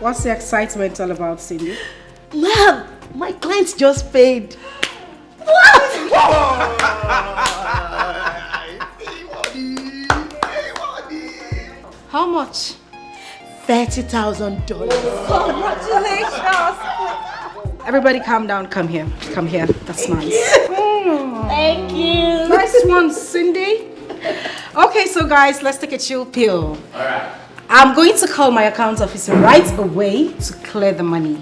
What's the excitement all about, Cindy? Ma'am, my clients just paid. How much? $30,000. Congratulations! Everybody calm down, come here. Come here. That's nice. Thank you. Nice one, Cindy. Okay, so guys, let's take a chill pill. Alright. I'm going to call my account officer right away to clear the money.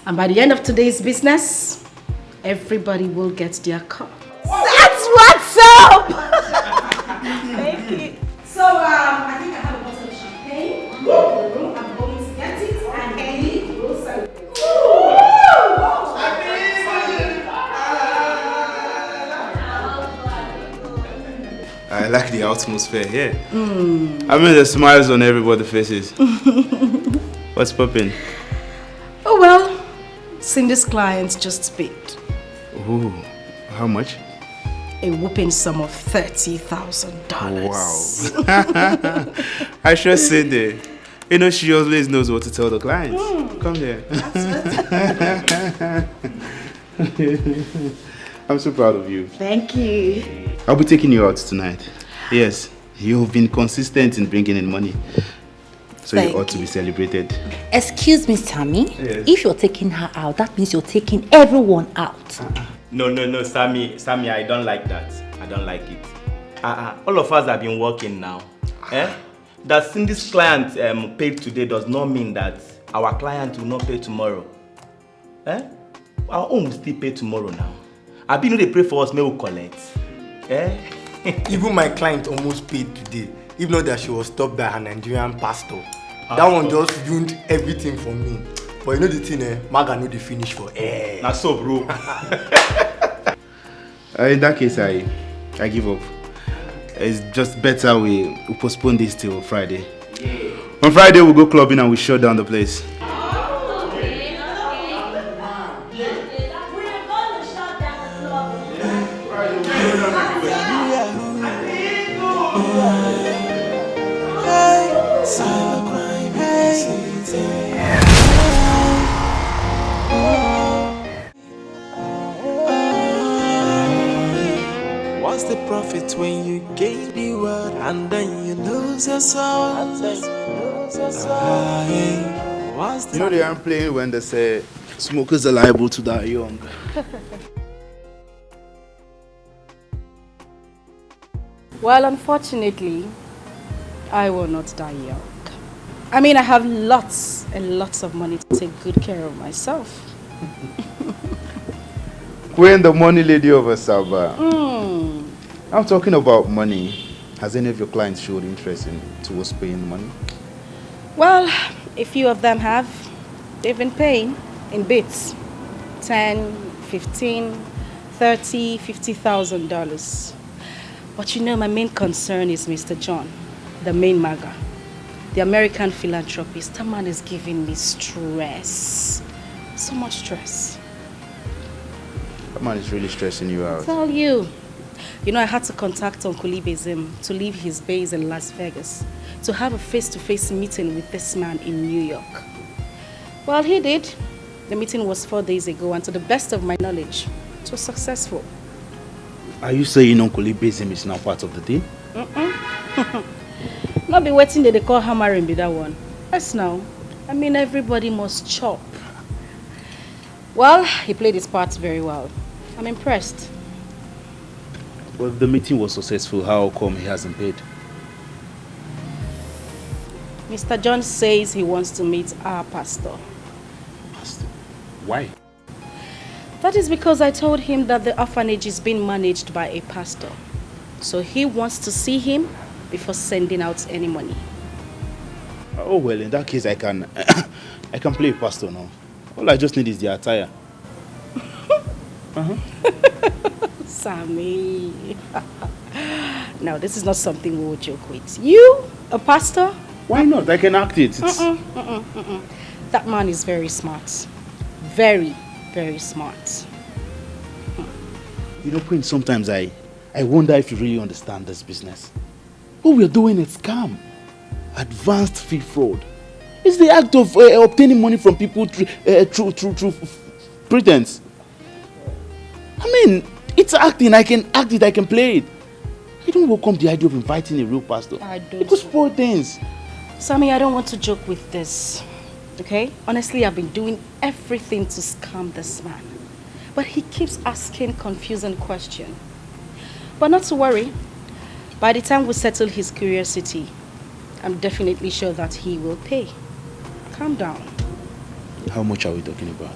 And by the end of today's business, everybody will get their car. That's what's up! Thank you. So, I think I have a bottle of champagne in the room. I'm going to get it and Ellie will celebrate. I like the atmosphere here. I mean the smiles on everybody's faces. What's popping? Oh well, Cindy's clients just paid. Ooh, how much? A whooping sum of $30,000. Wow. I sure Cindy. You know she always knows what to tell the clients. Come here. I'm so proud of you. Thank you. I'll be taking you out tonight. Yes, you've been consistent in bringing in money. So you ought to be celebrated. Excuse me, Sammy. Yes. If you're taking her out, that means you're taking everyone out. No, Sammy, I don't like that. I don't like it. All of us have been working now. That Cindy's client paid today does not mean that our client will not pay tomorrow. Our own will still pay tomorrow now. I been they pray for us, may we collect. Even my client almost paid today, even though that she was stopped by her Nigerian pastor. That one just ruined everything for me. But you know the thing, Maga know the finish for air. Now so, bro. In that case, I give up. It's just better we postpone this till Friday. Yeah. On Friday, we'll go clubbing and we shut down the place. What's the profit when you gain the world and then you lose your soul? You know they aren't playing when they say smokers are liable to die young. Well, unfortunately, I will not die young. I mean, I have lots and lots of money to take good care of myself. Queen, the money lady of Asaba. I'm talking about money. Has any of your clients showed interest towards paying money? Well, a few of them have. They've been paying in bits. 10, 15, 30, $50,000. But you know, my main concern is Mr. John, the main maga, the American philanthropist. That man is giving me stress. So much stress. That man is really stressing you out. I tell you. You know, I had to contact Uncle Ibezim to leave his base in Las Vegas to have a face-to-face meeting with this man in New York. Well, he did. The meeting was 4 days ago, and to the best of my knowledge, it was successful. Are you saying Uncle Ibezim is now part of the deal? Not be waiting that they call hammering be that one. Yes, now. I mean, everybody must chop. Well, he played his part very well. I'm impressed. Well, if the meeting was successful, how come he hasn't paid? Mr. John says he wants to meet our pastor. Pastor? Why? That is because I told him that the orphanage is being managed by a pastor. So he wants to see him before sending out any money. Oh, well, in that case, I can I can play a pastor now. All I just need is the attire. Sammy. No, this is not something we will joke with. You, a pastor? Why not? I can act it. That man is very smart. Very, very smart. You know, Queen, sometimes I wonder if you really understand this business. What we're doing is scam. Advanced fee fraud. It's the act of obtaining money from people through pretense. I mean, it's acting. I can act it, I can play it. I don't welcome the idea of inviting a real pastor. I don't. It could spoil things. Sammy, I don't want to joke with this. Okay? Honestly, I've been doing everything to scam this man. But he keeps asking confusing questions. But not to worry. By the time we settle his curiosity, I'm definitely sure that he will pay. Calm down. How much are we talking about?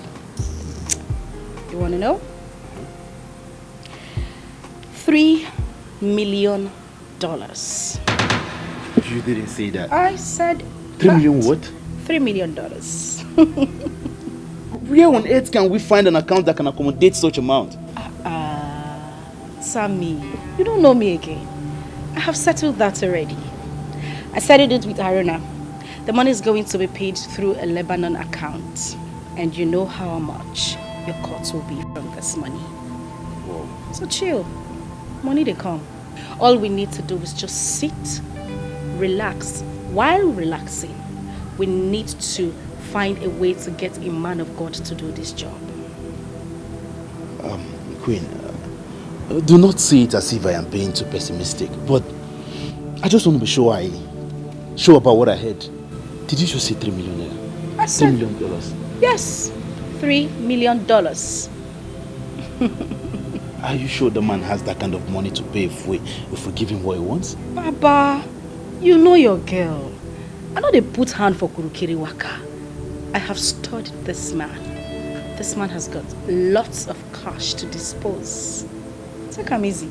You want to know? $3 million. You didn't say that. I said 3 million what? $3 million. Where on earth can we find an account that can accommodate such amount? Sammy, you don't know me again. I have settled that already. I settled it with Aruna. The money is going to be paid through a Lebanon account. And you know how much your cut will be from this money. Whoa. So chill. Money they come. All we need to do is just sit, relax. While relaxing, we need to find a way to get a man of God to do this job. Queen, do not see it as if I am being too pessimistic, but I just want to be sure about what I heard. Did you just say 3 million naira? I said, $3 million? yes, $3 million. Are you sure the man has that kind of money to pay if we give him what he wants? Baba, you know your girl. I know they put hand for Kurukiri Waka. I have studied this man. This man has got lots of cash to dispose. Take him easy.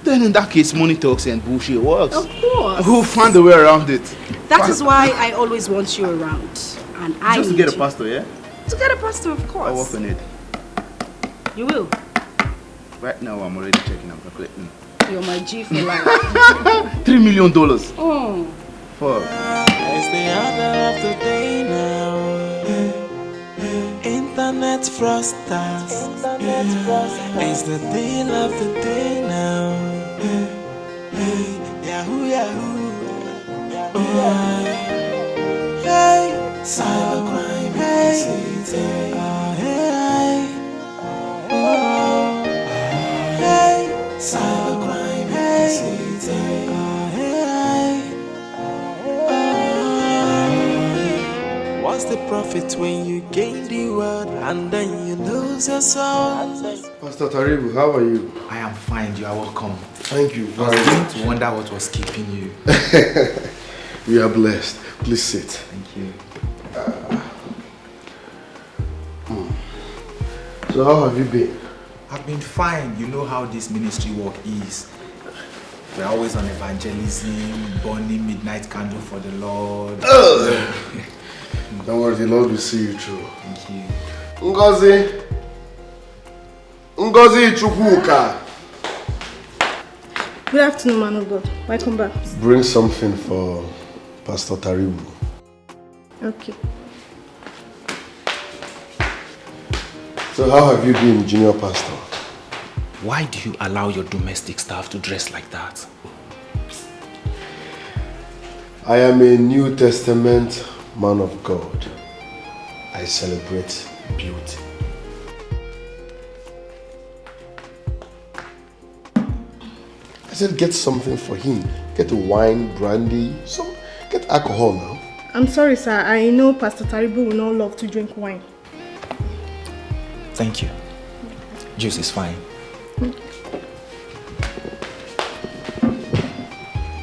Then in that case, money talks and bullshit works. Of course. We'll find a way around it. That is why I always want you around. And I Just to need get a you. pastor, yeah? To get a pastor, of course. I'll work on it. You will. Right now, I'm already checking. I'm calculating. You're my G for life. $3 million. Oh. Fuck. It's the order of the day now. Internet frosters. It's the deal of the day now. Yahoo, Yahoo. Hey, cybercrime. Hey, hey. Oh, hey, cybercrime. Hey, hey. What's the profit when you gain the world and then you lose your soul? Pastor Taribu, how are you? I am fine, you are welcome. Thank you I was very beginning much. to wonder what was keeping you. We are blessed. Please sit. Thank you. So how have you been? I've been fine. You know how this ministry work is. We're always on evangelism, burning midnight candle for the Lord. Don't worry, the Lord will see you through. Thank you. Ngozi Chukwuka. Good afternoon, man of God. Welcome back. Bring something for Pastor Taribu. Okay. So how have you been, Junior Pastor? Why do you allow your domestic staff to dress like that? I am a New Testament man of God. I celebrate beauty. I said get something for him. Get wine, brandy, get alcohol now. I'm sorry, sir. I know Pastor Taribu will not love to drink wine. Thank you. Juice is fine.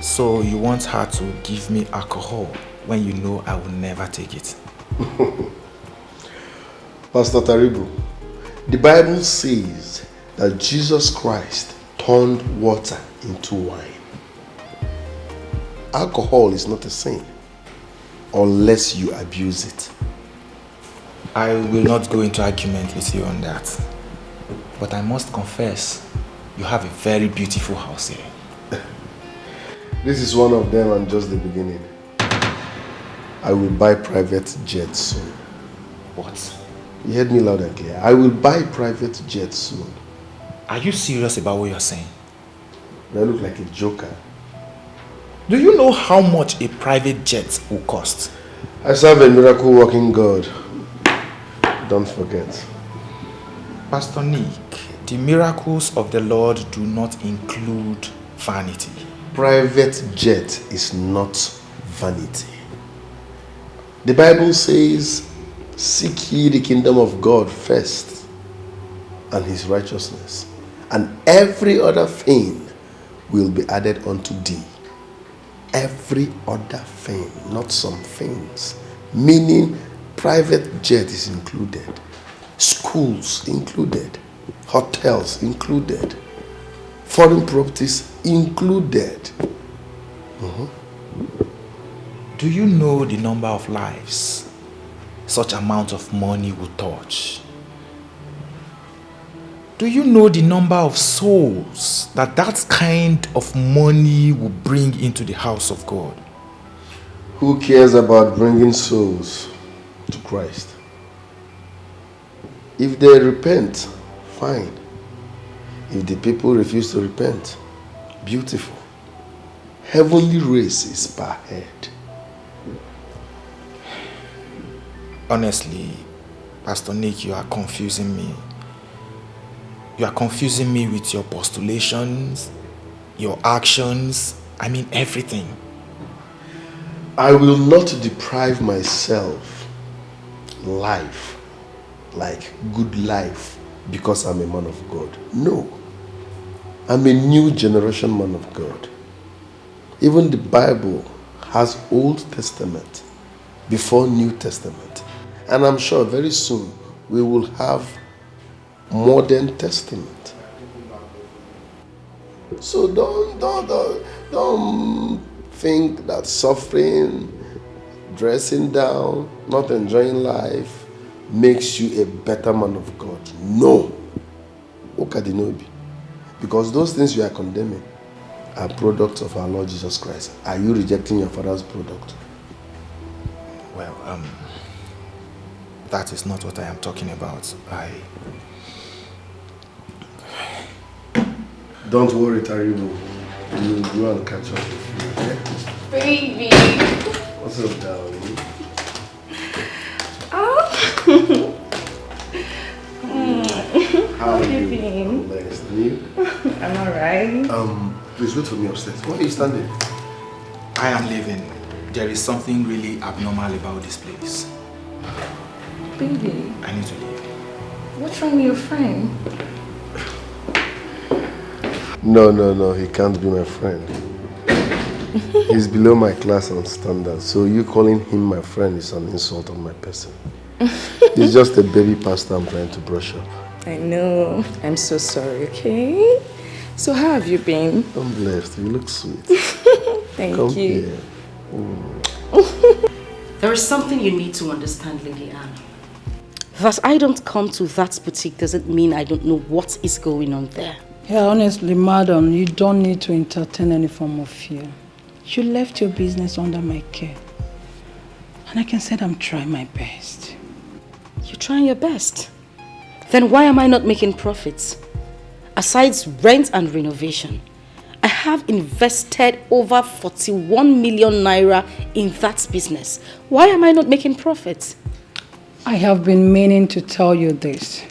So you want her to give me alcohol when you know I will never take it? Pastor Taribu, the Bible says that Jesus Christ turned water into wine. Alcohol is not a sin unless you abuse it. I will not go into argument with you on that. But I must confess, you have a very beautiful house here. This is one of them and just the beginning. I will buy private jets soon. What? You heard me loud and clear. I will buy private jets soon. Are you serious about what you're saying? Do I look like a joker? Do you know how much a private jet will cost? I serve a miracle working God. Don't forget. Pastor Nick, the miracles of the Lord do not include vanity. Private jet is not vanity. The Bible says, seek ye the kingdom of God first and his righteousness, and every other thing will be added unto thee. Every other thing, not some things. Meaning private jet is included, schools included, hotels included, foreign properties included. Do you know the number of lives such amount of money will touch? Do you know the number of souls that kind of money will bring into the house of God? Who cares about bringing souls to Christ? If they repent, fine. If the people refuse to repent, beautiful. Heavenly race is per head. Honestly, Pastor Nick, you are confusing me. You are confusing me with your postulations, your actions, everything. I will not deprive myself life, like good life, because I'm a man of God. No. I'm a new generation man of God. Even the Bible has Old Testament before New Testament. And I'm sure very soon we will have Modern Testament. So don't think that suffering, dressing down, not enjoying life makes you a better man of God. No. Okadinobi. Because those things you are condemning are products of our Lord Jesus Christ. Are you rejecting your father's product? Well, that is not what I am talking about. Don't worry, Taribo. We'll go and catch up with you, okay? Baby. What's up, darling? Oh. How are you doing? Nice. And you? I'm alright. Please wait for me upstairs. Why are you standing? I am leaving. There is something really abnormal about this place. Baby. I need to leave. What's wrong with your friend? No, he can't be my friend. He's below my class and standard, so you calling him my friend is an insult on my person. He's just a baby pastor I'm trying to brush up. I know. I'm so sorry, okay? So how have you been? I'm blessed. You look sweet. Thank Come you. Here. There is something you need to understand, Lady Anne. That I don't come to that boutique doesn't mean I don't know what is going on there. Yeah, honestly, madam, you don't need to entertain any form of fear. You left your business under my care. And I can say that I'm trying my best. You're trying your best. Then why am I not making profits? Aside rent and renovation, I have invested over 41 million naira in that business. Why am I not making profits? I have been meaning to tell you this,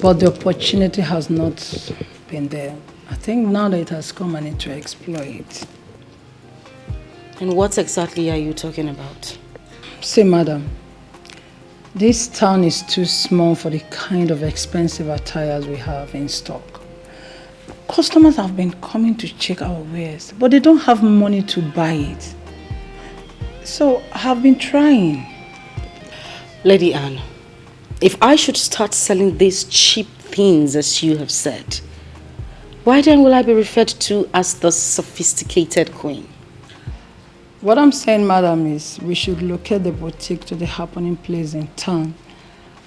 but the opportunity has not been there. I think now that it has come, I need to explore it. And what exactly are you talking about? See, madam, this town is too small for the kind of expensive attires we have in stock. Customers have been coming to check our wares, but they don't have money to buy it. So I have been trying. Lady Anne, if I should start selling these cheap things as you have said, why then will I be referred to as the sophisticated queen? What I'm saying, madam, is we should locate the boutique to the happening place in town.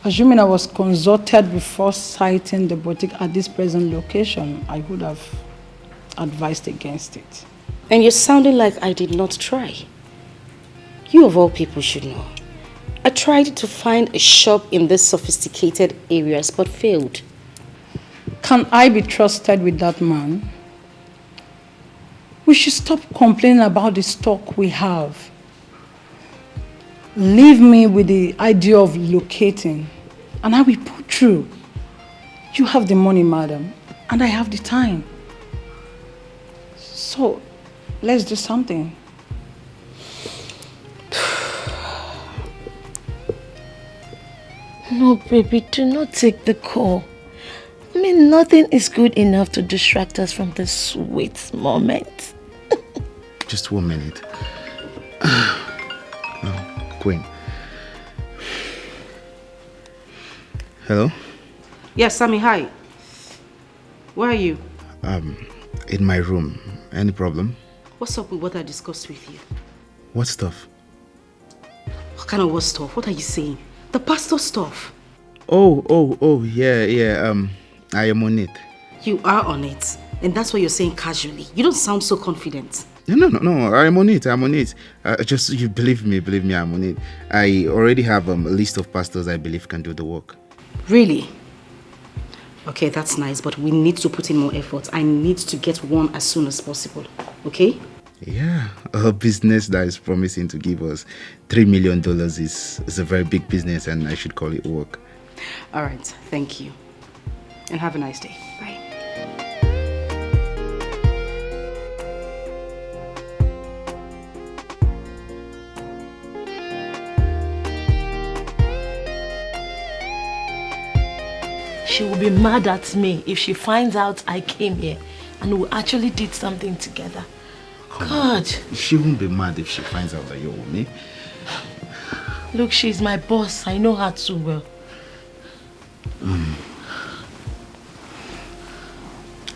Assuming I was consulted before citing the boutique at this present location, I would have advised against it. And you're sounding like I did not try. You of all people should know. I tried to find a shop in these sophisticated areas but failed. Can I be trusted with that man? We should stop complaining about the stock we have. Leave me with the idea of locating, and I will pull through. You have the money, madam, and I have the time. So, let's do something. No, baby, do not take the call. I mean, nothing is good enough to distract us from this sweet moment. Just 1 minute. Queen. Hello? Yes, Sammy, hi. Where are you? In my room. Any problem? What's up with what I discussed with you? What stuff? What kind of what stuff? What are you saying? The pastor stuff. Oh, yeah. I am on it. You are on it. And that's what you're saying casually. You don't sound so confident. No, I'm on it. Just, you believe me, I'm on it. I already have a list of pastors I believe can do the work. Really? Okay, that's nice, but we need to put in more effort. I need to get one as soon as possible, okay? Yeah, a business that is promising to give us $3 million is a very big business, and I should call it work. All right, thank you. And have a nice day. Bye. She will be mad at me if she finds out I came here and we actually did something together. God. She won't be mad if she finds out that you're with me. Look, she's my boss. I know her too well.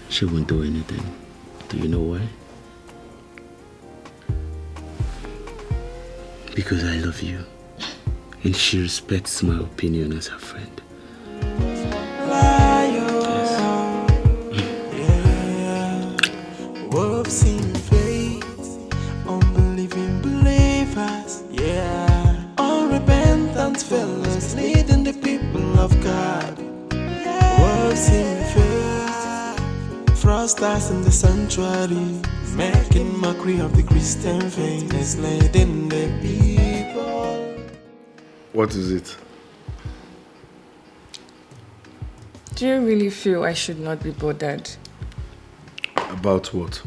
She won't do anything. Do you know why? Because I love you. And she respects my opinion as her friend. Wolves in faith, unbelieving believers, yeah. Unrepentant fellows leading the people of God. Wolves in faith, fraudsters in the sanctuary, making mockery of the Christian faith, enslaving the people. What is it? Do you really feel I should not be bothered? About what?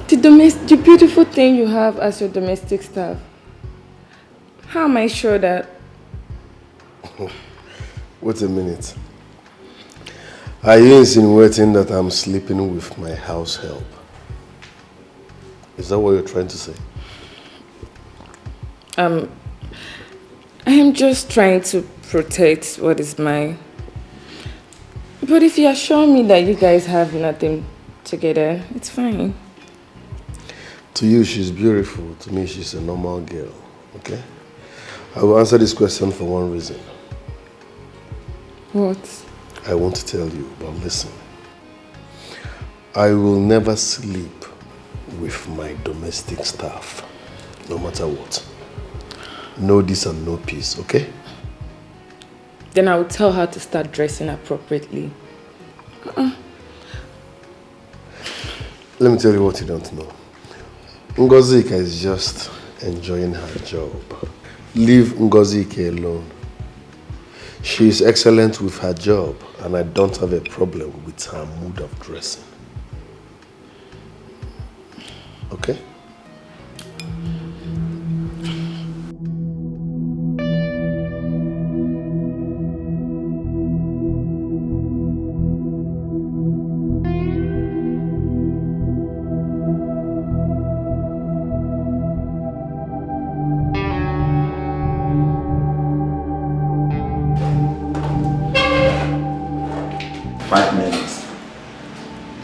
The beautiful thing you have as your domestic staff. How am I sure that... Wait a minute. Are you insinuating that I'm sleeping with my house help? Is that what you're trying to say? I am just trying to protect what is mine. But if you assure me that you guys have nothing together, it's fine. To you, she's beautiful. To me, she's a normal girl. Okay? I will answer this question for one reason. What? I want to tell you, but listen. I will never sleep with my domestic staff, no matter what. No this and no peace, okay? Then I will tell her to start dressing appropriately. Let me tell you what you don't know. Ngozika is just enjoying her job. Leave Ngozika alone. She is excellent with her job, and I don't have a problem with her mood of dressing. Okay?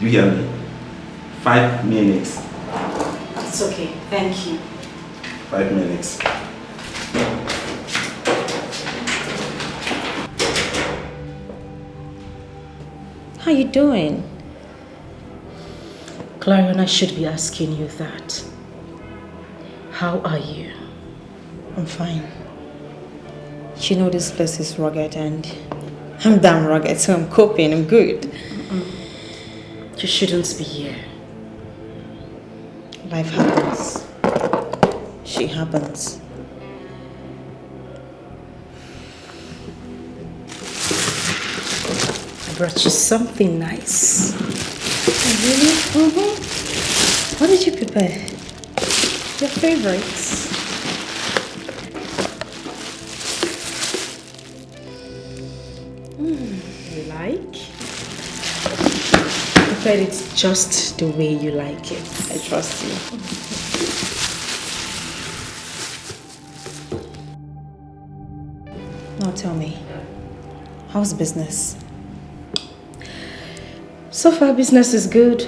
You hear me? 5 minutes. It's okay. Thank you. 5 minutes. How you doing? Clarion, I should be asking you that. How are you? I'm fine. You know this place is rugged and I'm damn rugged, so I'm coping, I'm good. You shouldn't be here. Life happens. She happens. I brought you something nice. Really? Mm-hmm. What did you prepare? Your favorites. You like? I prepared it just the way you like it. I trust you. Now tell me, how's business? So far, business is good.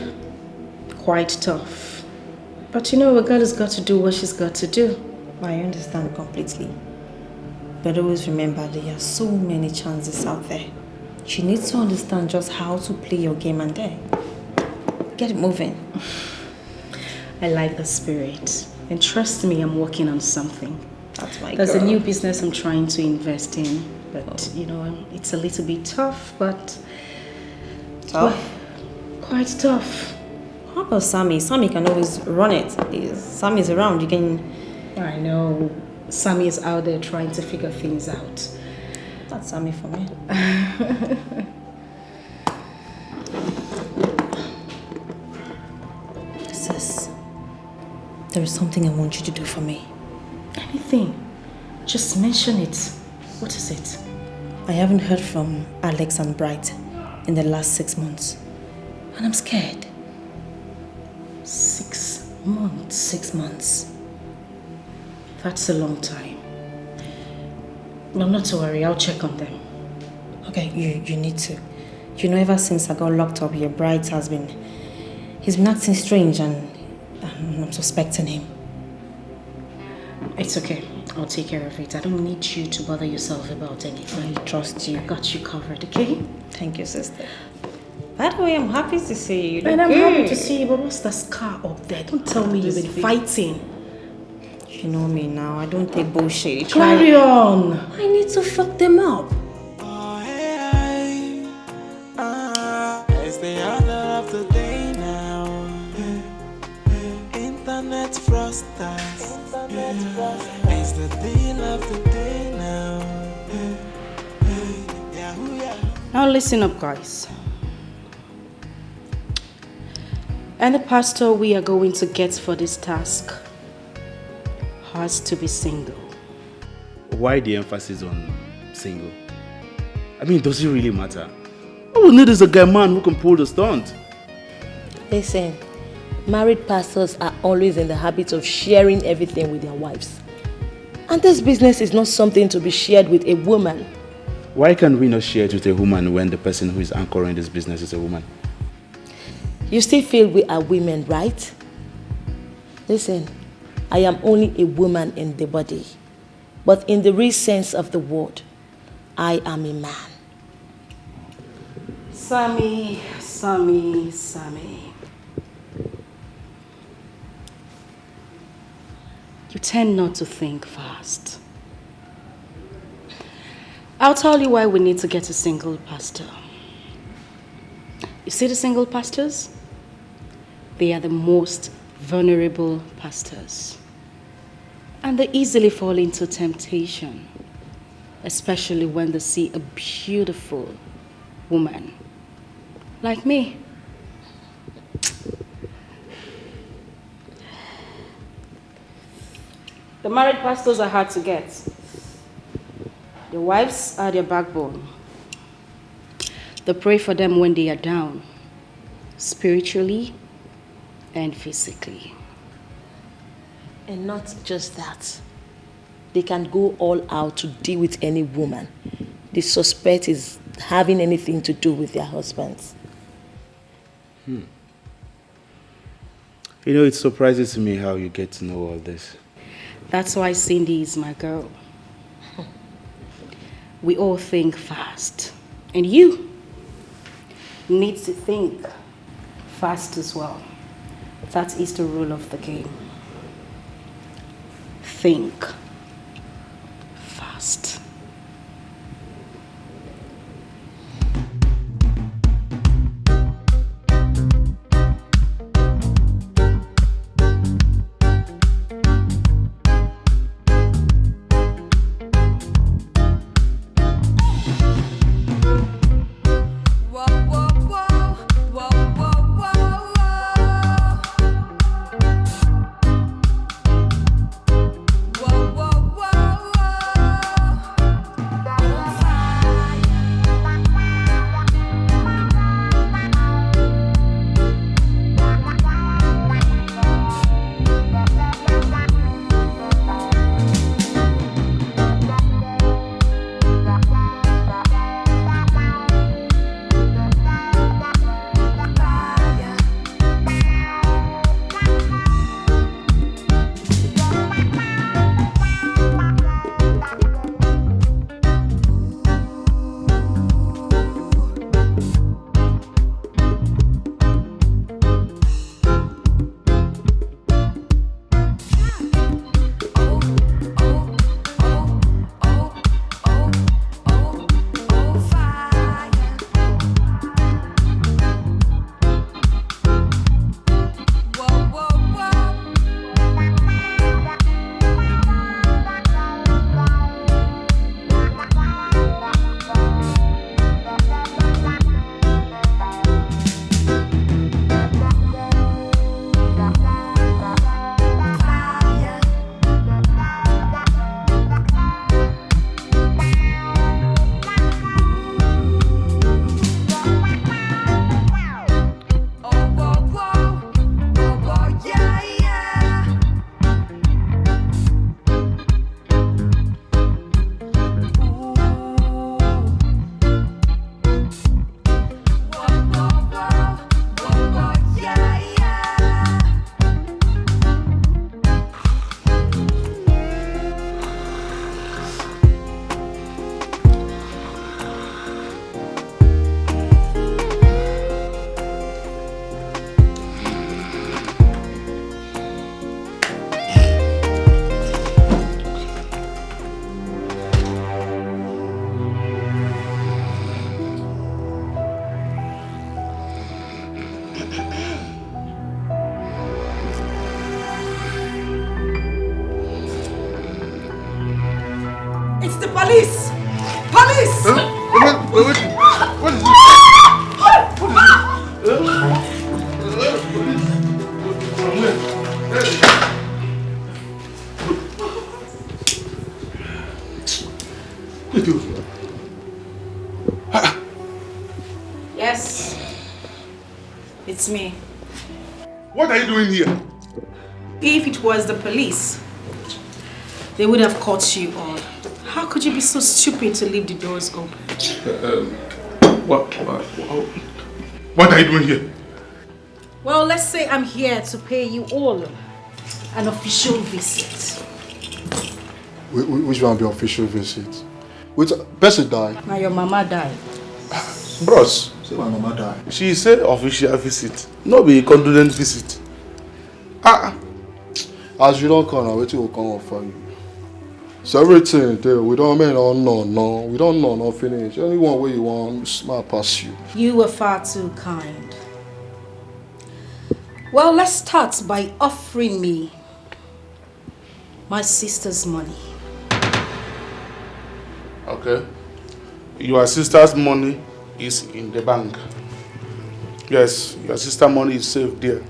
Quite tough. But you know, a girl has got to do what she's got to do. I understand completely. But always remember there are so many chances out there. She needs to understand just how to play your game and then get it moving. I like the spirit. And trust me, I'm working on something. That's my There's girl. a new business I'm trying to invest in. But, you know, it's a little bit tough, but... Tough? Well, quite tough. How about Sammy? Sammy can always run it. Sammy's around, you can... I know. Sammy is out there trying to figure things out. That's Sammy for me. Sis, there is something I want you to do for me. Anything. Just mention it. What is it? I haven't heard from Alex and Bright in the last 6 months. And I'm scared. 6 months? 6 months. That's a long time. No, not to worry. I'll check on them. Okay, you need to. You know, ever since I got locked up here, Bright has been... He's been acting strange and I'm suspecting him. It's okay. I'll take care of it. I don't need you to bother yourself about anything. I trust you. I got you covered, okay? Thank you, sister. By the way, I'm happy to see you. And I'm happy to see you, but what's the scar up there? Don't tell me you've been fighting. You know me now. I don't take bullshit. Carry on. I need to fuck them up. It's the other of the day now. Internet frosters. It's the deal of the day now. Now listen up, guys. And the pastor we are going to get for this task has to be single. Why the emphasis on single? I mean, does it really matter? All we need is a guy man who can pull the stunt. Listen, married pastors are always in the habit of sharing everything with their wives. And this business is not something to be shared with a woman. Why can we not share it with a woman when the person who is anchoring this business is a woman? You still feel we are women, right? Listen, I am only a woman in the body. But in the real sense of the word, I am a man. Sammy. You tend not to think fast. I'll tell you why we need to get a single pastor. You see the single pastors? They are the most vulnerable pastors. And they easily fall into temptation, especially when they see a beautiful woman like me. The married pastors are hard to get. Their wives are their backbone. They pray for them when they are down, spiritually and physically. And not just that. They can go all out to deal with any woman they suspect is having anything to do with their husbands. You know, it surprises me how you get to know all this. That's why Cindy is my girl. We all think fast. And you need to think fast as well. That is the rule of the game. Think fast. Police! Police! What is this? Yes, it's me. What are you doing here? If it was the police, they would have caught you all. How could you be so stupid to leave the doors open? What are you doing here? Well, let's say I'm here to pay you all an official visit. Which one be official visit? Which person die? Now your mama died. Bros, say my mama die. She said official visit, no be condolence visit. As you don't come, wait till we come for you. So everything there, we don't mean no. We don't know no finish. Anyone where you want, smart pass you. You were far too kind. Well, let's start by offering me my sister's money. Okay. Your sister's money is in the bank. Yes, your sister's money is safe there.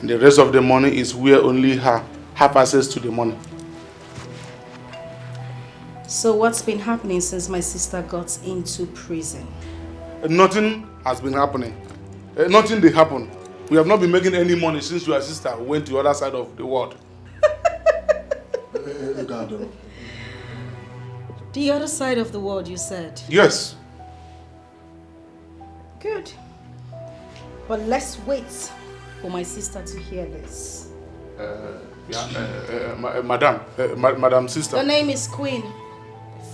And the rest of the money is where only her have access to the money. So what's been happening since my sister got into prison? Nothing has been happening. Nothing did happen. We have not been making any money since your sister went to the other side of the world. The other side of the world, you said? Yes. Good. But let's wait for my sister to hear this. Madam sister. Your name is Queen.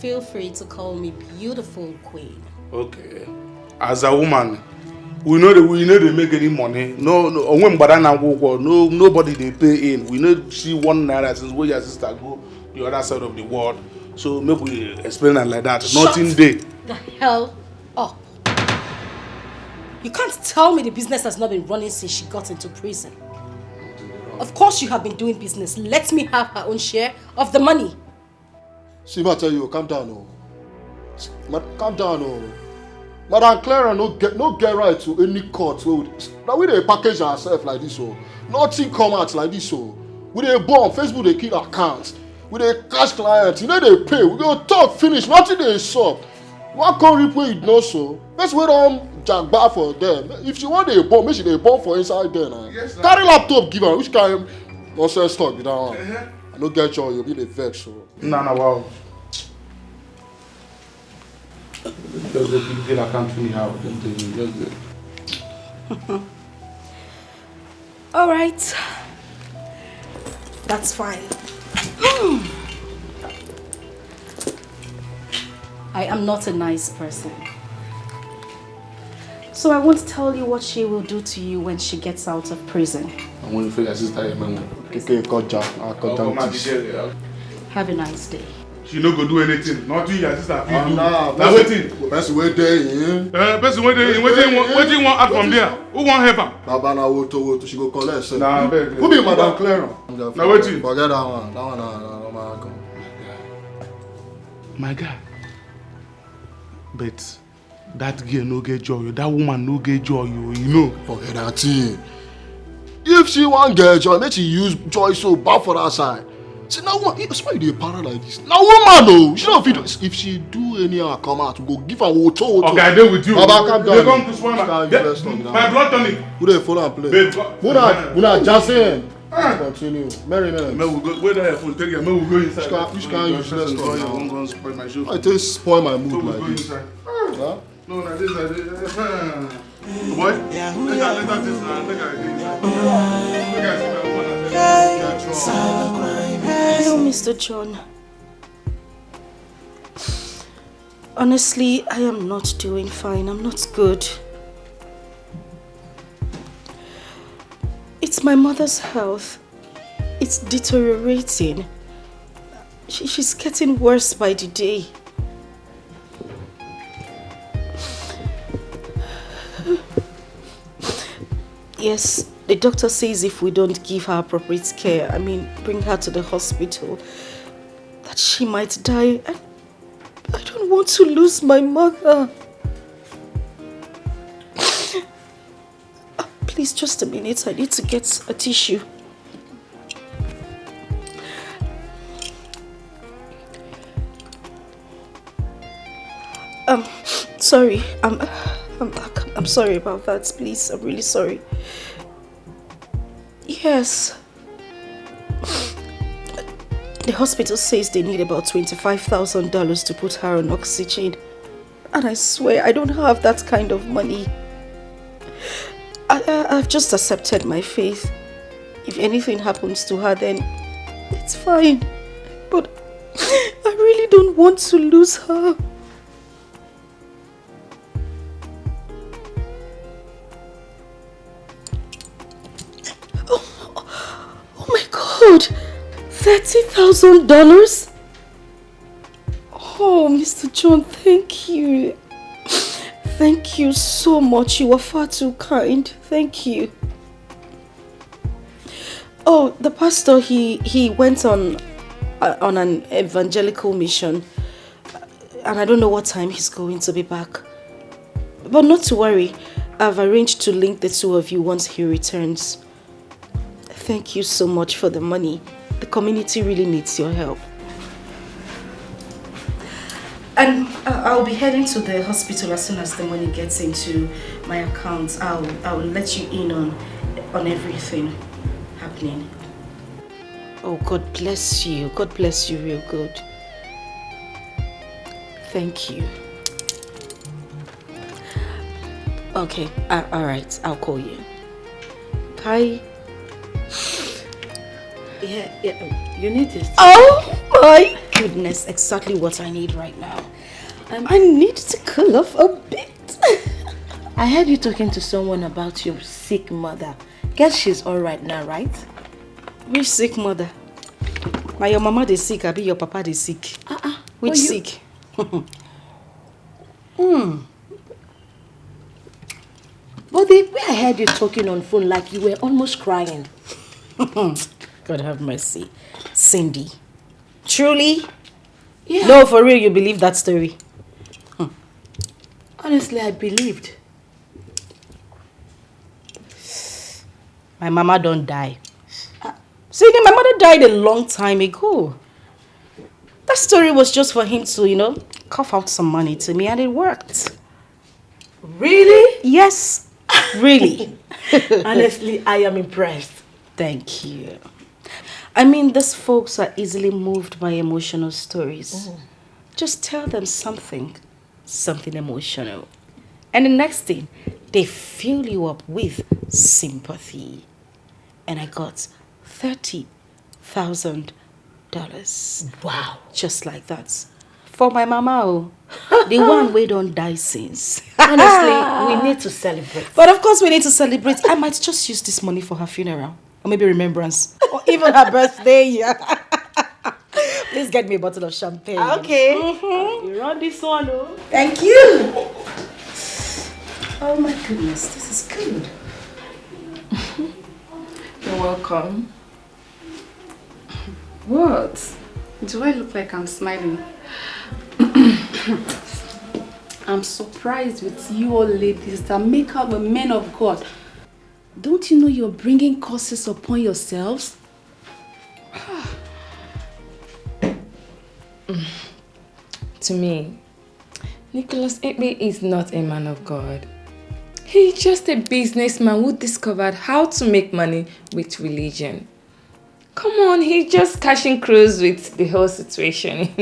Feel free to call me beautiful Queen. Okay. As a woman, we know they make any money. Nobody they pay in. We know she 1 naira since where your sister go the other side of the world. So maybe we explain it like that. Nothing there. The hell up. You can't tell me the business has not been running since she got into prison. Of course you have been doing business. Let me have her own share of the money. See, I tell you, calm down, oh. Calm down, oh. Madam Clara no get right to any court. Now we dey package ourselves like this, oh. Nothing come out like this, oh. We dey bomb, Facebook dey kill accounts. We dey cash clients, you know they pay. We go talk, finish, nothing dey sup. One come reap where you know so. Let's wait on jack bar for them. If she want dey bomb, make she dey bomb for inside there now. Yes, carry laptop, give her. Which kind nonsense talk be that one? I no get you, you'll be the vex, so. No, wow. Just the people I can't finish out. All right. That's fine. I am not a nice person. So I won't tell you what she will do to you when she gets out of prison. I'm going to feel your sister. Have a nice day. She no go do anything. Nothing your sister fit do. Now waiting. Person wey dey in. Person wey dey in. Wetin want out from there? Who want help am? Baba na woto. She go collect sef. Nah, who be Madam Clara? Now waiting. Forget that one. That one na my guy. But that girl no get joy. That woman no get joy. You know. Forget that thing. If she wan get joy, make she use joy so bad for that side. See now woman, that's why you dey para like this. Now woman no, she don't fit. If she do anyhow come out, we go give her woto. Okay, I dey with you. Baba calm down. They come to spoil my blood tonic. Who dey follow and play? Una Jason. Continue. Merriment. May we go. Where the phone take you? May we go inside. Which kind of useless talk now? I'm gonna spoil my show. I just spoil my mood like this. Huh? No, no, this. Boy, later this. Hello, Mr. John. Honestly, I am not doing fine. I'm not good. It's my mother's health. It's deteriorating. She's getting worse by the day. Yes, the doctor says if we don't give her appropriate care, bring her to the hospital, that she might die. want to lose my mother. Please, just a minute. I need to get a tissue. Sorry. I'm back. I'm sorry about that. Please, I'm really sorry. Yes. The hospital says they need about $25,000 to put her on oxygen. And I swear I don't have that kind of money. I've just accepted my faith. If anything happens to her, then it's fine. But I really don't want to lose her. Oh my God! $30,000? Oh, Mr. John, thank you. Thank you so much. You were far too kind. Thank you. Oh, the pastor, he went on an evangelical mission. And I don't know what time he's going to be back. But not to worry. I've arranged to link the two of you once he returns. Thank you so much for the money. The community really needs your help. And I'll be heading to the hospital as soon as the money gets into my account. I'll let you in on everything happening. Oh, God bless you. God bless you real good. Thank you. Okay, alright. I'll call you. Bye. Yeah, you need this. Oh my goodness, exactly what I need right now. I need to cool off a bit. I heard you talking to someone about your sick mother. Guess she's alright now, right? Which sick mother? My your mama is sick, I be your papa is sick. Which sick? But the way I heard you talking on phone like you were almost crying. God have mercy. Cindy. Truly? Yeah. No, for real, you believe that story? Honestly, I believed. My mama don't die. Cindy, my mother died a long time ago. That story was just for him to, cough out some money to me, and it worked. Really? Yes, really. Honestly, I am impressed. Thank you. I mean, these folks are easily moved by emotional stories. Just tell them something emotional. And the next thing, they fill you up with sympathy. And I got $30,000. Wow. Just like that. For my mama, the one we don't die since. Honestly, we need to celebrate. But of course we need to celebrate. I might just use this money for her funeral. Or maybe remembrance. Or even her birthday. Please get me a bottle of champagne. Okay. You run this one, oh. Thank you. Oh my goodness, this is good. You're welcome. What? Do I look like I'm smiling? I'm surprised with you all ladies that make up a men of God. Don't you know you're bringing curses upon yourselves? To me, Nicholas Ekpe is not a man of God. He's just a businessman who discovered how to make money with religion. Come on, he's just cashing cruise with the whole situation,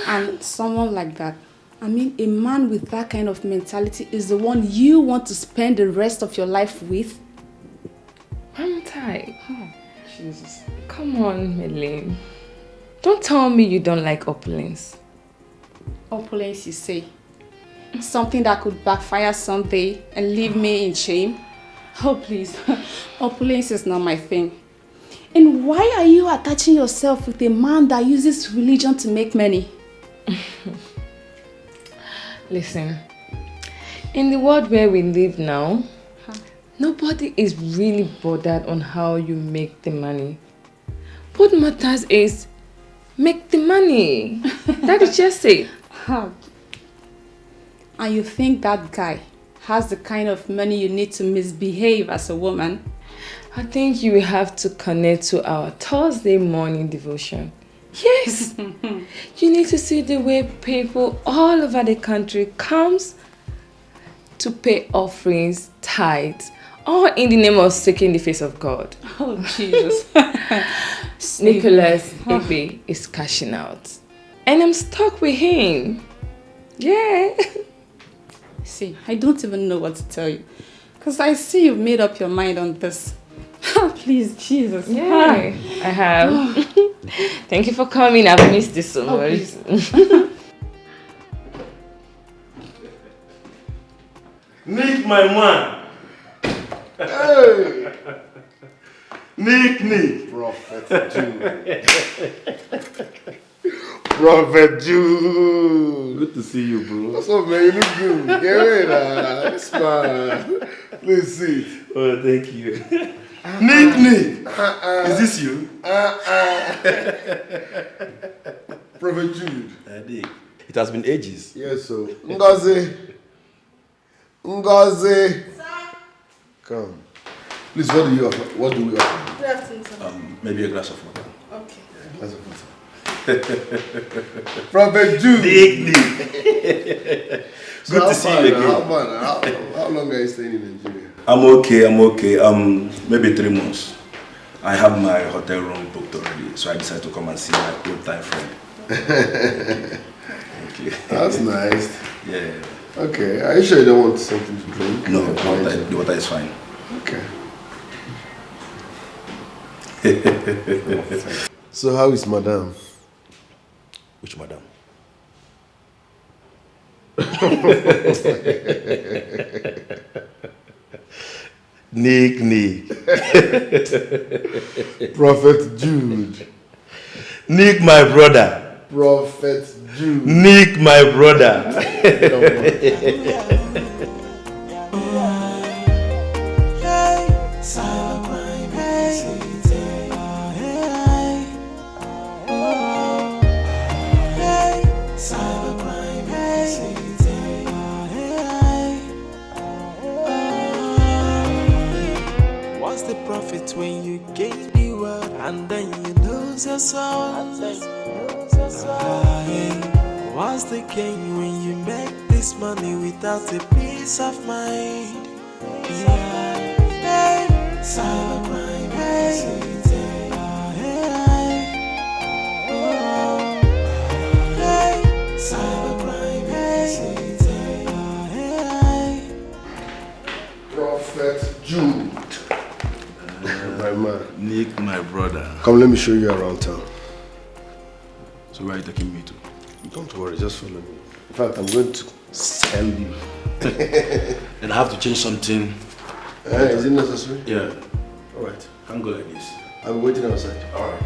And someone like that, I mean, a man with that kind of mentality is the one you want to spend the rest of your life with? I'm tired. Oh, Jesus. Come on, Melanie. Don't tell me you don't like opulence. Opulence, you say? Something that could backfire someday and leave me in shame? Oh, please. Opulence is not my thing. And why are you attaching yourself with a man that uses religion to make money? Listen, in the world where we live now, nobody is really bothered on how you make the money. What matters is make the money. Daddy just said. And you think that guy has the kind of money you need to misbehave as a woman? I think you will have to connect to our Thursday morning devotion. Yes. You need to see the way people all over the country comes to pay offerings, tithes, all in the name of seeking the face of God. Oh, Jesus. Nicholas Ebe is cashing out. And I'm stuck with him. Yeah. See, I don't even know what to tell you. Because I see you've made up your mind on this. Please, Jesus. Yeah, I have. Thank you for coming. I've missed this so much. Nick, my man. Hey! Nick. Prophet Jude. Prophet Jude. Good to see you, bro. What's up, man? You look good. Get ready. Smile. Please sit. Oh, thank you. Nick. Is this you? Prophet Jude. It has been ages. Yes, sir. Ngozi. Come. Please, what do we offer? Good afternoon, sir. Maybe a glass of water. Okay. Glass of water. Prophet Jude. Nick. Good to see you again. How long are you staying in Nigeria? I'm okay. Maybe 3 months. I have my hotel room booked already, so I decided to come and see my old-time friend. Thank you. That's nice. Yeah. Okay. Are you sure you don't want something to drink? No, the water is fine. Okay. So how is Madame? Which Madame? Nick. Prophet Jude. Nick, my brother. Prophet Jude. Nick, my brother. What's the profit when you gain the world and then you lose your soul? What's the gain when you make this money without a peace of mind? Prophet Jude. My man. Nick, my brother. Come, let me show you around town. So where are you taking me to? Don't worry, just follow me. In fact, I'm going to sell you. Then I have to change something. Is it necessary? Yeah. Alright. Can't go like this. I'll be waiting outside. Alright.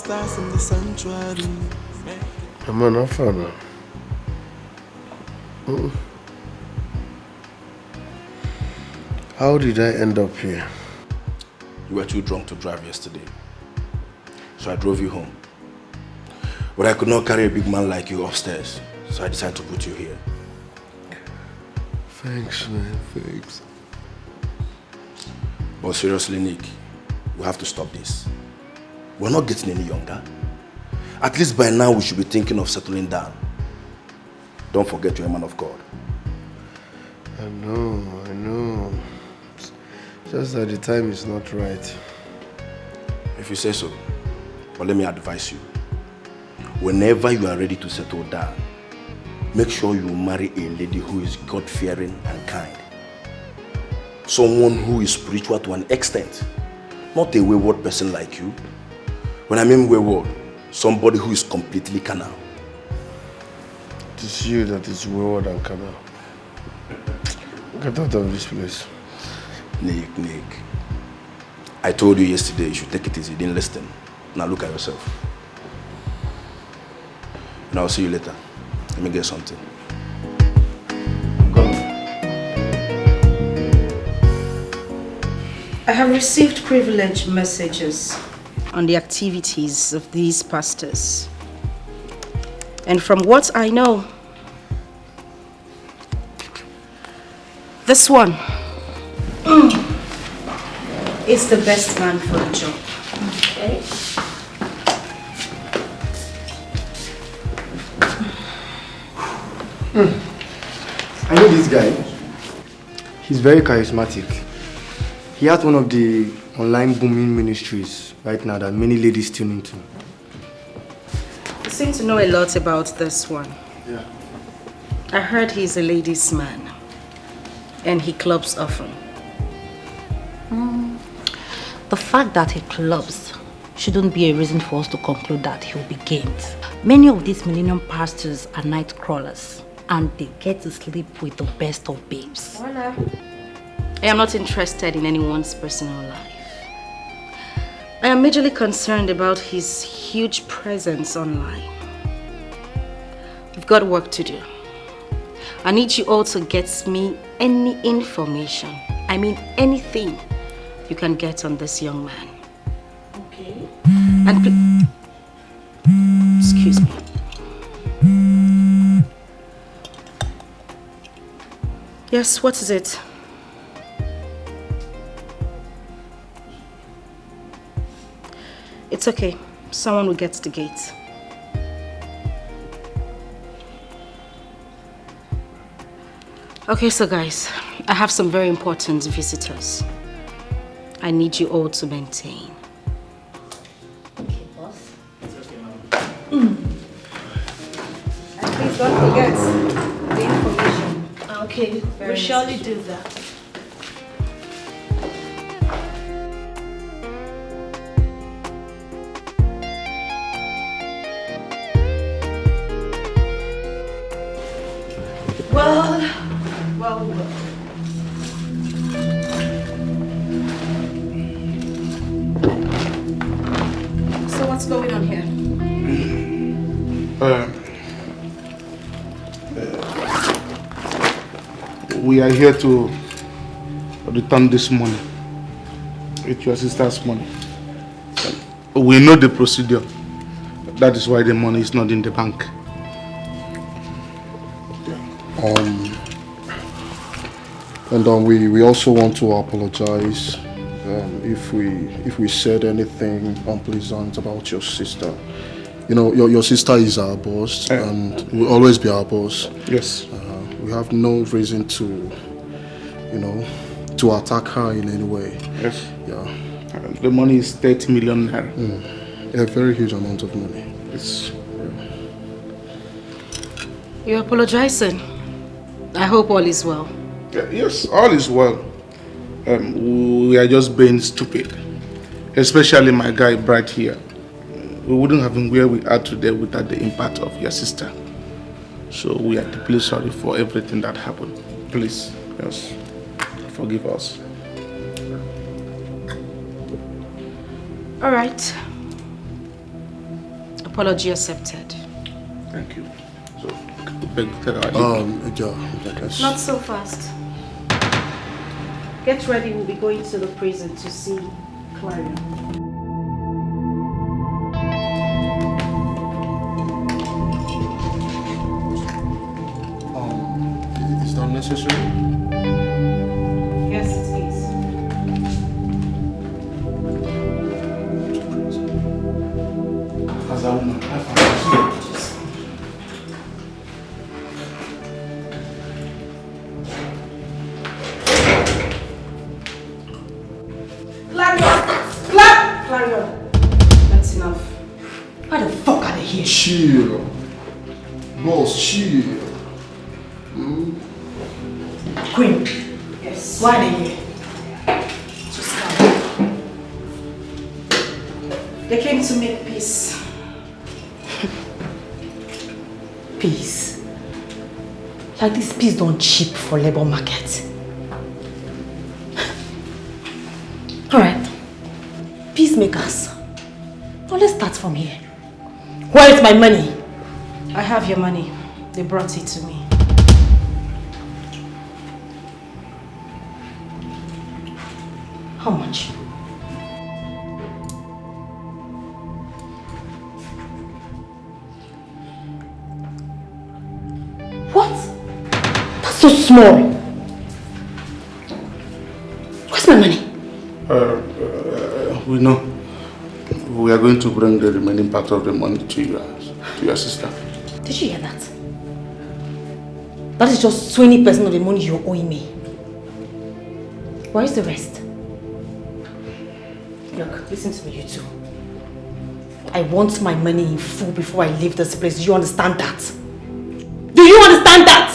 stars in the sanctuary. I'm an orphan. How did I end up here? You were too drunk to drive yesterday. So I drove you home. But I could not carry a big man like you upstairs. So I decided to put you here. Thanks, man. Thanks. But seriously, Nick, we have to stop this. We're not getting any younger. At least by now we should be thinking of settling down. Don't forget you're a man of God. I know. Just that the time is not right. If you say so. But let me advise you. Whenever you are ready to settle down, make sure you marry a lady who is God-fearing and kind. Someone who is spiritual to an extent. Not a wayward person like you. When I mean wayward, somebody who is completely carnal. It is you that is wayward and carnal. Get out of this place. Nick. I told you yesterday you should take it easy. You didn't listen. Now look at yourself. And I'll see you later. Let me get something. I have received privileged messages on the activities of these pastors. And from what I know, this one is the best man for the job. Okay. I know this guy. He's very charismatic. He has one of the online booming ministries right now that many ladies tune into. You seem to know a lot about this one. Yeah. I heard he's a ladies' man and he clubs often. The fact that he clubs shouldn't be a reason for us to conclude that he'll be gained. Many of these millennium pastors are night crawlers and they get to sleep with the best of babes. Voila. I am not interested in anyone's personal life. I am majorly concerned about his huge presence online. We've got work to do. I need you all to get me any information, I mean anything you can get on this young man. Okay. And excuse me. Yes, what is it? It's okay. Someone will get to the gate. Okay, so guys, I have some very important visitors. I need you all to maintain. Okay, boss. And please don't forget the information. Okay, we'll surely do that. Well. So what's going on here? We are here to return this money. It's your sister's money. We know the procedure. That is why the money is not in the bank. And we also want to apologize if we said anything unpleasant about your sister. You know, your sister is our boss and will always be our boss. Yes. We have no reason to, to attack her in any way. Yes. Yeah. The money is 30 million naira. A very huge amount of money. Yes. You're apologizing. I hope all is well. Yes, all is well. We are just being stupid. Especially my guy Brad here. We wouldn't have been where we are today without the impact of your sister. So we are deeply sorry for everything that happened. Please, yes, forgive us. All right. Apology accepted. Thank you. So, Not so fast. Get ready, we'll be going to the prison to see Clara. Is that necessary? Yes, it is. As a woman, Clarion! That's enough. Why the fuck are they here? Chill. Boss, chill. Queen. Yes. Why are they here? Just come. They came to make peace. Peace. Like this peace don't cheap for labor market. Alright. Peacemakers. Now let's start from here. Where is my money? I have your money. They brought it to me. How much? What? That's so small. Where's my money? we know. We are going to bring the remaining part of the money to your sister. Did you hear that? That is just 20% of the money you're owing me. Where is the rest? Look, listen to me, you two. I want my money in full before I leave this place. Do you understand that? Do you understand that?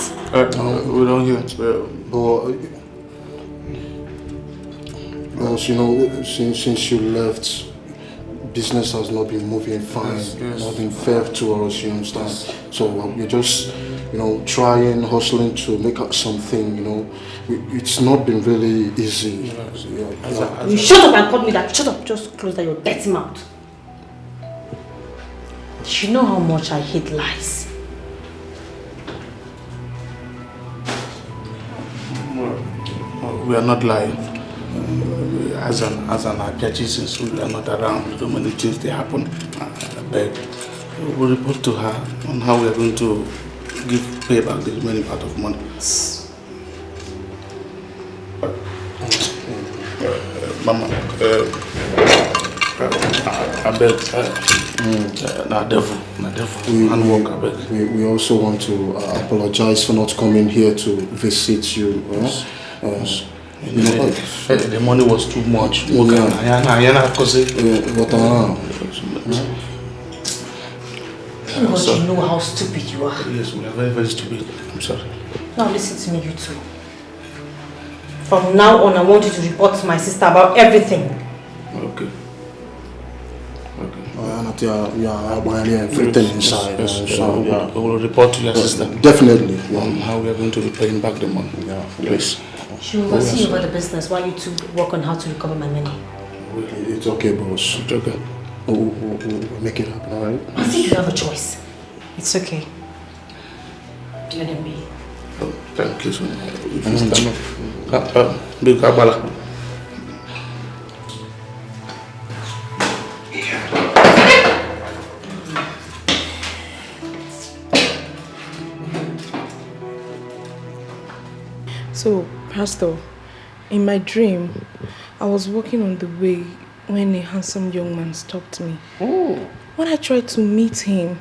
We don't hear it. But you know, since you left, business has not been moving fine. Yes. Not been fair to us, you understand? Yes. So we're just, trying, hustling to make out something, It's not been really easy. Yes. You shut up and call me that. Shut up. Just close down your dirty mouth. You know how much I hate lies. We are not lying. As an Ajachi, since we are not around, so many things they happen. I beg. We'll report to her on how we are going to pay back the remaining part of money. Mama, I beg. We also want to apologize for not coming here to visit you. The money was too much. But Thank God you know how stupid you are. Yes, we are very, very stupid. I'm sorry. Now listen to me, you two. From now on, I want you to report to my sister about everything. Okay. Everything inside. Yes. We will report to your sister. Definitely. How we are going to be paying back the money. Yeah. Please. She will oversee over the business while you two work on how to recover my money. It's okay, boss. It's okay. We'll make it happen, alright? I think you have a choice. It's okay. Let him be. Oh, thank you so much. If you stand up. Big Kabbalah. So, Pastor, in my dream, I was walking on the way when a handsome young man stopped me. Oh. When I tried to meet him,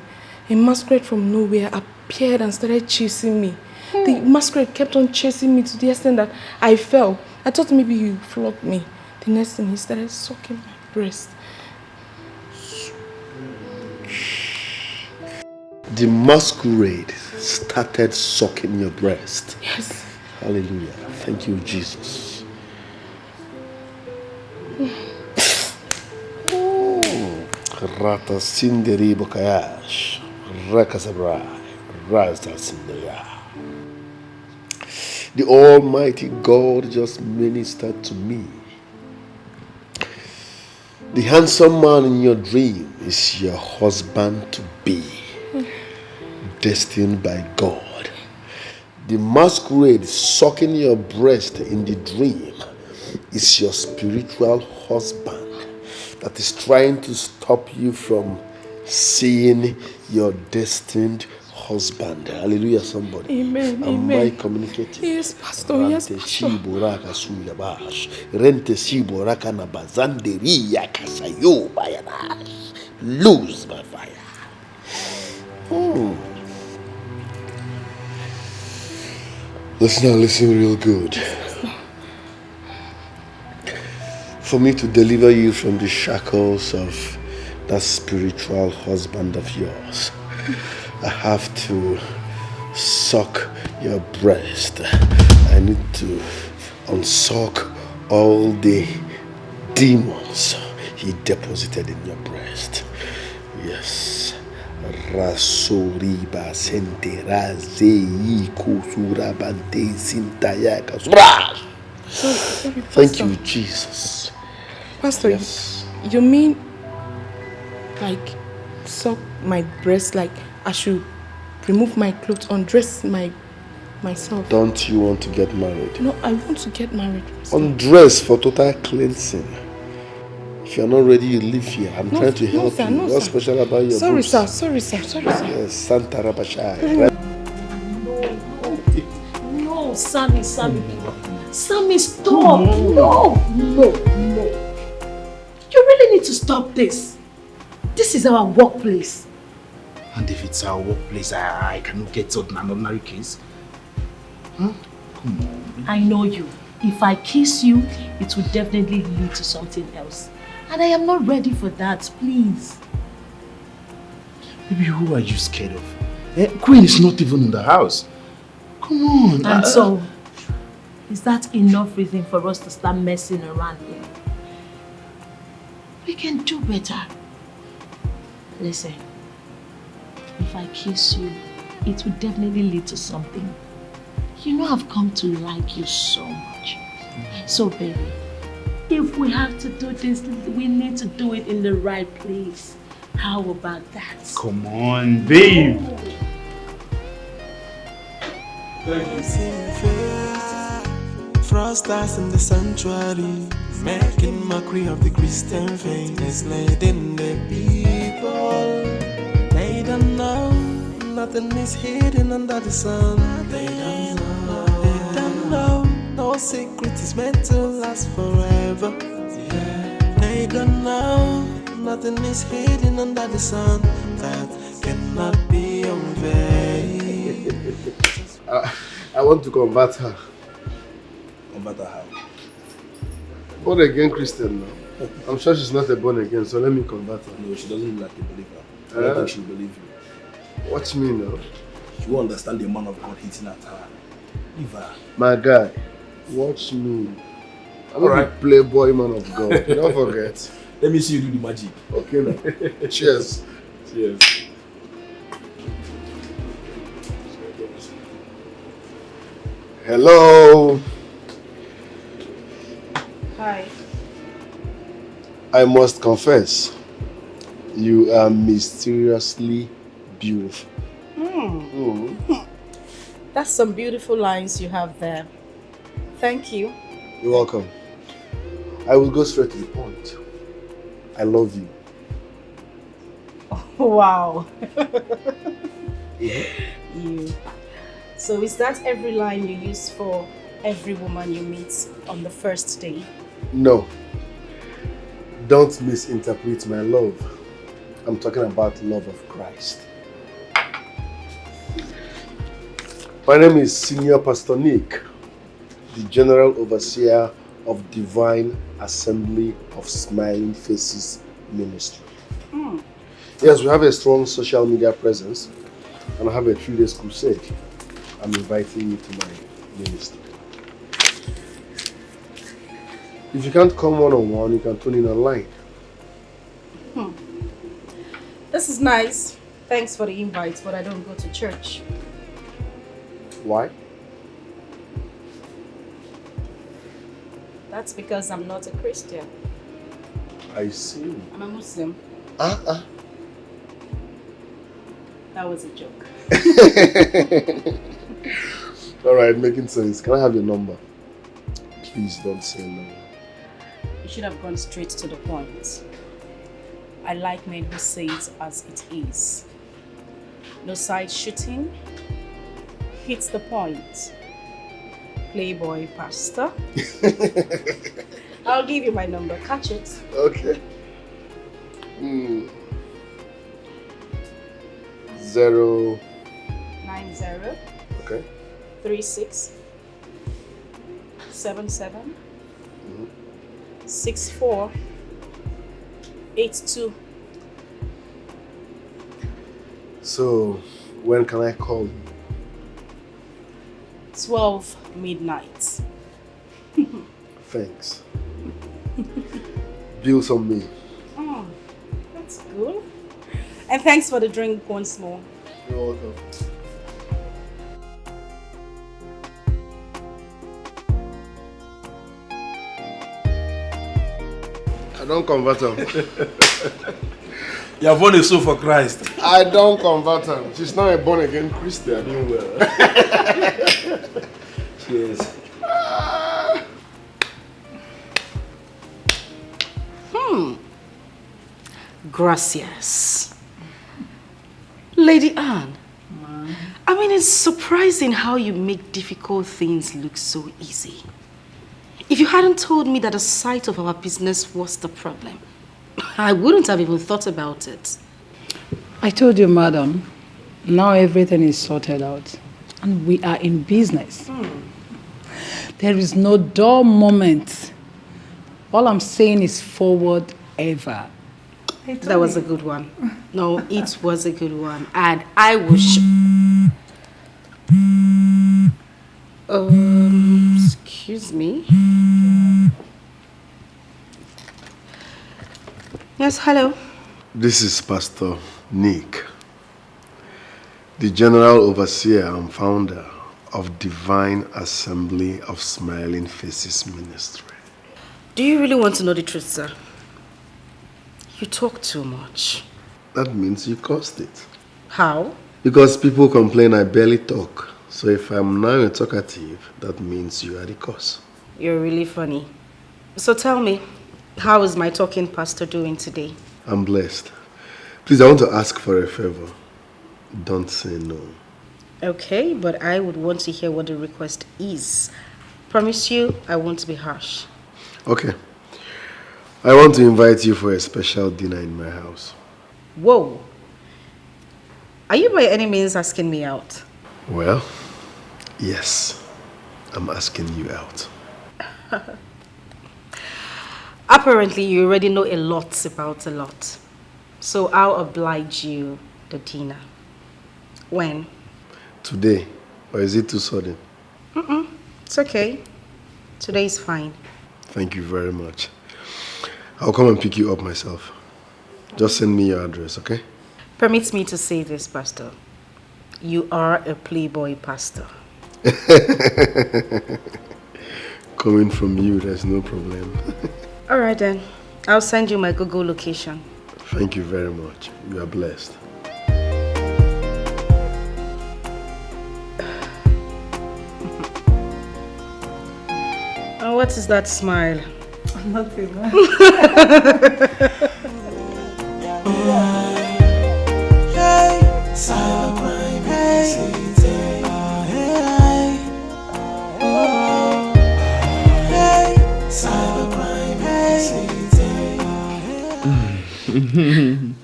a masquerade from nowhere appeared and started chasing me. The masquerade kept on chasing me to the extent that I fell. I thought maybe he flogged me. The next thing, he started sucking my breast. The masquerade started sucking your breast. Yes. Hallelujah. Thank you, Jesus. Rata Sinderi Bokayash. Rakasabra. Rasta Sinderia. The Almighty God just ministered to me. The handsome man in your dream is your husband to be, destined by God. The masquerade sucking your breast in the dream is your spiritual husband that is trying to stop you from seeing your destined husband. Hallelujah, somebody. Amen. Am Amen. I communicating? Yes, Pastor. Yes, Pastor. Lose my fire. Listen real good. For me to deliver you from the shackles of that spiritual husband of yours, I have to suck your breast. I need to unsuck all the demons he deposited in your breast. Yes. Rasoriba sentera zei kusurabante sintayaka. Thank you, Jesus. Pastor, yes. You mean like suck my breast, like I should remove my clothes, undress myself? Don't you want to get married? No, I want to get married. Undress for total cleansing. If you're not ready, you leave here. I'm trying to help you. What's special about your Sorry, books? sir. Sorry, sir. Yes, Santa Rabashai. No, Sammy. Sammy, stop. No. You really need to stop this. This is our workplace. And if it's our workplace, I cannot get out in an ordinary case. Huh? Come on. I know you. If I kiss you, it will definitely lead to something else. And I am not ready for that, please. Baby, who are you scared of? Queen is not even in the house. Come on. And so, is that enough reason for us to start messing around here? We can do better. Listen, if I kiss you, it will definitely lead to something. You know I've come to like you so much. So baby, if we have to do this, we need to do it in the right place. How about that? Come on, babe. Frosters in the sanctuary, making mockery of the Christian faith, enslaving the people. They don't know, nothing is hidden under the sun. They don't know, no secret is meant to last forever. They don't know, nothing is hidden under the sun that cannot be unveiled. I want to convert her. Convert her how? Born again Christian now. I'm sure she's not a born again, so let me convert her. No, she doesn't look like a believer. I don't think she'll believe you. Watch me now. She won't understand the man of God hitting at her. Leave her. My guy, watch me. I'm Alright. a playboy man of God. Don't forget. Let me see you do the magic. Okay now. Cheers. Cheers. Hello. Hi. I must confess, you are mysteriously beautiful. That's some beautiful lines you have there. Thank you. You're welcome. I will go straight to the point. I love you. Wow. You. So is that every line you use for every woman you meet on the first day? No. Don't misinterpret my love. I'm talking about love of Christ. My name is Senior Pastor Nick, the General Overseer of Divine Assembly of Smiling Faces Ministry. Yes, we have a strong social media presence and I have a 3 days crusade. I'm inviting you to my ministry. If you can't come one-on-one, you can tune in online. This is nice. Thanks for the invite, but I don't go to church. Why? That's because I'm not a Christian. I see. I'm a Muslim. Ah. That was a joke. All right, making sense. Can I have your number? Please don't say no. You should have gone straight to the point. I like men who say it as it is. No side shooting. Hits the point. Playboy pastor. I'll give you my number. Catch it. Okay. 0 90. Okay. 36 77 64 82. So, when can I call you? 12 midnight. Thanks. Bills on me. Oh, that's good. And thanks for the drink once more. You're welcome. I don't convert him. Your born a soul for Christ. I don't convert him. She's not a born again Christian. Doing well. Cheers. Gracias. Lady Anne, I mean, it's surprising how you make difficult things look so easy. If you hadn't told me that the site of our business was the problem, I wouldn't have even thought about it. I told you, madam, now everything is sorted out and we are in business. There is no dull moment. All I'm saying is forward ever. That was a good one. No, it was a good one. And I was... excuse me. Yes, hello. This is Pastor Nick, the General Overseer and Founder of Divine Assembly of Smiling Faces Ministry. Do you really want to know the truth, sir? You talk too much. That means you caused it. How? Because people complain I barely talk. So if I'm now a talkative, that means you are the cause. You're really funny. So tell me, how is my talking pastor doing today? I'm blessed. Please, I want to ask for a favor. Don't say no. Okay, but I would want to hear what the request is. Promise you, I won't be harsh. Okay. I want to invite you for a special dinner in my house. Whoa. Are you by any means asking me out? Well, yes. I'm asking you out. Apparently, you already know a lot about a lot. So I'll oblige you the dinner. When? Today. Or is it too sudden? It's okay. Today is fine. Thank you very much. I'll come and pick you up myself. Just send me your address, okay? Permit me to say this, Pastor. You are a playboy pastor. Coming from you, there's no problem. All right then. I'll send you my Google location. Thank you very much. You are blessed. Oh, what is that smile? Nothing.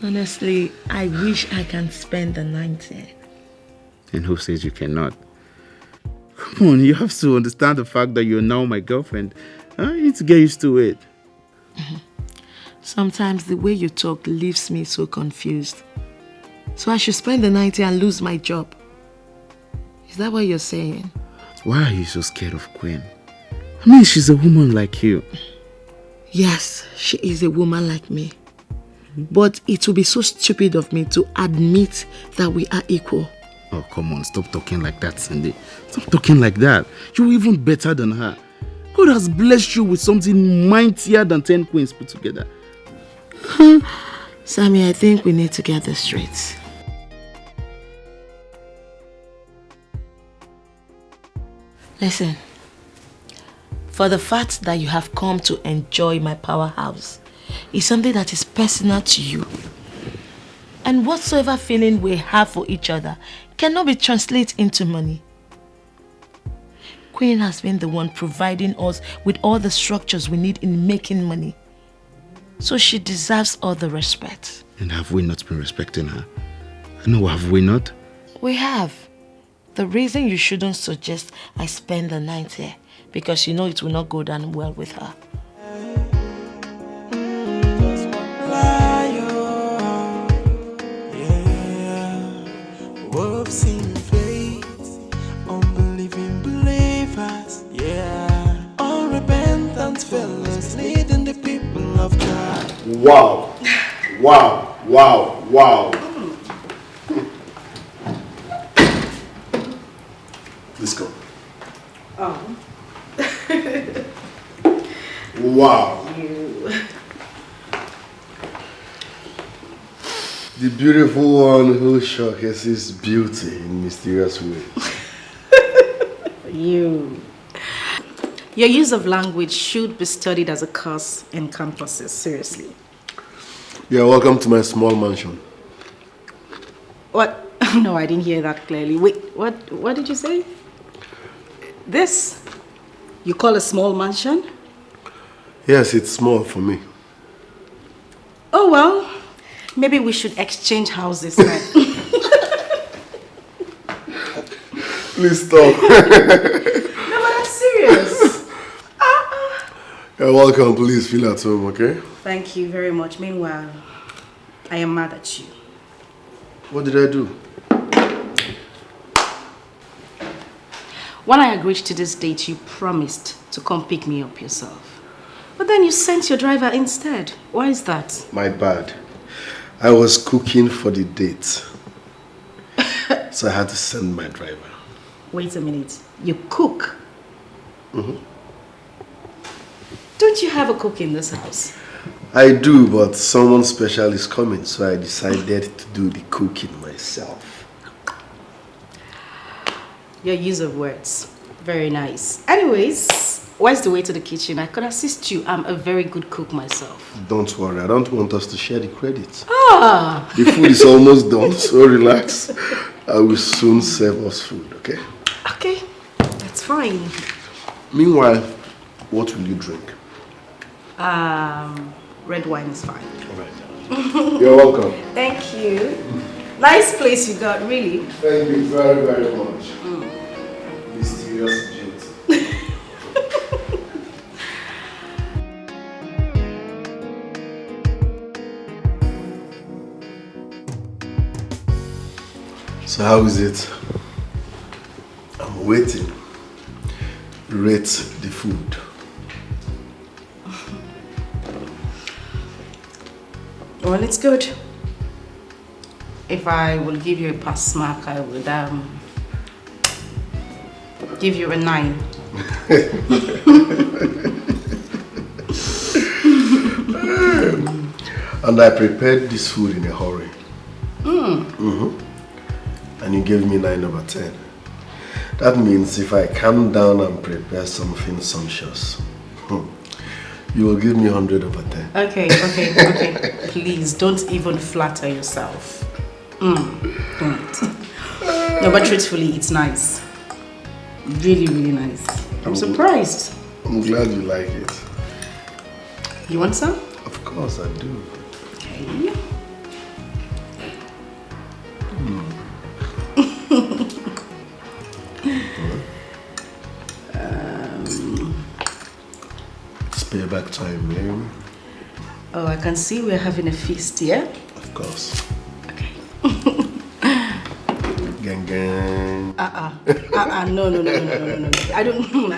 Honestly, I wish I can spend the night there. And who says you cannot? Come on, you have to understand the fact that you're now my girlfriend. You need to get used to it. Sometimes the way you talk leaves me so confused. So I should spend the night here and lose my job. Is that what you're saying? Why are you so scared of Queen? I mean, she's a woman like you. Yes, she is a woman like me. But it would be so stupid of me to admit that we are equal. Oh, come on, stop talking like that, Cindy. Stop talking like that. You're even better than her. God has blessed you with something mightier than 10 queens put together. Sammy, I think we need to get this straight. Listen, for the fact that you have come to enjoy my powerhouse is something that is personal to you. And whatsoever feeling we have for each other cannot be translated into money. Queen has been the one providing us with all the structures we need in making money. So she deserves all the respect. And have we not been respecting her? No, have we not? We have. The reason you shouldn't suggest I spend the night here, because you know it will not go down well with her. Wolves in faith, unbelieving believers, yeah. Unrepentant fellows leading the people of God. Wow. Wow. Wow. Wow. Let's go. Oh. Wow. You. The beautiful one who showcases beauty in mysterious ways. You. Your use of language should be studied as a course in campuses, seriously. You're welcome to my small mansion. What? No, I didn't hear that clearly. Wait, what did you say? This? You call a small mansion? Yes, it's small for me. Oh, well, maybe we should exchange houses then. Please stop. No, but I'm serious. You're welcome. Please feel at home, okay? Thank you very much. Meanwhile, I am mad at you. What did I do? When I agreed to this date, you promised to come pick me up yourself. But then you sent your driver instead. Why is that? My bad. I was cooking for the date. So I had to send my driver. Wait a minute. You cook? Mm-hmm. Don't you have a cook in this house? I do, but someone special is coming, so I decided to do the cooking myself. Your use of words. Very nice. Anyways, where's the way to the kitchen? I could assist you. I'm a very good cook myself. Don't worry, I don't want us to share the credit. Ah! The food is almost done, so relax. I will soon serve us food, okay? Okay, that's fine. Meanwhile, what will you drink? Red wine is fine. All right. You're welcome. Thank you. Nice place you got, really. Thank you very, very much. Mysterious beauty. So how is it? I'm waiting. Rate the food. Well, it's good. If I will give you a pass mark, I would give you a 9. And I prepared this food in a hurry. Mm. And you gave me 9 over 10. That means if I calm down and prepare something sumptuous, you will give me 100 over 10. Okay. Please, don't even flatter yourself. Don't. No, but truthfully, it's nice. Really, really nice. I'm surprised. I'm glad you like it. You want some? Of course I do. Okay. It's payback time, man. Oh, I can see we're having a feast here. Of course. Okay. Gang gang. No. I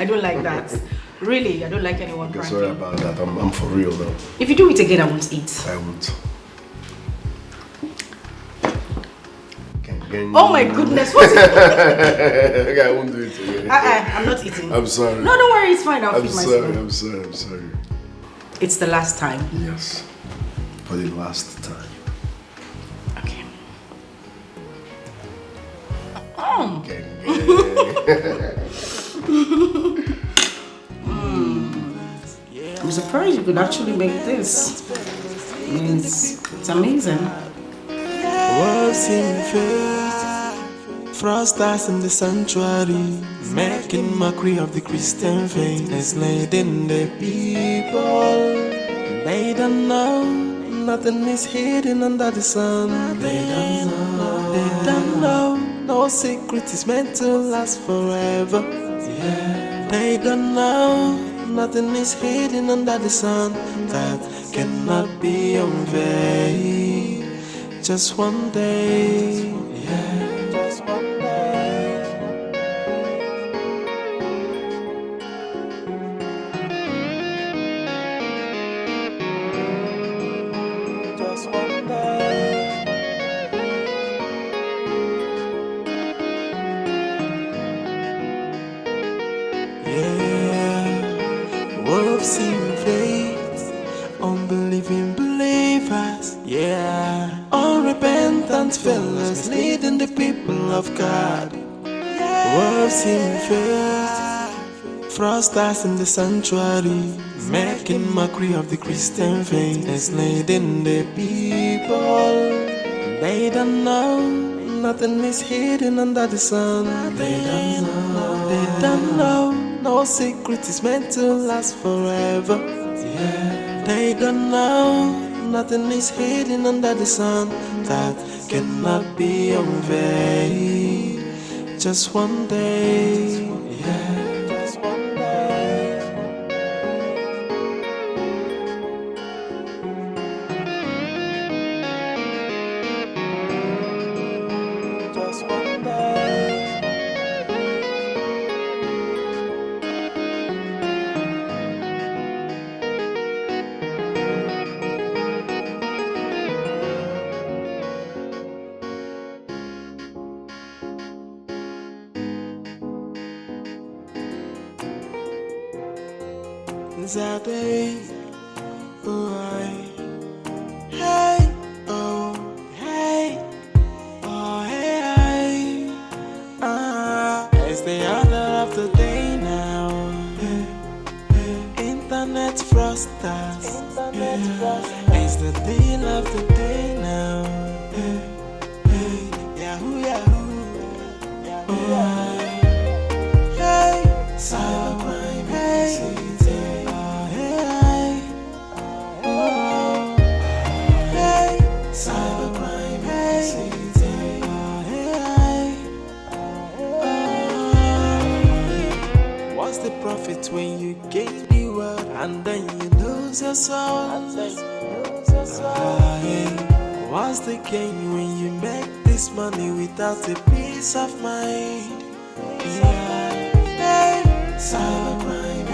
don't like that. Really, I don't like anyone Okay, pranking. sorry about that. I'm for real now. If you do it again, I won't eat. I won't. Gang gang. Oh my goodness, what's it? Okay, I won't do it again. I'm not eating. I'm sorry. No, don't worry, it's fine. I'll feed myself. I'm sorry. It's the last time. Yes. for the last time. Okay. I'm surprised you could actually make this. I mean, it's amazing. Words in faith, frosters in the sanctuary, making mockery of the Christian faith, enslaving the people. They don't know, nothing is hidden under the sun. They don't know, no secret is meant to last forever. They don't know, nothing is hidden under the sun that cannot be unveiled. Just one day, just one day. Just one day. Yeah, wolves in faith, unbelieving believers. Yeah, unrepentant fellows leading the people of God. Wolves in faith, frosters in the sanctuary, making mockery of the Christian faith, enslaving the people. They don't know, nothing is hidden under the sun. They don't know, no secret is meant to last forever. They don't know, nothing is hidden under the sun that cannot be unveiled. Just one day, just one day. Just one day. Zadeh, oh hey, oh hey, oh hey, it's the order of the day now. Internet frosters, it's the deal of the day now. Yahoo, Yahoo, Yahoo, hey, cybercrime, hey. What's the profit when you gain the world and then you lose your soul? What's the gain when you make this money without a peace of mind? Cybercrime,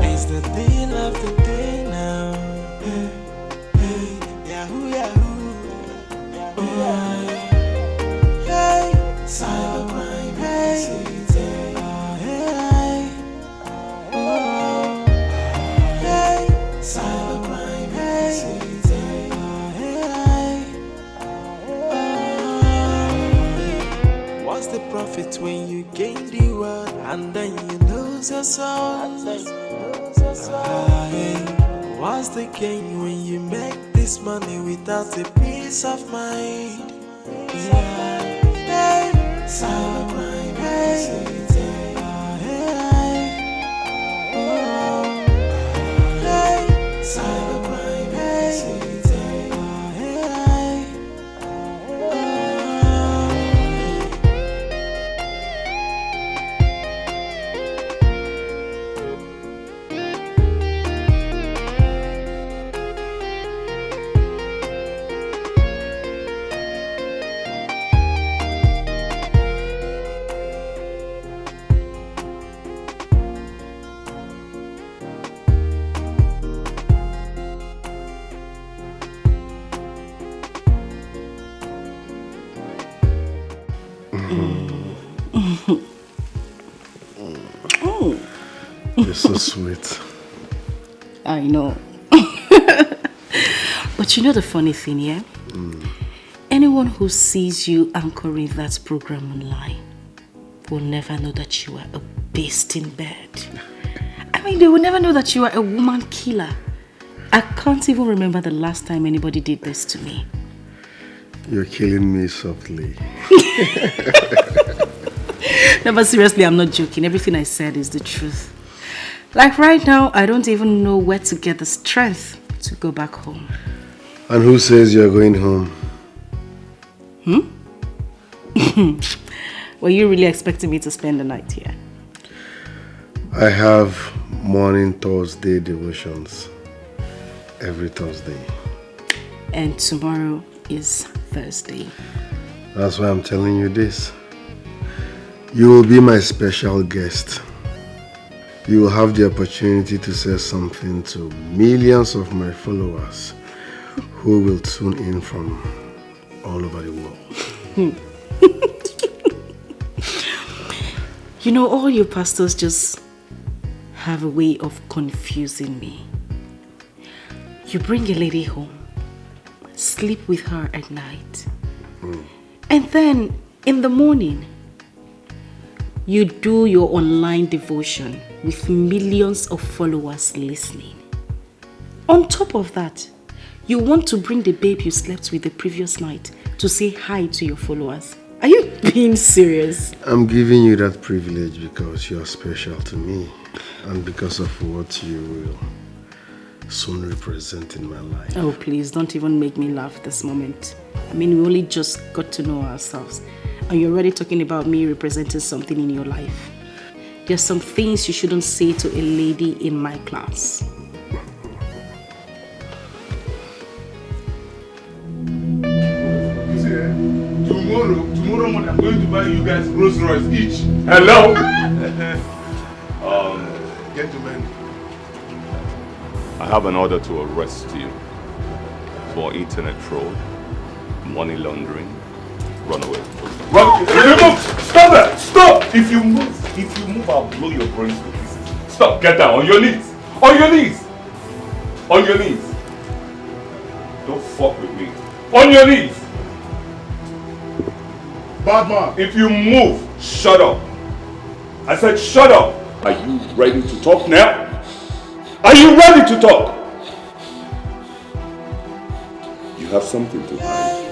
it's the deal of the day now. Yahoo, Yahoo, hey, cybercrime, hey, cybercrime, hey. What's the profit when you gain the world and then you lose your soul? What's the gain when you make this money without a peace of mind? Cybercrime, Oh. You're so sweet. I know. But you know the funny thing, yeah? Anyone who sees you anchoring that program online will never know that you are a beast in bed. I mean, they will never know that you are a woman killer. I can't even remember the last time anybody did this to me. You're killing me softly. No, but seriously, I'm not joking. Everything I said is the truth. Like right now, I don't even know where to get the strength to go back home. And who says you're going home? Were you really expecting me to spend the night here? I have morning Thursday devotions every Thursday. And tomorrow is Thursday. That's why I'm telling you this. You will be my special guest. You will have the opportunity to say something to millions of my followers who will tune in from all over the world. You know, all you pastors just have a way of confusing me. You bring a lady home, sleep with her at night, and then in the morning, you do your online devotion with millions of followers listening. On top of that, you want to bring the babe you slept with the previous night to say hi to your followers. Are you being serious? I'm giving you that privilege because you're special to me and because of what you will soon represent in my life. Oh, please, don't even make me laugh this moment. I mean, we only just got to know ourselves. And you're already talking about me representing something in your life. There's some things you shouldn't say to a lady in my class. Tomorrow morning I'm going to buy you guys Rolls Royce each. Hello? Gentlemen, I have an order to arrest you for internet fraud, money laundering, runaway. Move! Stop that! Stop! If you move, I'll blow your brains to pieces. Stop! Get down on your knees! On your knees! On your knees! Don't fuck with me. On your knees! bad man. If you move, shut up. I said shut up. Are you ready to talk now? Are you ready to talk? You have something to hide.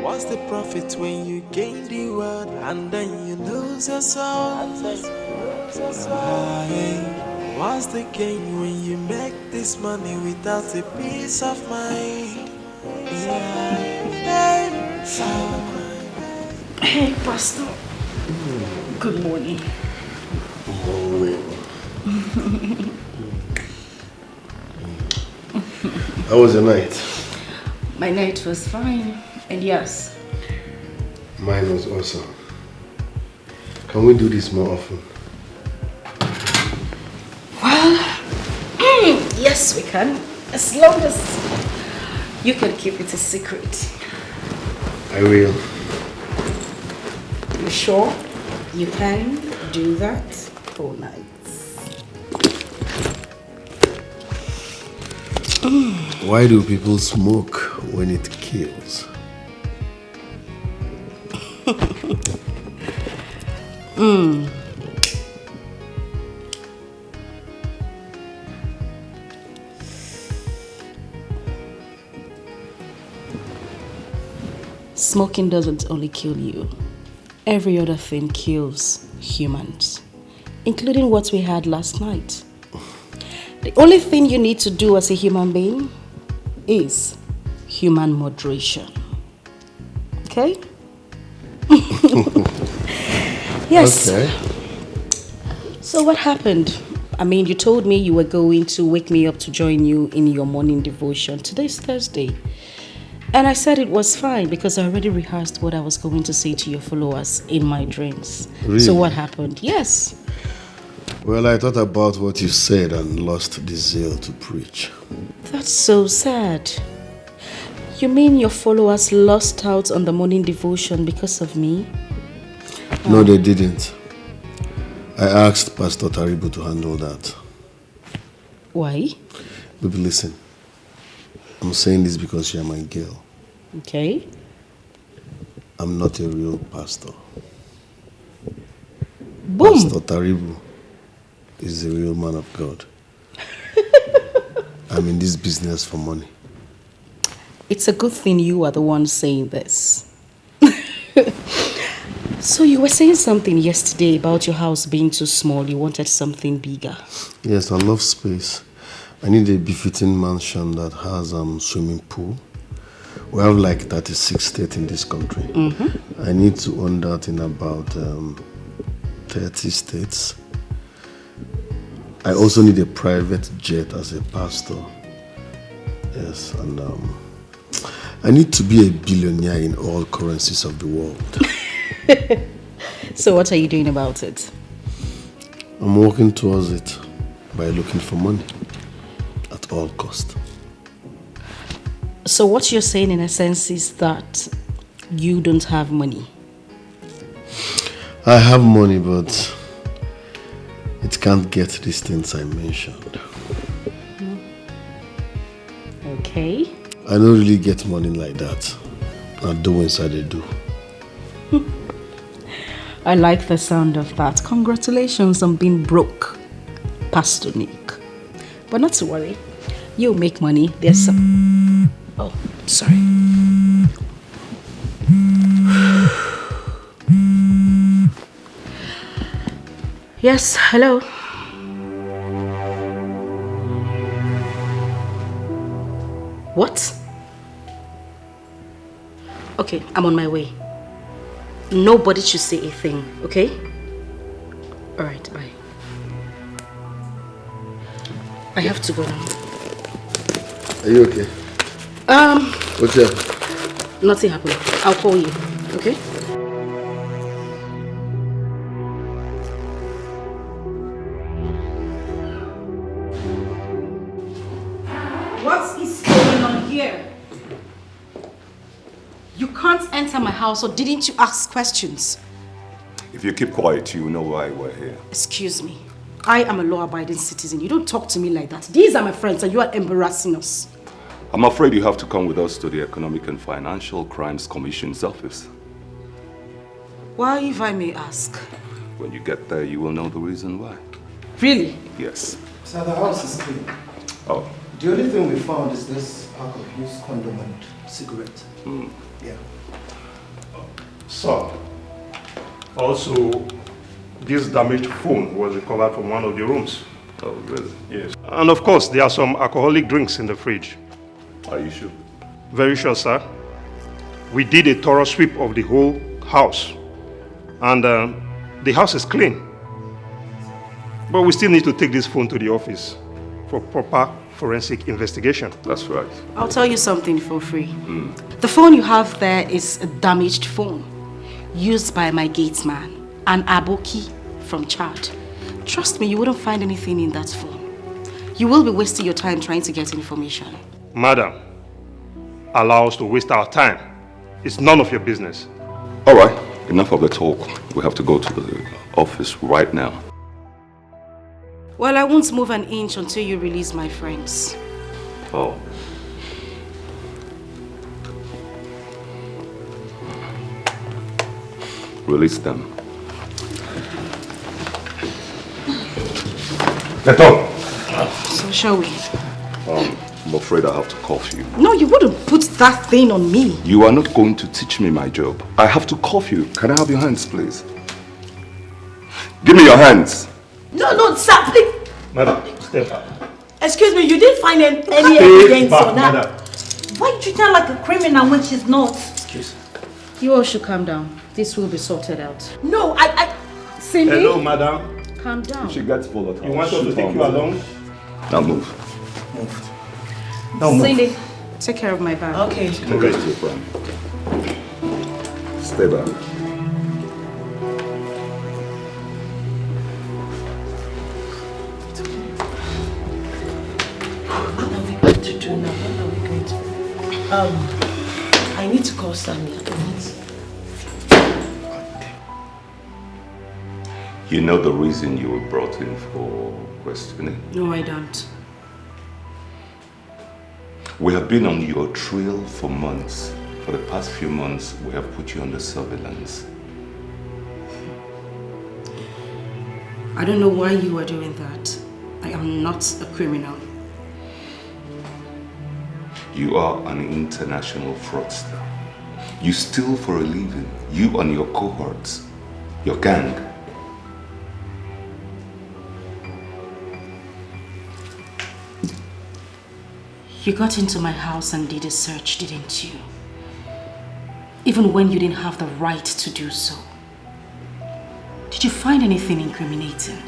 What's the profit when you gain the world and then you lose your soul? What's the gain when you make this money without a peace of mind? Hey, Pastor. Good morning. How was your night? My night was fine, and yes. Mine was awesome. Can we do this more often? Well, yes, we can. As long as you can keep it a secret. I will. You sure you can do that all night? Why do people smoke when it kills? Smoking doesn't only kill you. Every other thing kills humans, including what we had last night. The only thing you need to do as a human being is human moderation. Okay? Yes. Okay. So what happened? I mean, you told me you were going to wake me up to join you in your morning devotion. Today's Thursday. And I said it was fine because I already rehearsed what I was going to say to your followers in my dreams. Really? So what happened? Yes. Well, I thought about what you said and lost the zeal to preach. That's so sad. You mean your followers lost out on the morning devotion because of me? No, they didn't. I asked Pastor Taribu to handle that. Why? Baby, listen. I'm saying this because you're my girl. Okay. I'm not a real pastor. Boom! Pastor Taribu is a real man of God. I'm in this business for money. It's a good thing you are the one saying this. So you were saying something yesterday about your house being too small. You wanted something bigger. Yes, I love space. I need a befitting mansion that has swimming pool. We have like 36 states in this country. I need to own that in about 30 states. I also need a private jet as a pastor. Yes, and I need to be a billionaire in all currencies of the world. So what are you doing about it? I'm working towards it by looking for money at all cost. So what you're saying in a sense is that you don't have money? I have money, but it can't get these things I mentioned. Okay. I don't really get money like that. I do inside I do. I like the sound of that. Congratulations on being broke, Pastor Nick. But not to worry. You'll make money. There's some... Oh, sorry. Yes, hello. What? Okay, I'm on my way. Nobody should say a thing, okay? Alright, bye. I have to go now. Are you okay? What's up? Nothing happened. I'll call you, okay? What is going on here? You can't enter my house, or didn't you ask questions? If you keep quiet, you know why we're here. Excuse me. I am a law-abiding citizen. You don't talk to me like that. These are my friends and you are embarrassing us. I'm afraid you have to come with us to the Economic and Financial Crimes Commission's office. Why, if I may ask? When you get there, you will know the reason why. Really? Yes. So the house is clean. Oh. The only thing we found is this pack of used condom and cigarette. Yeah. So, also, this damaged phone was recovered from one of the rooms. Oh, really? Yes. And of course, there are some alcoholic drinks in the fridge. Are you sure? Very sure, sir. We did a thorough sweep of the whole house. And the house is clean. But we still need to take this phone to the office for proper forensic investigation. That's right. I'll tell you something for free. The phone you have there is a damaged phone used by my gatesman, an Aboki from Chad. Trust me, you wouldn't find anything in that phone. You will be wasting your time trying to get information. Madam, allow us to waste our time. It's none of your business. All right, enough of the talk. We have to go to the office right now. Well, I won't move an inch until you release my friends. Oh. Release them. Get up. So shall we? I'm afraid I have to cuff you. No, you wouldn't put that thing on me. You are not going to teach me my job. I have to cuff you. Can I have your hands, please? Give me your hands. No, sir, please. Madam, step back. Excuse me, you didn't find any Stay evidence back, on that. madam. Why treat her like a criminal when she's not? Excuse me. You all should calm down. This will be sorted out. No, I... Cindy? Hello, madam. Calm down. She gets volatile. You want us to take you along? Now move. Move. Cindy, take care of my bag. Okay. Move it to your friend. Stay back. What are we going to do now? What are we going to do? I need to call Sammy. You know the reason you were brought in for questioning? No, I don't. We have been on your trail for months. For the past few months, we have put you under surveillance. I don't know why you are doing that. I am not a criminal. You are an international fraudster. You steal for a living. You and your cohorts, your gang. You got into my house and did a search, didn't you? Even when you didn't have the right to do so. Did you find anything incriminating?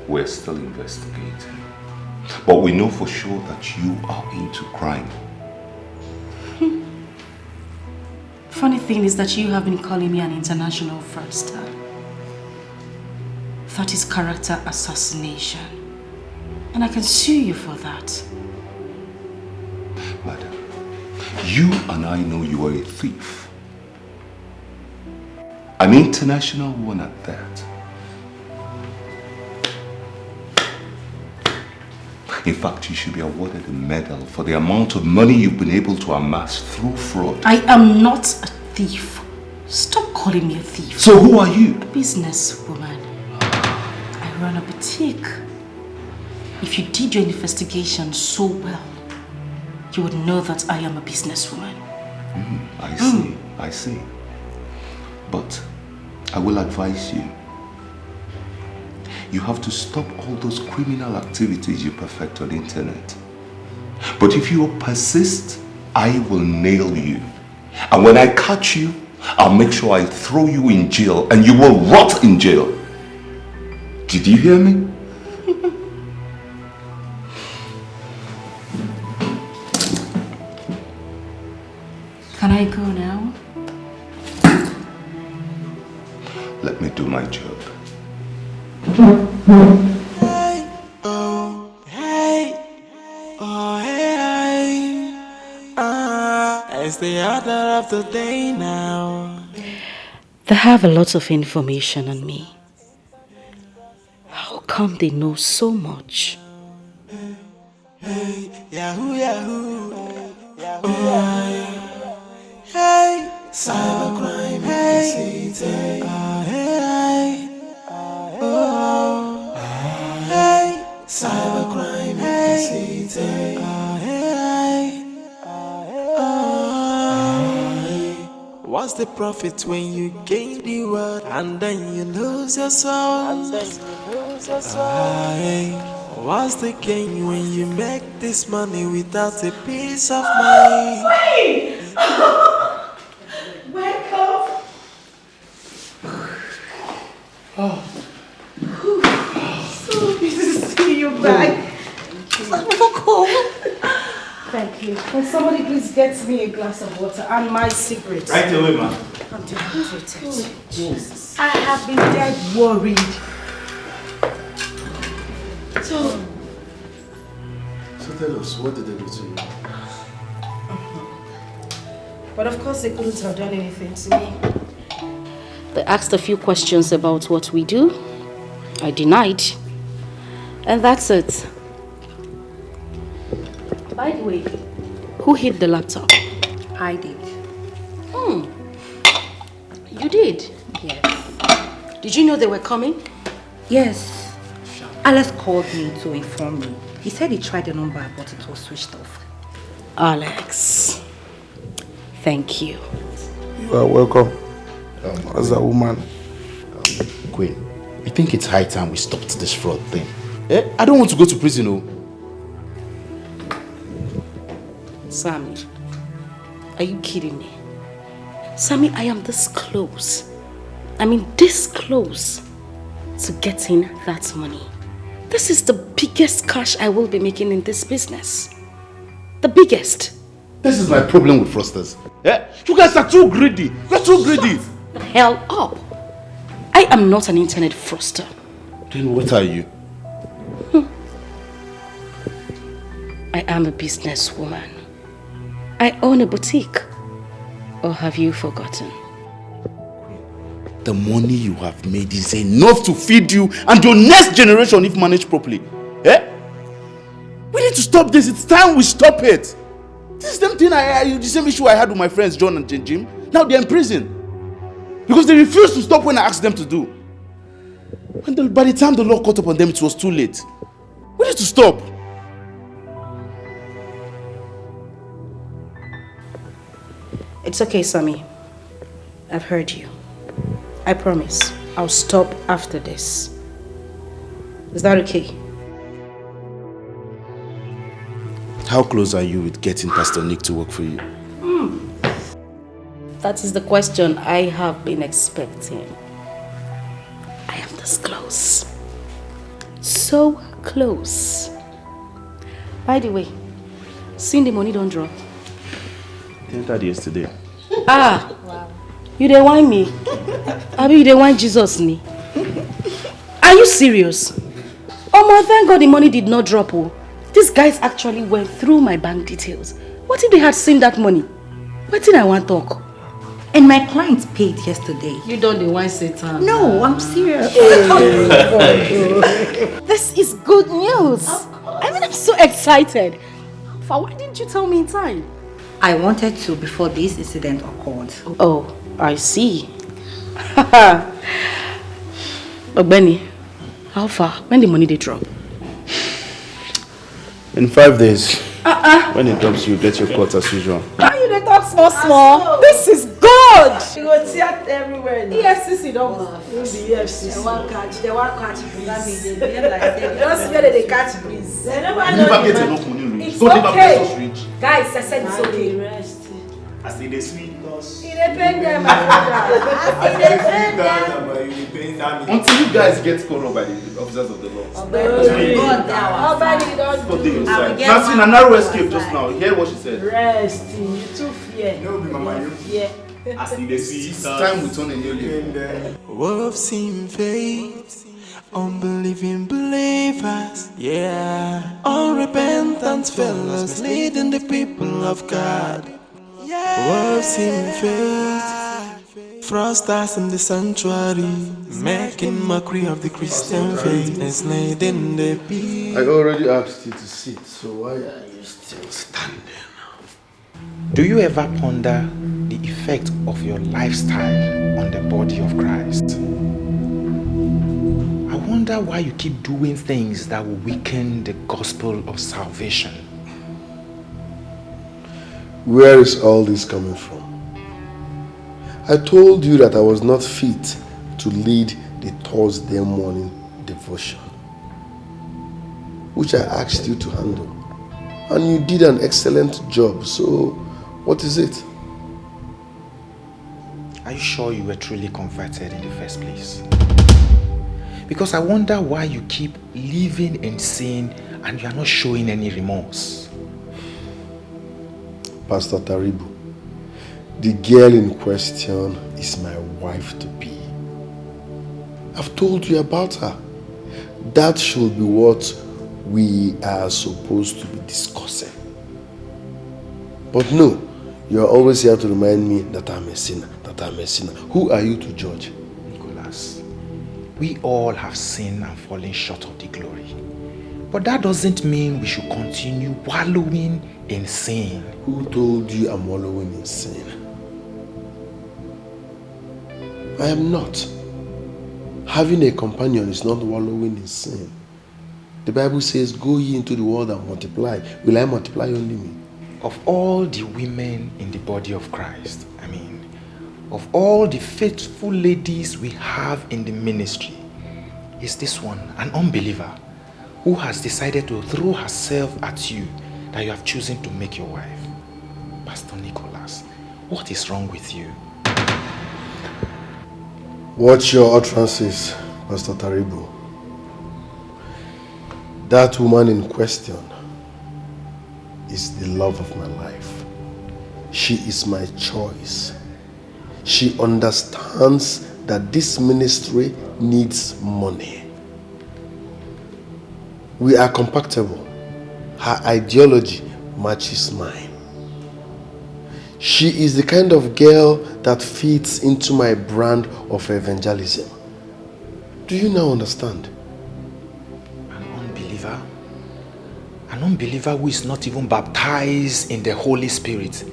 We're still investigating. But we know for sure that you are into crime. Funny thing is that you have been calling me an international fraudster. That is character assassination. And I can sue you for that. Madam, you and I know you are a thief. An international one at that. In fact, you should be awarded a medal for the amount of money you've been able to amass through fraud. I am not a thief. Stop calling me a thief. So who are you? A businesswoman. I run a boutique. If you did your investigation so well, you would know that I am a businesswoman. I see. But I will advise you. You have to stop all those criminal activities you perfect on the internet. But if you persist, I will nail you. And when I catch you, I'll make sure I throw you in jail and you will rot in jail. Did you hear me? Can I go now? Let me do my job. It's the order of the day now. They have a lot of information on me. How come they know so much? Yahoo, Yahoo. Hey, cybercrime in the city. Hey, cybercrime in the city. What's the profit when you gain the world and then you lose your soul? What's the gain when you make this money without a peace of mind? Wait! Wake up! So good to see you back. Thank you. Can somebody please get me a glass of water and my cigarettes? Right away, ma'am. I'm dehydrated. Jesus. I have been dead worried. So tell us, what did they do to you? But of course they couldn't have done anything to me. They asked a few questions about what we do. I denied. And that's it. By the way, who hid the laptop? I did. You did? Yes. Did you know they were coming? Yes. Alex called me to inform me. He said he tried the number, but it was switched off. Alex, thank you. You are welcome. As a woman. Queen, I think it's high time we stopped this fraud thing. I don't want to go to prison, no. Sammy, are you kidding me? Sammy, I am this close. I mean, this close to getting that money. This is the biggest cash I will be making in this business. The biggest. This is my problem with fraudsters. You guys are too greedy. You're too greedy. Shut the hell up. I am not an internet fraudster. Then what are you? I am a businesswoman. I own a boutique. Or have you forgotten? The money you have made is enough to feed you and your next generation if managed properly. Eh? We need to stop this. It's time we stop it. This is the same issue I had with my friends John and Jim. Now they're in prison. Because they refused to stop when I asked them to do. By the time the law caught up on them, it was too late. We need to stop. It's okay, Sammy. I've heard you. I promise I'll stop after this. Is that okay? How close are you with getting Pastor Nick to work for you? That is the question I have been expecting. I am this close. So close. By the way, seeing the money don't drop. They entered yesterday. Ah! Wow. You dey whine me? Abi you dey whine Jesus ni? Are you serious? Oh, thank God the money did not drop. Oh. These guys actually went through my bank details. What if they had seen that money? What did I want to talk? And my clients paid yesterday. You don't dey whine Satan. No, I'm serious. This is good news. I mean, I'm so excited. Why didn't you tell me in time? I wanted to before this incident occurred. Oh, I see. Ogbeni, how far? When the money they drop? In 5 days. When it drops, you get your cut as usual. Why you dey talk small? This is good. You go theater everywhere now. EFCC don't Who be EFCC? They want catch breeze. That means they behave like You don't see where they catch breeze. They never You know never the get man. enough money, Louis. It's Don't ever okay. get us rich. Guys, I said it's okay. Rest. As they sweet us. It depends them, my brother. It depends them. Until you guys get called up by the officers of the law. Now see, a narrow escape just now. Hear what she said. Rest. You too fear. No, be mama, you. Yeah. As they sweet It's us. time we turn a new leaf. Wolves in faith, unbelieving believers, yeah. Unrepentant fellows leading the people of God. Wolves in faith, fraudsters in the sanctuary, making mockery of the Christian faith, enslaving the people. I already asked you to sit, so why are you still standing? Do you ever ponder the effect of your lifestyle on the body of Christ? I wonder why you keep doing things that will weaken the gospel of salvation. Where is all this coming from? I told you that I was not fit to lead the Thursday morning devotion, which I asked you to handle. And you did an excellent job, so what is it? Are you sure you were truly converted in the first place? Because I wonder why you keep living in sin and you are not showing any remorse. Pastor Taribu, the girl in question is my wife-to-be. I've told you about her. That should be what we are supposed to be discussing. But no, you are always here to remind me that I'm a sinner, Who are you to judge? Nicholas, we all have sinned and fallen short of the glory. But that doesn't mean we should continue wallowing in sin. Who told you I'm wallowing in sin? I am not. Having a companion is not wallowing in sin. The Bible says, go ye into the world and multiply. Will I multiply only me? Of all the women in the body of Christ, of all the faithful ladies we have in the ministry, is this one an unbeliever who has decided to throw herself at you that you have chosen to make your wife? Pastor Nicholas, what is wrong with you? Watch your utterances, Pastor Taribu. That woman in question is the love of my life. She is my choice. She understands that this ministry needs money. We are compatible. Her ideology matches mine. She is the kind of girl that fits into my brand of evangelism. Do you now understand? An unbeliever? An unbeliever who is not even baptized in the Holy Spirit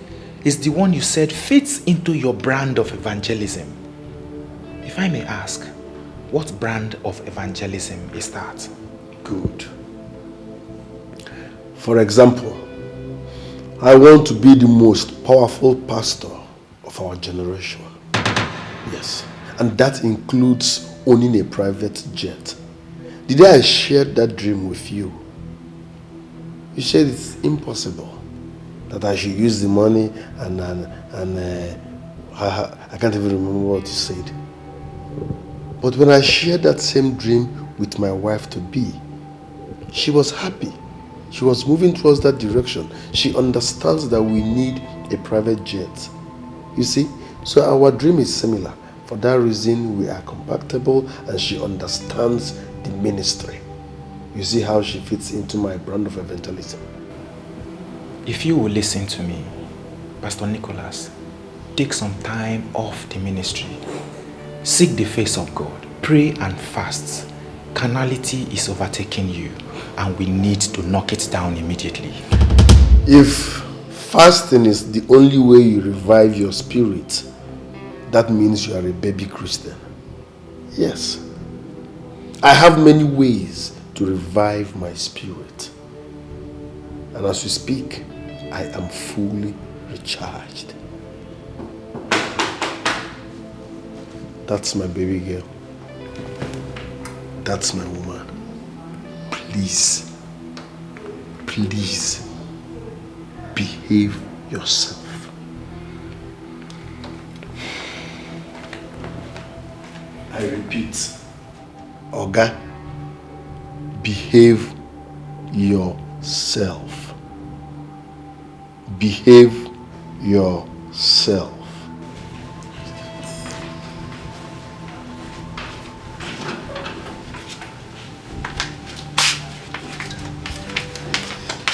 is the one you said fits into your brand of evangelism. If I may ask, what brand of evangelism is that? Good. For example, I want to be the most powerful pastor of our generation. Yes, and that includes owning a private jet. The day I shared that dream with you, you said it's impossible that I should use the money and I can't even remember what you said. But when I shared that same dream with my wife-to-be, she was happy. She was moving towards that direction. She understands that we need a private jet. You see? So our dream is similar. For that reason, we are compatible and she understands the ministry. You see how she fits into my brand of evangelism. If you will listen to me, Pastor Nicholas, take some time off the ministry. Seek the face of God. Pray and fast. Carnality is overtaking you and we need to knock it down immediately. If fasting is the only way you revive your spirit, that means you are a baby Christian. Yes. I have many ways to revive my spirit. And as we speak, I am fully recharged. That's my baby girl. That's my woman. Please, please behave yourself. I repeat, Oga, behave yourself. Behave yourself.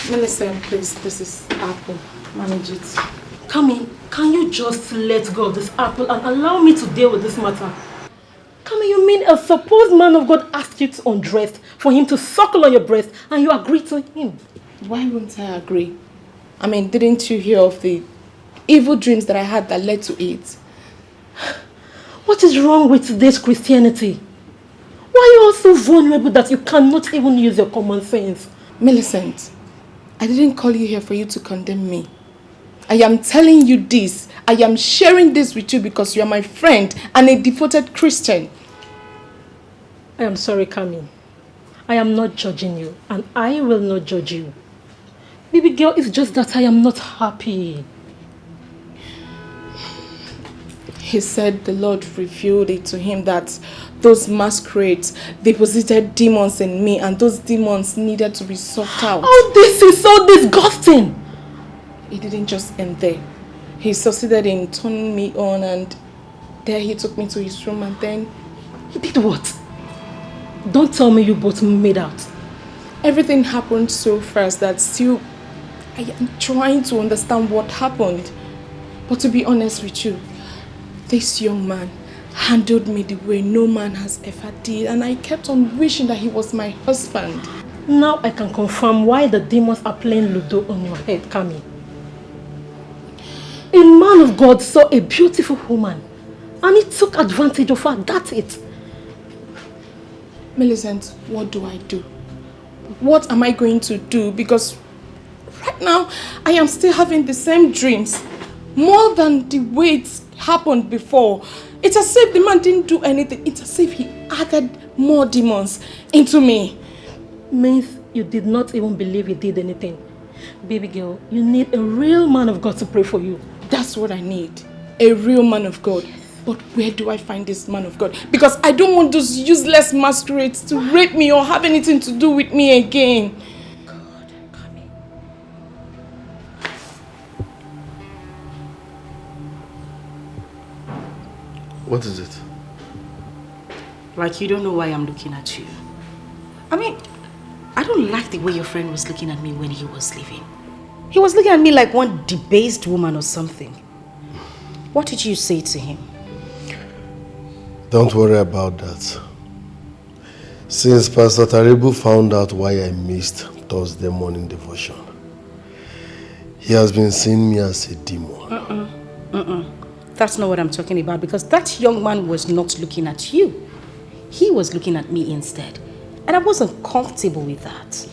Millicent, please, this is Apple. Manage it. Kami, can you just let go of this apple and allow me to deal with this matter? Kami, you mean a supposed man of God asked you to undress for him to suckle on your breast and you agreed to him? Why wouldn't I agree? I mean, didn't you hear of the evil dreams that I had that led to it? What is wrong with this Christianity? Why are you all so vulnerable that you cannot even use your common sense? Millicent, I didn't call you here for you to condemn me. I am telling you this. I am sharing this with you because you are my friend and a devoted Christian. I am sorry, Kami. I am not judging you and I will not judge you. Baby girl, it's just that I am not happy. He said the Lord revealed it to him that those masquerades deposited demons in me and those demons needed to be sucked out. Oh, this is so disgusting! He didn't just end there. He succeeded in turning me on and there he took me to his room and then... He did what? Don't tell me you both made out. Everything happened so fast that still I am trying to understand what happened. But to be honest with you, this young man handled me the way no man has ever did and I kept on wishing that he was my husband. Now I can confirm why the demons are playing Ludo on your head, Kami. A man of God saw a beautiful woman and he took advantage of her, that's it. Millicent, what do I do? What am I going to do? Because right now I am still having the same dreams. More than the way it happened before. It's as if the man didn't do anything. It's as if he added more demons into me. Means you did not even believe he did anything. Baby girl, you need a real man of God to pray for you. That's what I need. A real man of God. But where do I find this man of God? Because I don't want those useless masquerades to rape me or have anything to do with me again. God, Kami. What is it? Like you don't know why I'm looking at you. I mean, I don't like the way your friend was looking at me when he was leaving. He was looking at me like one debased woman or something. What did you say to him? Don't worry about that. Since Pastor Taribu found out why I missed Thursday morning devotion, he has been seeing me as a demon. That's not what I'm talking about, because that young man was not looking at you. He was looking at me instead. And I wasn't comfortable with that.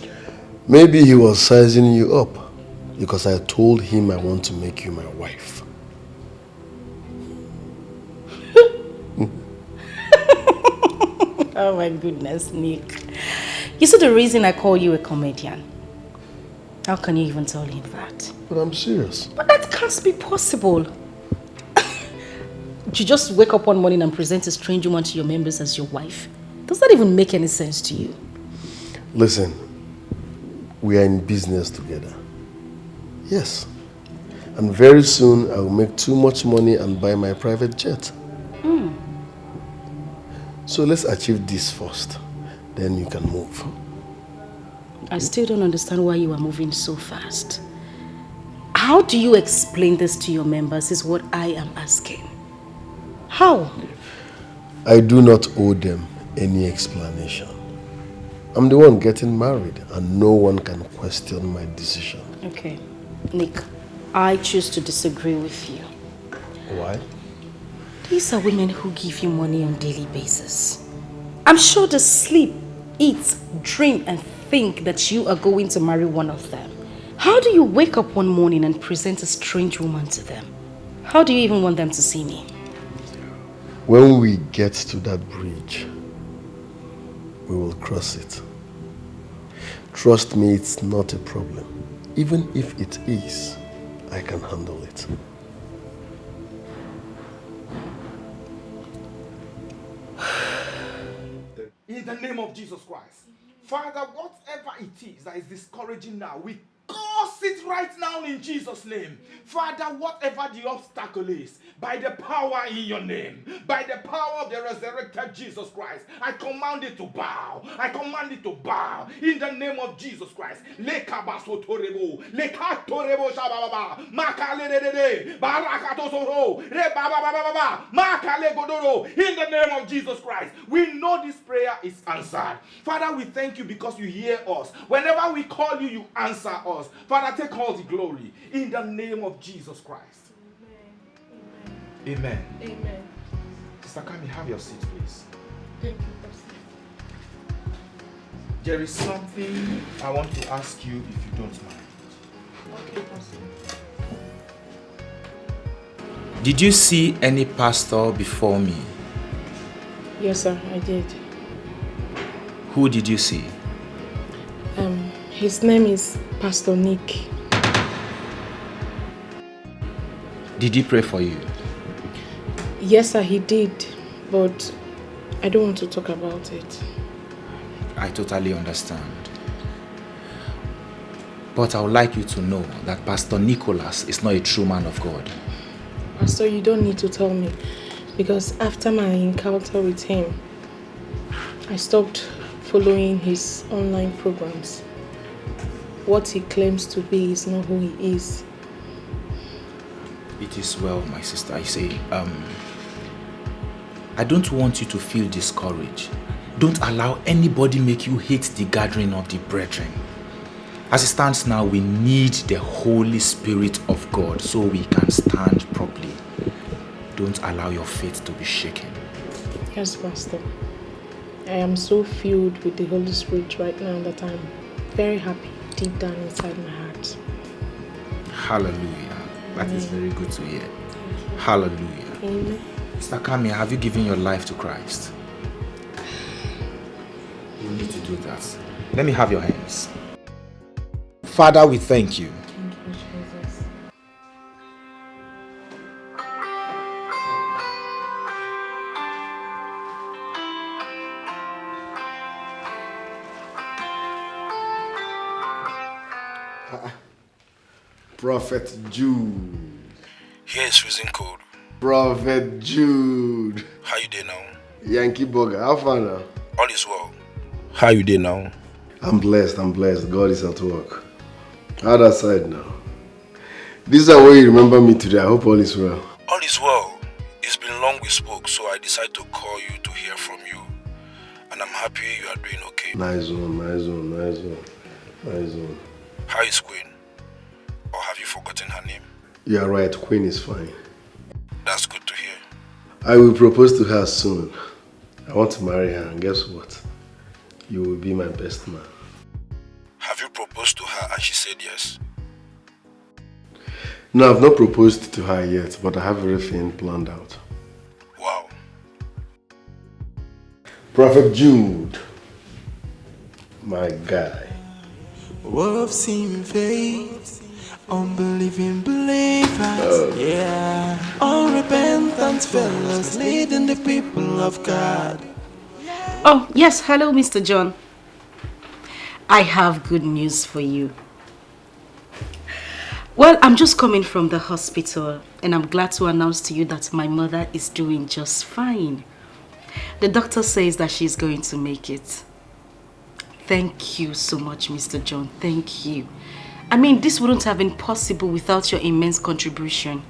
Maybe he was sizing you up because I told him I want to make you my wife. Oh my goodness, Nick. You see the reason I call you a comedian. How can you even tell him that? But I'm serious. But that can't be possible. You just wake up one morning and present a strange woman to your members as your wife. Does that even make any sense to you? Listen, we are in business together. Yes. And very soon I will make too much money and buy my private jet. So let's achieve this first. Then you can move. I still don't understand why you are moving so fast. How do you explain this to your members is what I am asking. How? I do not owe them any explanation. I'm the one getting married and no one can question my decision. Okay, Nick, I choose to disagree with you. Why? These are women who give you money on a daily basis. I'm sure they sleep, eat, dream and think that you are going to marry one of them. How do you wake up one morning and present a strange woman to them? How do you even want them to see me? When we get to that bridge, we will cross it. Trust me, it's not a problem. Even if it is, I can handle it. In the name of Jesus Christ. Father, whatever it is that is discouraging now, we curse it right now in Jesus' name. Father, whatever the obstacle is, by the power in your name, by the power of the resurrected Jesus Christ, I command it to bow. I command it to bow in the name of Jesus Christ. Lekabasotorebo, lekatorebo shababa, makalede, barakatosoro, rebabababa, makalegodoro. In the name of Jesus Christ, we know this prayer is answered. Father, we thank you because you hear us. Whenever we call you, you answer us. Father, take all the glory in the name of Jesus Christ. Amen. Amen. Sister Kami, have your seat, please. Thank you, Pastor. There is something I want to ask you if you don't mind. Okay, Pastor. Did you see any pastor before me? Yes, sir, I did. Who did you see? His name is Pastor Nick. Did he pray for you? Yes, sir, he did, but I don't want to talk about it. I totally understand. But I would like you to know that Pastor Nicholas is not a true man of God. Pastor, you don't need to tell me, because after my encounter with him, I stopped following his online programs. What he claims to be is not who he is. It is well, my sister. I say, I don't want you to feel discouraged. Don't allow anybody make you hate the gathering of the brethren. As it stands now, we need the Holy Spirit of God so we can stand properly. Don't allow your faith to be shaken. Yes, Pastor. I am so filled with the Holy Spirit right now that I'm very happy deep down inside my heart. Hallelujah. That Amen. is very good to hear. Hallelujah. Amen. Mr. Kami, have you given your life to Christ? You need to do that. Let me have your hands. Father, we thank you. Thank you, Jesus. Prophet Jude. Here is freezing cold. Prophet Jude. How you doing now? Yankee Burger, how far now? All is well. How you doing now? I'm blessed. God is at work. Other side now. This is the way you remember me today. I hope all is well. All is well. It's been long we spoke, so I decided to call you to hear from you. And I'm happy you are doing okay. Nice one. How is Queen? Or have you forgotten her name? You are right. Queen is fine. That's good to hear. I will propose to her soon. I want to marry her, and guess what? You will be my best man. Have you proposed to her and she said yes? No, I've not proposed to her yet, but I have everything planned out. Wow. Prophet Jude, my guy. Wolves seen faith, unbelieving believers, yeah. Unrepentant fellows leading the people of God. Oh, yes. Hello, Mr. John. I have good news for you. Well, I'm just coming from the hospital and I'm glad to announce to you that my mother is doing just fine. The doctor says that she's going to make it. Thank you so much, Mr. John. Thank you. I mean, this wouldn't have been possible without your immense contribution.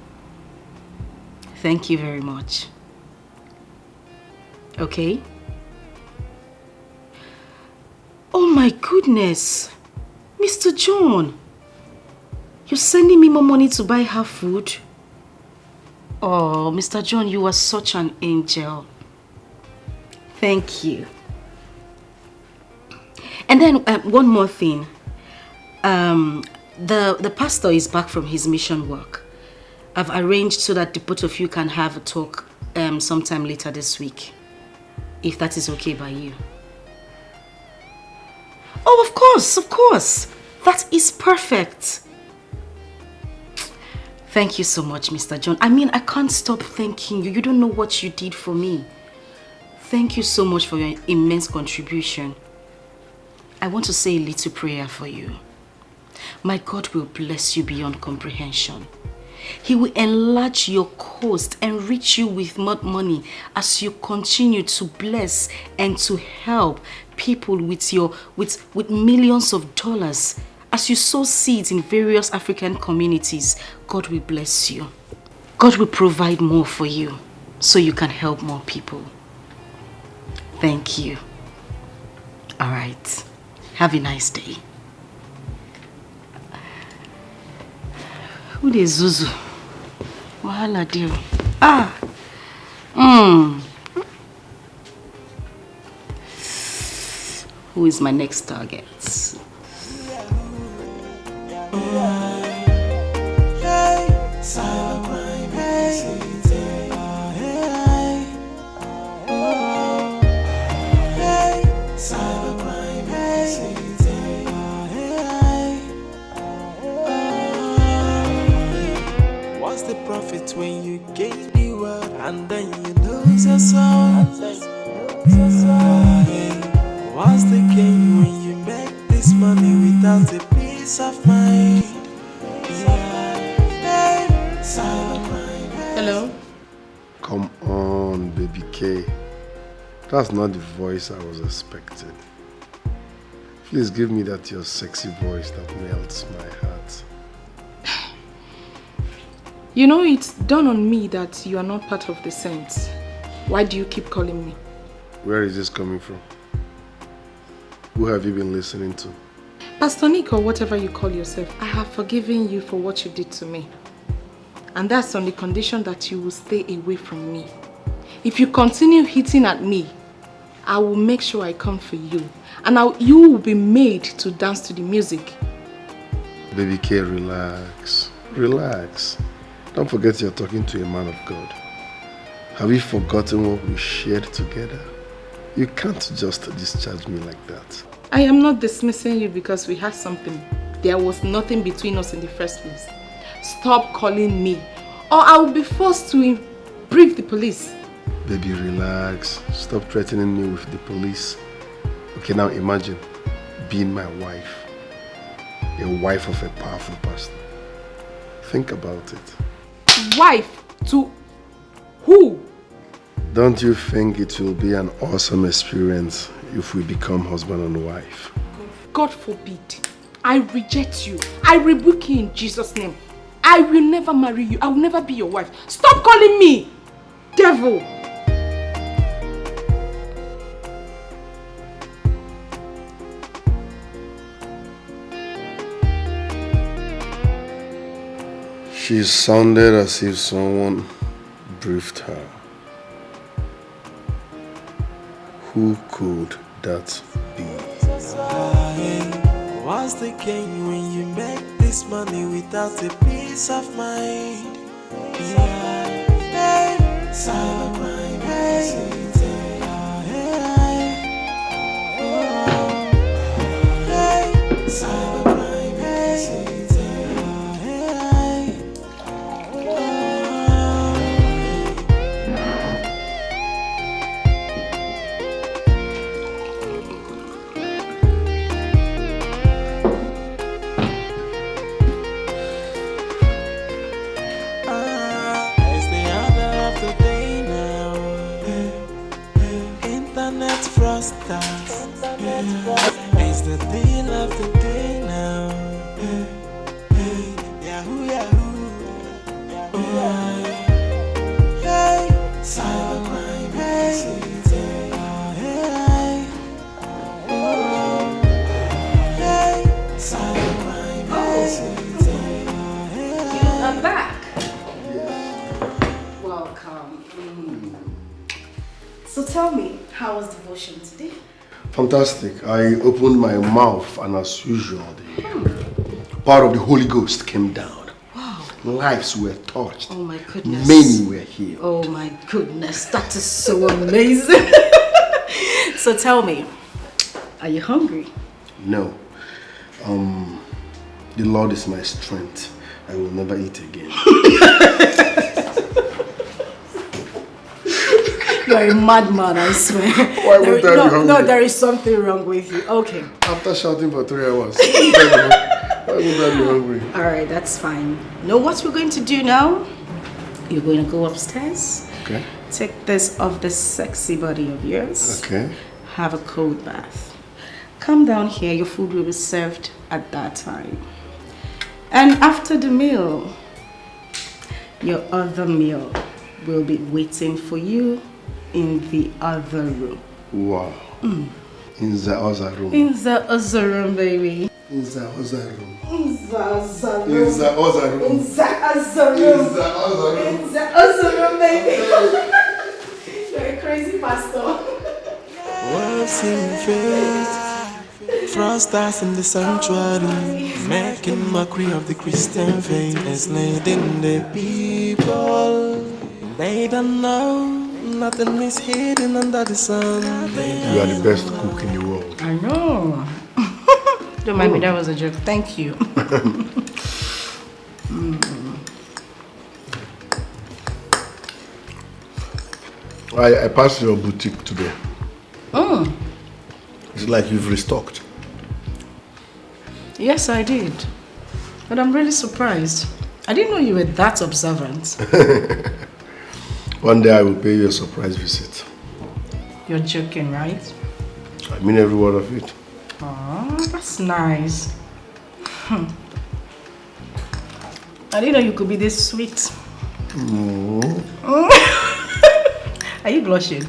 Thank you very much. Okay? Oh my goodness. Mr. John. You're sending me more money to buy her food? Oh, Mr. John, you are such an angel. Thank you. And then one more thing. The pastor is back from his mission work. I've arranged so that the both of you can have a talk sometime later this week. If that is okay by you. Oh, of course. That is perfect. Thank you so much, Mr. John. I mean, I can't stop thanking you. You don't know what you did for me. Thank you so much for your immense contribution. I want to say a little prayer for you. My God will bless you beyond comprehension. He will enlarge your coast and reach you with more money as you continue to bless and to help people with millions of dollars. As you sow seeds in various African communities, God will bless you. God will provide more for you so you can help more people. Thank you. All right. Have a nice day. Who is Zuzu? Wahala deal. Who is my next target? What's the profit when you gain the world and then you lose your soul? What's the gain when you make this money without a peace of mind? Hello? Come on, baby K. That's not the voice I was expecting. Please give me that your sexy voice that melts my heart. You know, it's dawned on me that you are not part of the saints. Why do you keep calling me? Where is this coming from? Who have you been listening to? Pastor Nick, or whatever you call yourself, I have forgiven you for what you did to me. And that's on the condition that you will stay away from me. If you continue hitting at me, I will make sure I come for you. And you will be made to dance to the music. Baby K, relax. Relax. Don't forget you're talking to a man of God. Have you forgotten what we shared together? You can't just discharge me like that. I am not dismissing you because we had something. There was nothing between us in the first place. Stop calling me, or I will be forced to brief the police. Baby, relax. Stop threatening me with the police. Okay, now imagine being my wife. A wife of a powerful pastor. Think about it. Wife to who? Don't you think it will be an awesome experience if we become husband and wife? God forbid. I reject you. I rebuke you in Jesus' name. I will never marry you. I will never be your wife. Stop calling me devil. She sounded as if someone briefed her. Who could that be? What's the gain when you make this money without a peace of mind? Cybercrime, it's the deal of the day now. Yahoo, Yahoo, hey, cybercrime, hey, cybercrime, You are back. Welcome. So tell me, how was devotion today? Fantastic. I opened my mouth and as usual, the power of the Holy Ghost came down. Wow. Lives were touched. Oh my goodness. Many were healed. Oh my goodness, that is so amazing. So tell me, are you hungry? No. The Lord is my strength. I will never eat again. You're a madman, I swear. Why would I be hungry? No, there is something wrong with you. Okay. After shouting for 3 hours, why would I be hungry? Alright, that's fine. Know what we're going to do now? You're going to go upstairs. Okay. Take this off the sexy body of yours. Okay. Have a cold bath. Come down here, your food will be served at that time. And after the meal, your other meal will be waiting for you in the other room. Wow. In the other room. In the other room, baby. In the other room. In the other room. In the other room. In the other room. In the other room, baby. You're a crazy pastor. Words in faith, frosters in the sanctuary, making mockery of the Christian faith, enslaving the people. They don't know, nothing is hidden under the sun. You are the best cook in the world. I know. Don't mind me, that was a joke. Thank you. I passed your boutique today. Mm. It's like you've restocked. Yes, I did. But I'm really surprised. I didn't know you were that observant. One day I will pay you a surprise visit. You're joking, right? I mean every word of it. Oh, that's nice. I didn't know you could be this sweet. No. Are you blushing?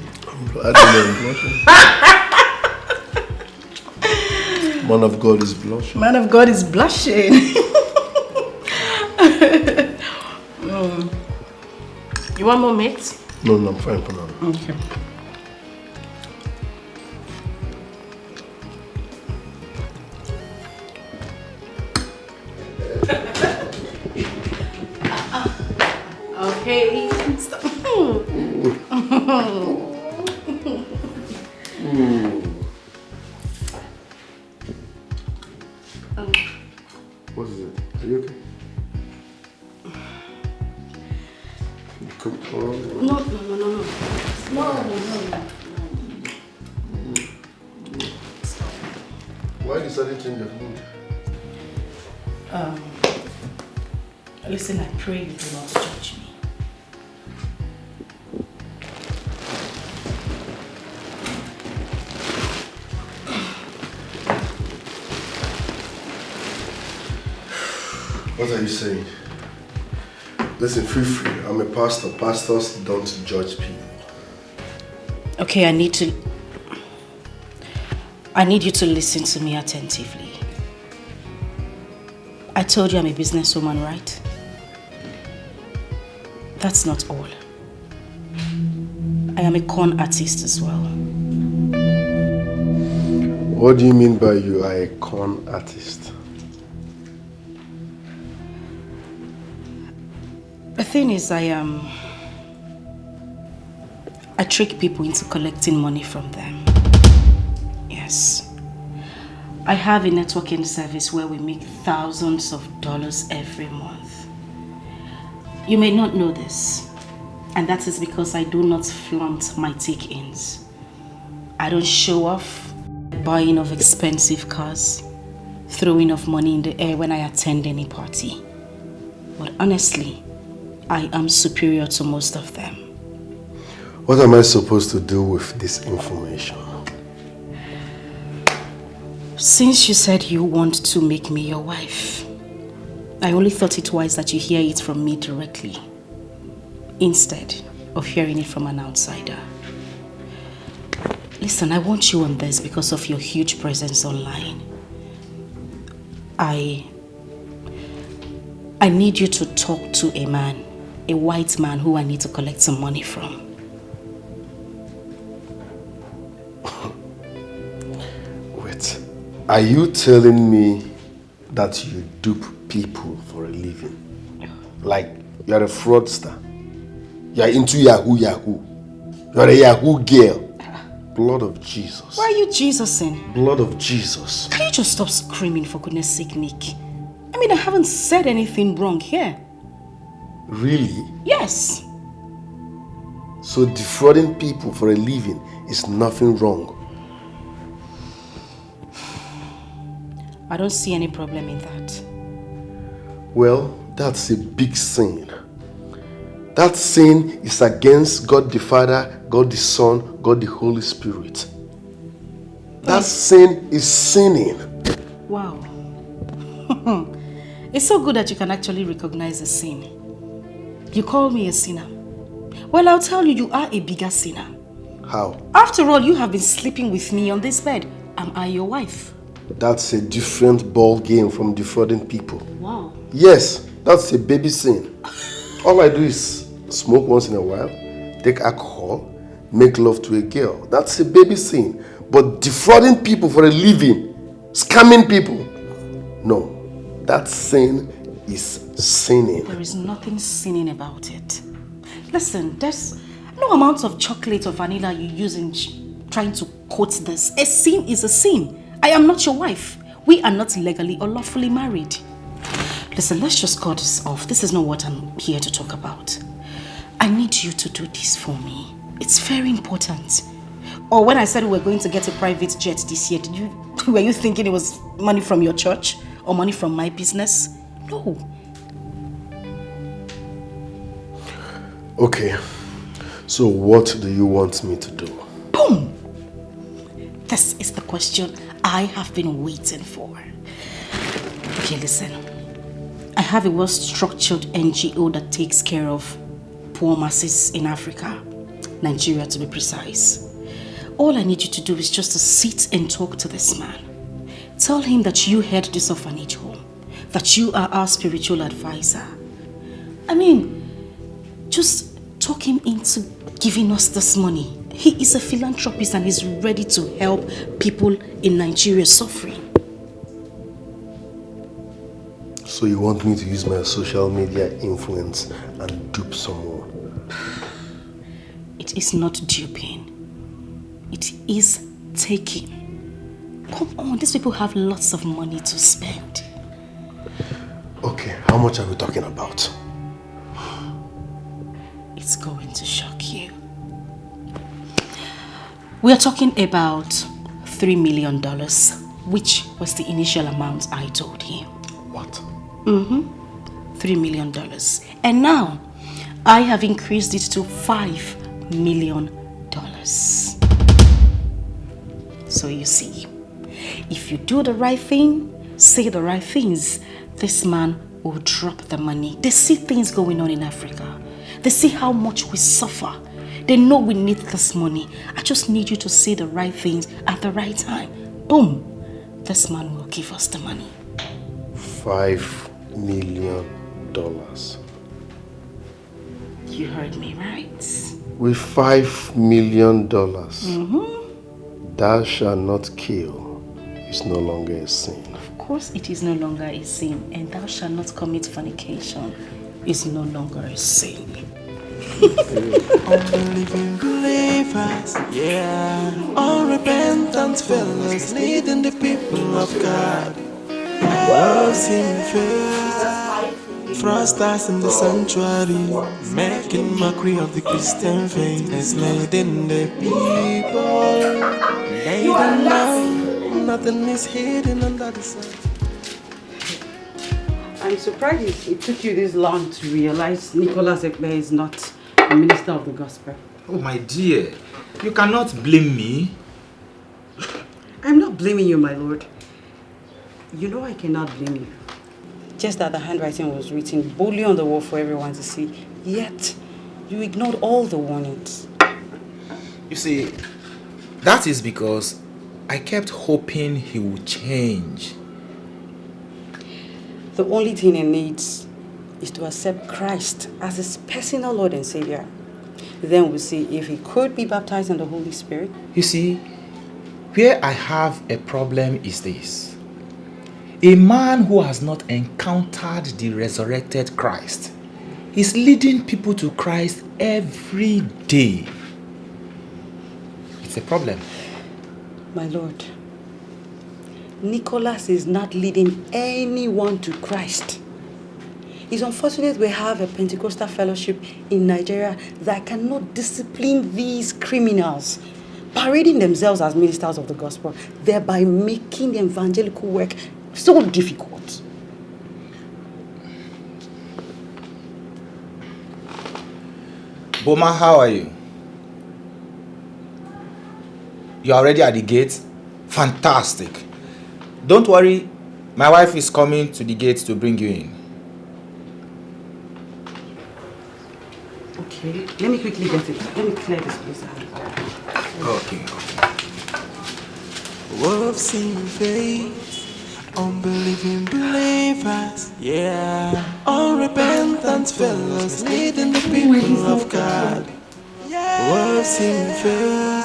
I don't know, I'm blushing. Man of God is blushing. Man of God is blushing. You want more meat? No, I'm fine for now. Okay. Okay, stop. What is it? Are you okay? Come on. No. Why did you suddenly change your mood? Listen, I pray you do not judge me. What are you saying? Listen, feel free. I'm a pastor. Pastors don't judge people. Okay, I need you to listen to me attentively. I told you I'm a businesswoman, right? That's not all. I am a con artist as well. What do you mean by you are a con artist? The thing is, I trick people into collecting money from them. Yes. I have a networking service where we make thousands of dollars every month. You may not know this, and that is because I do not flaunt my take-ins. I don't show off buying of expensive cars, throwing of money in the air when I attend any party. But honestly, I am superior to most of them. What am I supposed to do with this information? Since you said you want to make me your wife, I only thought it wise that you hear it from me directly, instead of hearing it from an outsider. Listen, I want you on this because of your huge presence online. I need you to talk to a man, a white man who I need to collect some money from. Wait, are you telling me that you dupe people for a living? Like you're a fraudster? You're into Yahoo Yahoo? You're a Yahoo girl? Blood of Jesus. Why are you Jesusing? Blood of Jesus. Can you just stop screaming, for goodness sake, Nick? I mean, I haven't said anything wrong here. Really? Yes. So defrauding people for a living is nothing wrong? I don't see any problem in that. Well, that's a big sin. That sin is against God the Father, God the Son, God the Holy Spirit. That sin is sinning. Wow. It's so good that you can actually recognize a sin. You call me a sinner. Well, I'll tell you, you are a bigger sinner. How? After all, you have been sleeping with me on this bed. Am I your wife? That's a different ball game from defrauding people. Wow. Yes, that's a baby sin. All I do is smoke once in a while, take alcohol, make love to a girl. That's a baby sin. But defrauding people for a living, scamming people, no. That sin is sinning. There is nothing sinning about it. Listen, there's no amount of chocolate or vanilla you use in trying to coat this. A sin is a sin. I am not your wife. We are not legally or lawfully married. Listen, let's just cut this off. This is not what I'm here to talk about. I need you to do this for me. It's very important. Or when I said we were going to get a private jet this year, were you thinking it was money from your church or money from my business? No. Okay, so what do you want me to do? Boom! This is the question I have been waiting for. Okay, listen. I have a well-structured NGO that takes care of poor masses in Africa, Nigeria to be precise. All I need you to do is just to sit and talk to this man. Tell him that you head this orphanage home, that you are our spiritual advisor. I mean, just talk him into giving us this money. He is a philanthropist and he's ready to help people in Nigeria suffering. So you want me to use my social media influence and dupe someone? It is not duping. It is taking. Come on, these people have lots of money to spend. Okay, how much are we talking about? It's going to shock you. We are talking about $3 million, which was the initial amount I told him. What? $3 million. And now, I have increased it to $5 million. So you see, if you do the right thing, say the right things, this man will drop the money. They see things going on in Africa. They see how much we suffer. They know we need this money. I just need you to say the right things at the right time. Boom. This man will give us the money. $5 million. You heard me, right? With $5 million, Thou shalt not kill is no longer a sin. Of course it is no longer a sin. And thou shalt not commit fornication is no longer a sin. Unbelieving believers, yeah. Unrepentant fellows leading the people of God. Loves in faith. Frosters in the sanctuary, making mockery of the Christian faith, enslaving the people. They don't know, nothing is hidden under the sun. I'm surprised it took you this long to realize Nicholas Ekpe is not a minister of the gospel. Oh, my dear, you cannot blame me. I'm not blaming you, my lord. You know I cannot blame you. Just that the handwriting was written boldly on the wall for everyone to see, yet you ignored all the warnings. You see, that is because I kept hoping he would change. The only thing he needs is to accept Christ as his personal Lord and Savior. Then we'll see if he could be baptized in the Holy Spirit. You see, where I have a problem is this. A man who has not encountered the resurrected Christ is leading people to Christ every day. It's a problem. My lord, Nicholas is not leading anyone to Christ. It's unfortunate we have a Pentecostal fellowship in Nigeria that cannot discipline these criminals, parading themselves as ministers of the gospel, thereby making the evangelical work so difficult. Boma, how are you? You are already at the gate? Fantastic. Don't worry, my wife is coming to the gate to bring you in. Okay, let me quickly get it. Let me clear this place out. Okay. Wolves in faith, unbelieving believers, yeah. Unrepentant fellows leading the people of God. Wolves in faith,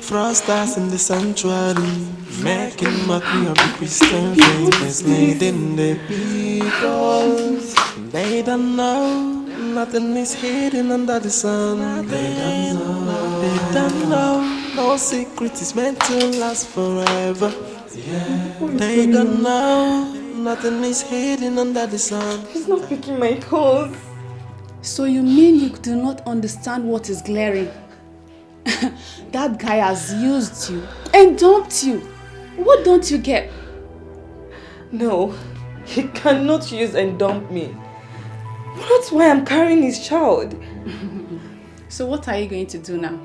frosters in the sanctuary, making mockery of the Christian faith, enslaving the people. They don't know, nothing is hidden under the sun. They don't know, no secret is meant to last forever. They don't know, nothing is hidden under the sun. He's not picking my calls. So you mean you do not understand what is glaring? That guy has used you and dumped you. What don't you get? No, he cannot use and dump me. That's why I'm carrying his child. So what are you going to do now?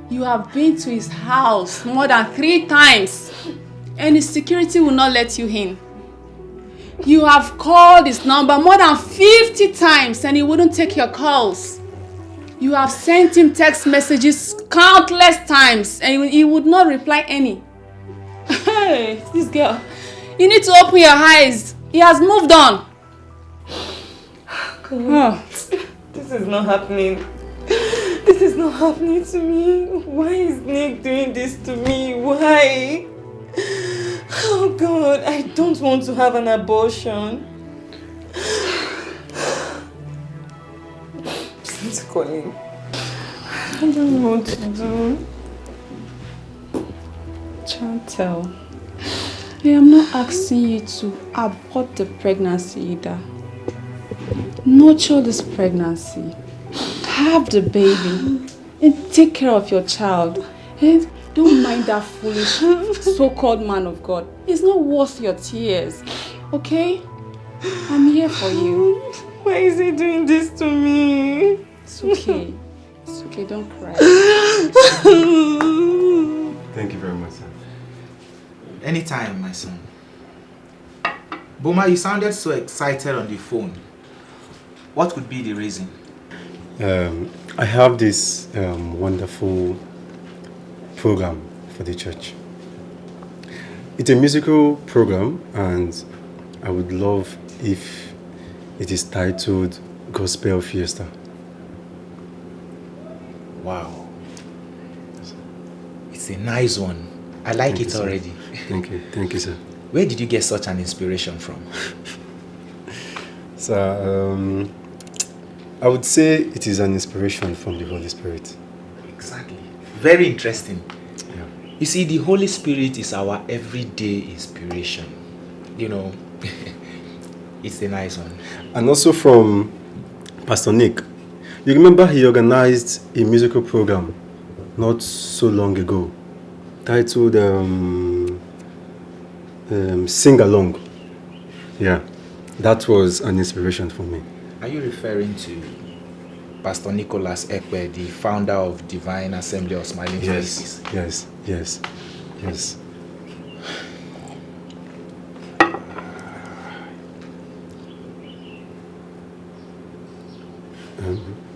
You have been to his house more than 3 times and his security will not let you in. You have called his number more than 50 times and he wouldn't take your calls. You have sent him text messages countless times and he would not reply any. Hey, this girl, you need to open your eyes. He has moved on. This is not happening. This is not happening to me. Why is Nick doing this to me? Why? Oh God, I don't want to have an abortion. Please call him. I don't know what to do. Chantel, I am not asking you to abort the pregnancy either. Nurture this pregnancy. Have the baby and take care of your child. And don't mind that foolish so-called man of God. It's not worth your tears. Okay? I'm here for you. Why is he doing this to me? It's okay. It's okay, don't cry. Thank you very much, sir. Anytime, my son. Boma, you sounded so excited on the phone. What could be the reason? I have this wonderful program for the church. It's a musical program, and I would love if it is titled Gospel Fiesta. Wow. It's a nice one. I like it already. Thank you, sir. Where did you get such an inspiration from? So, I would say it is an inspiration from the Holy Spirit. Exactly. Very interesting. Yeah. You see, the Holy Spirit is our everyday inspiration. You know, it's a nice one. And also from Pastor Nick. You remember he organized a musical program not so long ago titled Sing Along. Yeah, that was an inspiration for me. Are you referring to Pastor Nicholas Ekwe, the founder of Divine Assembly of Smiling Faces? Yes.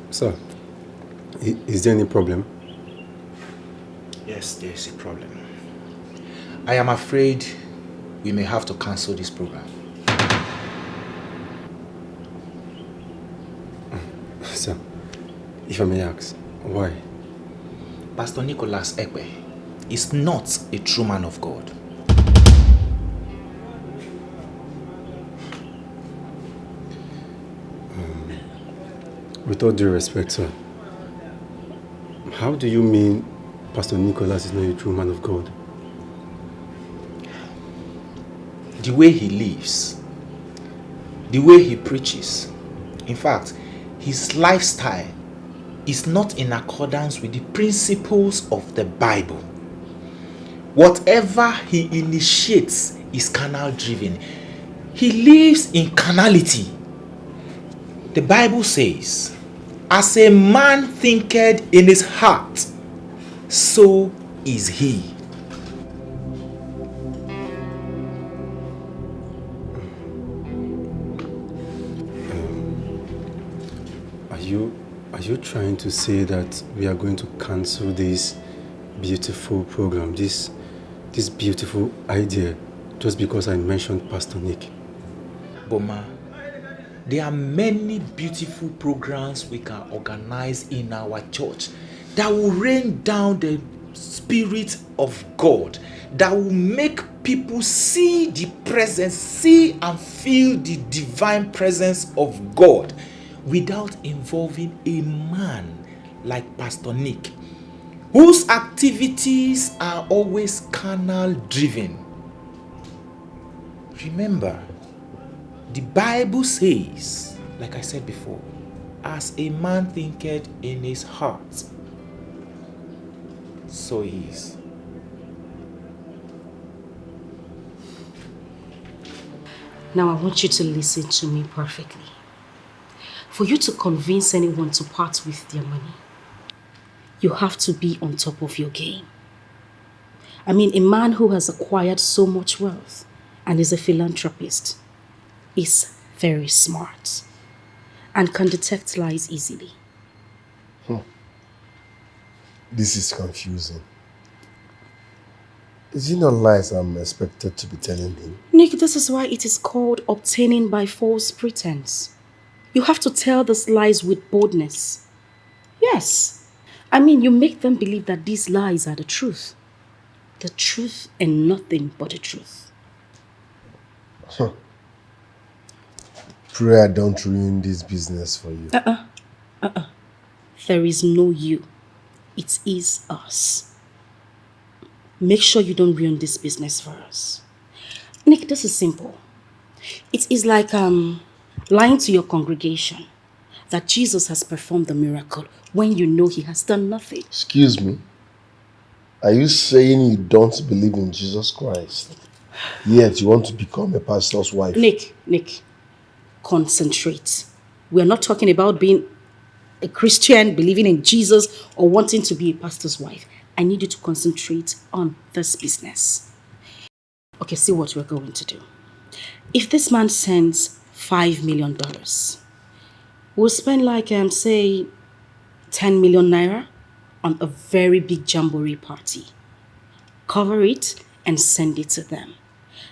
Sir, is there any problem? Yes, there is a problem. I am afraid we may have to cancel this program. Sir, if I may ask, why? Pastor Nicholas Ekwe is not a true man of God. With all due respect, sir, how do you mean Pastor Nicholas is not a true man of God? The way he lives, the way he preaches, in fact, his lifestyle is not in accordance with the principles of the Bible. Whatever he initiates is carnal driven. He lives in carnality. The Bible says, as a man thinketh in his heart, so is he. Are you trying to say that we are going to cancel this beautiful program, this beautiful idea, just because I mentioned Pastor Nick? Boma, there are many beautiful programs we can organize in our church that will rain down the Spirit of God, that will make people see the presence, see and feel the divine presence of God without involving a man like Pastor Nick, whose activities are always carnal driven. Remember, the Bible says, like I said before, as a man thinketh in his heart, so he is. Now I want you to listen to me perfectly. For you to convince anyone to part with their money, you have to be on top of your game. I mean, a man who has acquired so much wealth and is a philanthropist is very smart and can detect lies easily. This is confusing. Is it not lies I'm expected to be telling him? Nick, this is why it is called obtaining by false pretense. You have to tell these lies with boldness. Yes. I mean, you make them believe that these lies are the truth. The truth and nothing but the truth. Pray I don't ruin this business for you. There is no you. It is us. Make sure you don't ruin this business for us. Nick, this is simple. It is like lying to your congregation that Jesus has performed the miracle when you know he has done nothing. Excuse me? Are you saying you don't believe in Jesus Christ, yet you want to become a pastor's wife? Nick, concentrate. We're not talking about being a Christian, believing in Jesus, or wanting to be a pastor's wife. I need you to concentrate on this business. Okay, see what we're going to do. If this man sends $5 million, we'll spend like, say, 10 million naira on a very big jamboree party. Cover it and send it to them.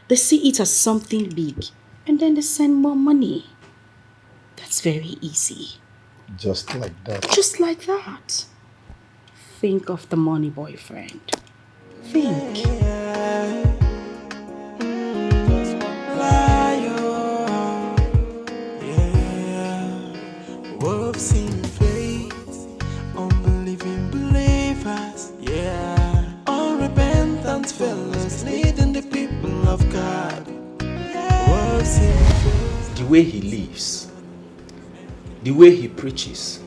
They see it as something big and then they send more money. That's very easy. Just like that. Just like that. Think of the money, boyfriend. Think. Wolves in faith, unbelieving believers, yeah. Unrepentant fellows leading the people of God. Wolves in faith. The way he lives, the way he preaches,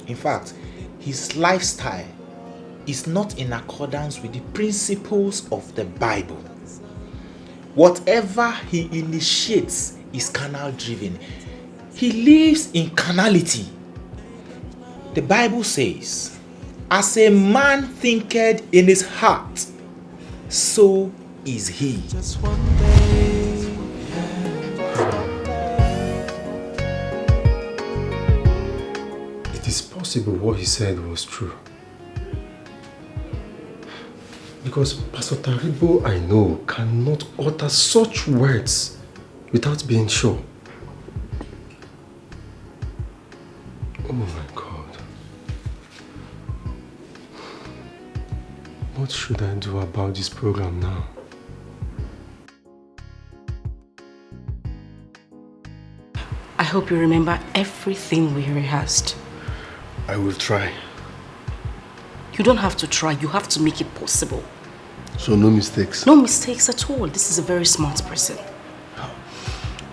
in fact, his lifestyle is not in accordance with the principles of the Bible. Whatever he initiates is carnal driven. He lives in carnality. The Bible says, as a man thinketh in his heart, so is he. Just one day. It is possible what he said was true. Because Pastor Taribo, I know, cannot utter such words without being sure. Oh my God. What should I do about this program now? I hope you remember everything we rehearsed. I will try. You don't have to try, you have to make it possible. So no mistakes? No mistakes at all. This is a very smart person.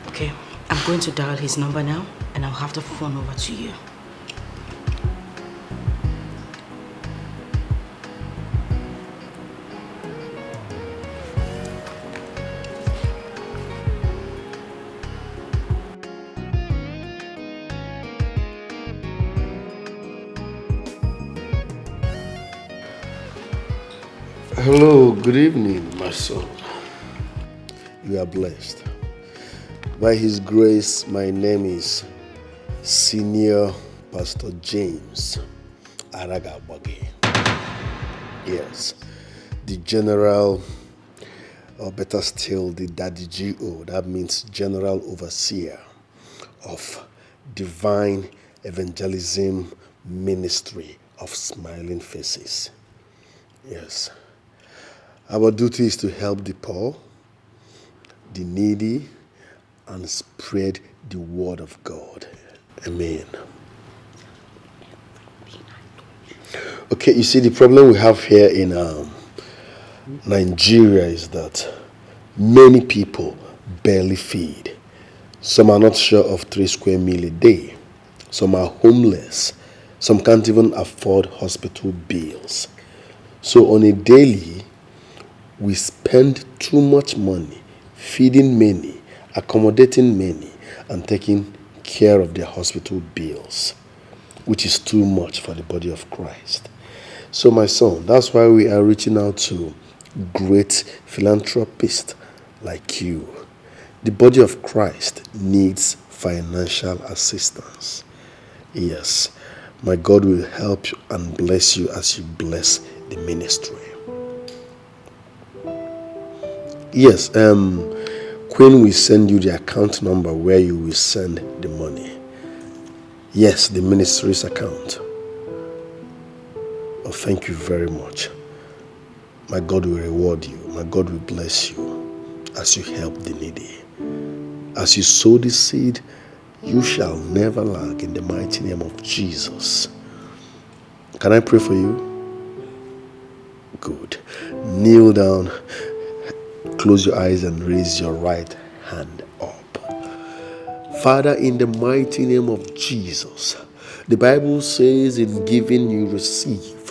Okay, I'm going to dial his number now and I'll have the phone over to you. Hello, good evening, my son. You are blessed. By His grace, my name is Senior Pastor James Aragabagi. Yes, the General, or better still, the Daddy GO, that means General Overseer of Divine Evangelism Ministry of Smiling Faces. Yes. Our duty is to help the poor, the needy, and spread the word of God. Amen. Okay, you see, the problem we have here in Nigeria is that many people barely feed. Some are not sure of 3 square meals a day. Some are homeless. Some can't even afford hospital bills. So on a daily, we spend too much money feeding many, accommodating many, and taking care of their hospital bills, which is too much for the body of Christ. So my son, that's why we are reaching out to great philanthropists like you. The body of Christ needs financial assistance. Yes, my God will help you and bless you as you bless the ministry. Yes, Queen will send you the account number where you will send the money. Yes, the ministry's account. Oh, thank you very much. My God will reward you. My God will bless you as you help the needy. As you sow the seed, you shall never lack in the mighty name of Jesus. Can I pray for you? Good. Kneel down. Close your eyes and raise your right hand up. Father, in the mighty name of Jesus, the Bible says in giving you receive,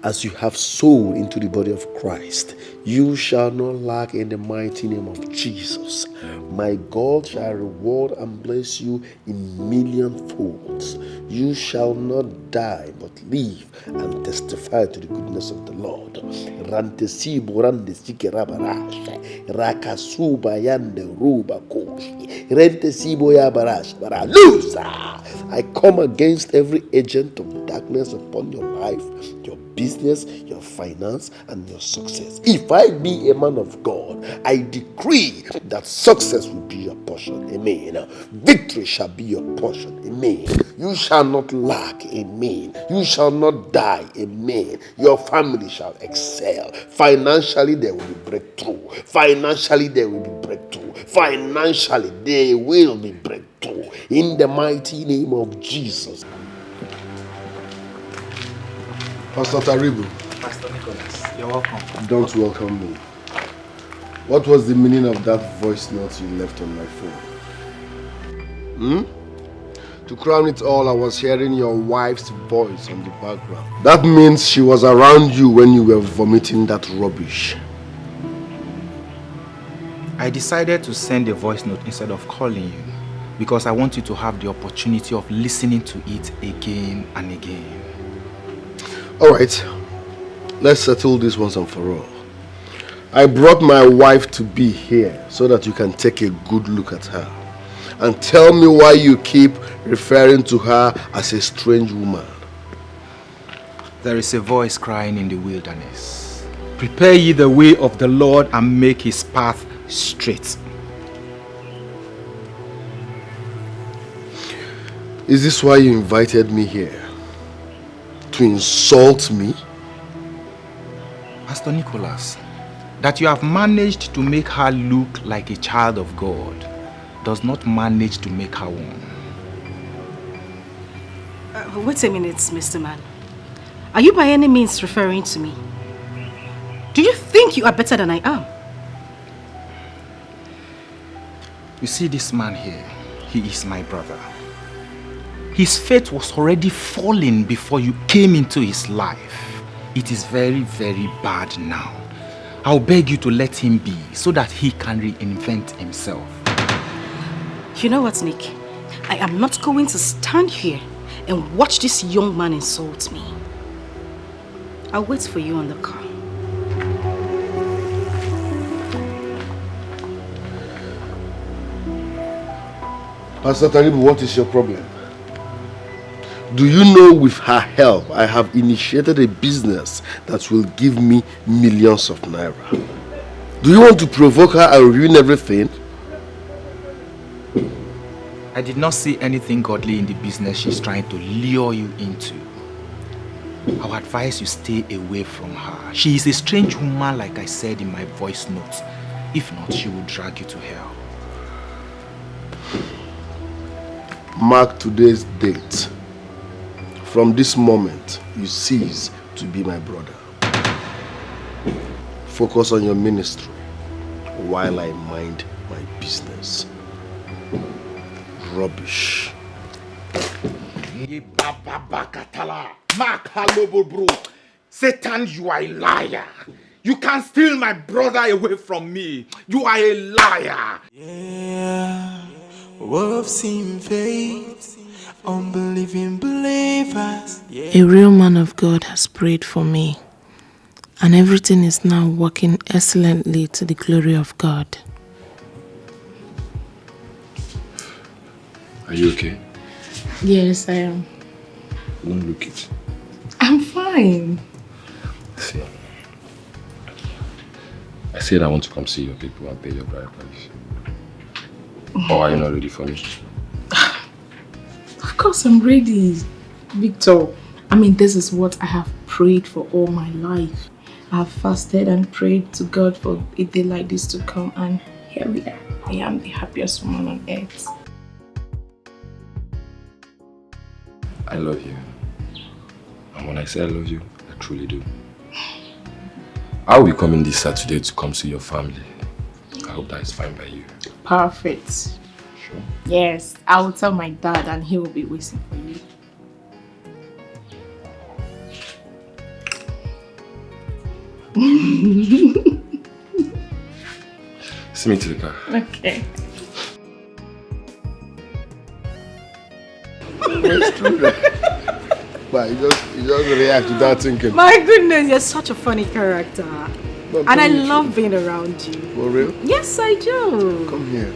as you have sown into the body of Christ, you shall not lack in the mighty name of Jesus. My God shall reward and bless you in million folds. You shall not die but live and testify to the goodness of the Lord. I come against every agent of darkness upon your life, your business, your finance, and your success. If I be a man of God, I decree that success will be your portion. Amen. Victory shall be your portion. Amen. You shall not lack. Amen. You shall not die. Amen. Your family shall excel. Financially, there will be breakthrough. Financially, there will be breakthrough. Financially, there will be breakthrough. In the mighty name of Jesus. Pastor Taribu. Pastor Nicholas, you're welcome. Don't welcome me. What was the meaning of that voice note you left on my phone? To crown it all, I was hearing your wife's voice on the background. That means she was around you when you were vomiting that rubbish. I decided to send a voice note instead of calling you because I want you to have the opportunity of listening to it again and again. Alright, let's settle this once and for all. I brought my wife to be here so that you can take a good look at her and tell me why you keep referring to her as a strange woman. There is a voice crying in the wilderness. Prepare ye the way of the Lord and make his path straight. Is this why you invited me here? To insult me? Pastor Nicholas, that you have managed to make her look like a child of God does not manage to make her one. Wait a minute, Mr. Man. Are you by any means referring to me? Do you think you are better than I am? You see this man here, he is my brother. His fate was already falling before you came into his life. It is very, very bad now. I'll beg you to let him be so that he can reinvent himself. You know what, Nick? I am not going to stand here and watch this young man insult me. I'll wait for you on the car. Pastor Taribu, what is your problem? Do you know with her help, I have initiated a business that will give me millions of naira? Do you want to provoke her and ruin everything? I did not see anything godly in the business she's trying to lure you into. I would advise you stay away from her. She is a strange woman, like I said in my voice notes. If not, she will drag you to hell. Mark today's date. From this moment, you cease to be my brother. Focus on your ministry while I mind my business. Rubbish. Satan, you are a liar. You can't steal my brother away from me. You are a liar. Yeah, wolves in faith, unbelieving believers. Yeah. A real man of God has prayed for me, and everything is now working excellently to the glory of God. Are you okay? Yes, I am. Don't look it. I'm fine. See, I said I want to come see your people and pay your bride price. Or are you not ready for me? Of course I'm ready, Victor. I mean, this is what I have prayed for all my life. I have fasted and prayed to God for a day like this to come, and here we are. I am the happiest woman on earth. I love you. And when I say I love you, I truly do. I will be coming this Saturday to come see your family. I hope that is fine by you. Perfect. Sure? Yes, I will tell my dad and he will be waiting for you. See me to the car. Okay. It's true that. But you just react without thinking. My goodness, you're such a funny character. But And I promise love you. being around you. For real? Yes, I do. Come here.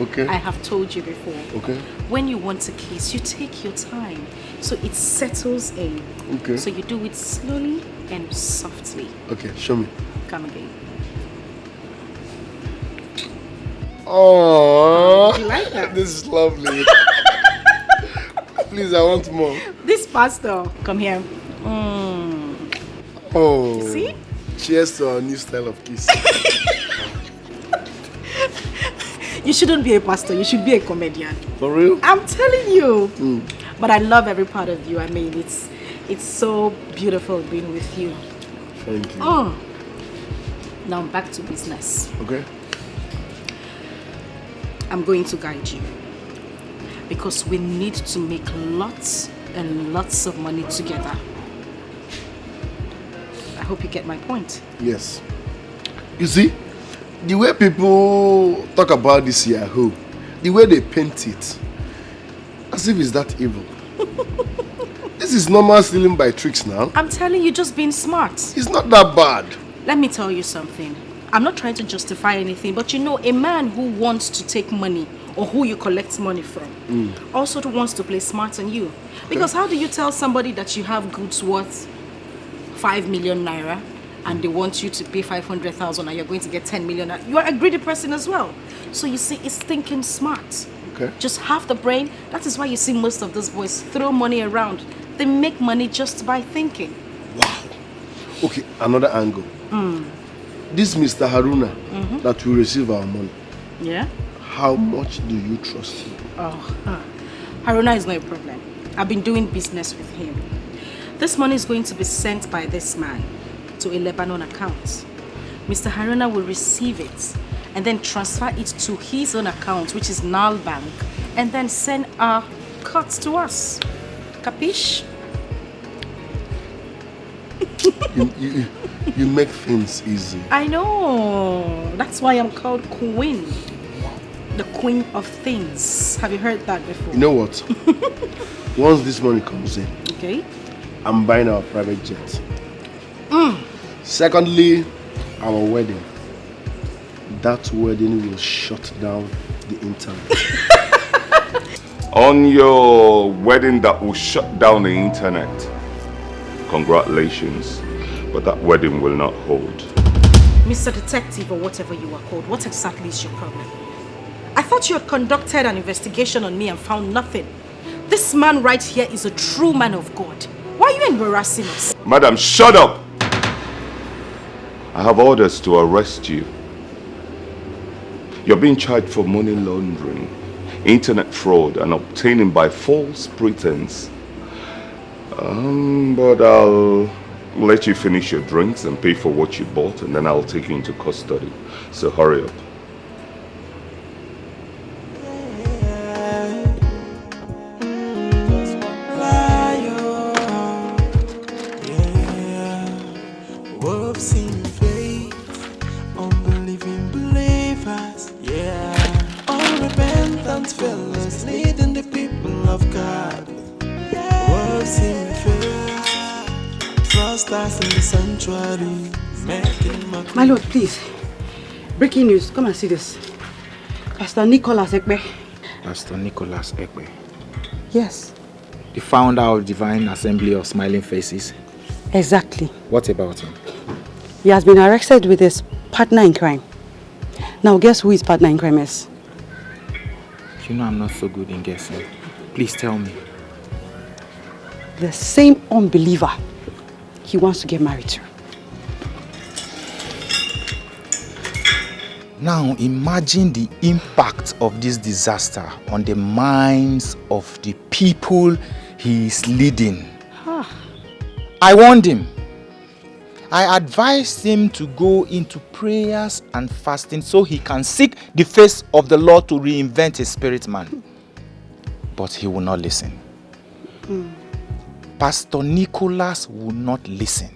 Okay. I have told you before. Okay. When you want to kiss, you take your time. So it settles in. Okay. So you do it slowly and softly. Okay, show me. Come again. Oh, You like that? This is lovely. Please, I want more. This pasta. Come here. Oh. You see? Cheers to our new style of kiss. You shouldn't be a pastor. You should be a comedian. For real? I'm telling you. Mm. But I love every part of you. I mean, it's so beautiful being with you. Thank you. Oh. Now back to business. Okay. I'm going to guide you. Because we need to make lots and lots of money together. I hope you get my point. Yes. You see, the way people talk about this Yahoo, the way they paint it, as if it's that evil. This is normal stealing by tricks now. I'm telling you, just being smart. It's not that bad. Let me tell you something. I'm not trying to justify anything, but you know, a man who wants to take money or who you collect money from also wants to play smart on you. Because how do you tell somebody that you have goods worth 5 million naira and they want you to pay 500,000 and you're going to get 10 million? You are a greedy person as well. So you see, it's thinking smart. Okay. Just have the brain. That is why you see most of those boys throw money around. They make money just by thinking. Okay, another angle. This Mr. Haruna that will receive our money, Yeah? how much do you trust him? Oh, Haruna is not a problem. I've been doing business with him. This money is going to be sent by this man to a Lebanon account. Mr. Haruna will receive it and then transfer it to his own account, which is Nal Bank, and then send our cuts to us. Capiche? You make things easy. I know. That's why I'm called Queen. The queen of things. Have you heard that before? You know what? Once this money comes in, Okay. I'm buying our private jet. Secondly, our wedding. That wedding will shut down the internet. On your wedding that will shut down the internet. Congratulations, but that wedding will not hold. Mr. Detective, or whatever you are called, what exactly is your problem? I thought you had conducted an investigation on me and found nothing. This man right here is a true man of God. Why are you embarrassing us? Madam, shut up! I have orders to arrest you. You're being charged for money laundering, internet fraud, and obtaining by false pretense. But I'll let you finish your drinks and pay for what you bought, and then I'll take you into custody. So hurry up. Wolves in faith, unbelieving believers, yeah. Unrepentant fellas leading the people of God. Wolves in faith, trust us in the sanctuary, making my My lord, please. Breaking news. Come and see this. Pastor Nicholas Ekpe. Pastor Nicholas Ekpe, Yes. the founder of Divine Assembly of Smiling Faces. Exactly. What about him? He has been arrested with his partner in crime. Now guess who his partner in crime is? You know I'm not so good in guessing. Please tell me. The same unbeliever he wants to get married to. Now imagine the impact of this disaster on the minds of the people he is leading. I warned him. I advised him to go into prayers and fasting so he can seek the face of the Lord to reinvent his spirit man. But he will not listen. Pastor Nicholas will not listen.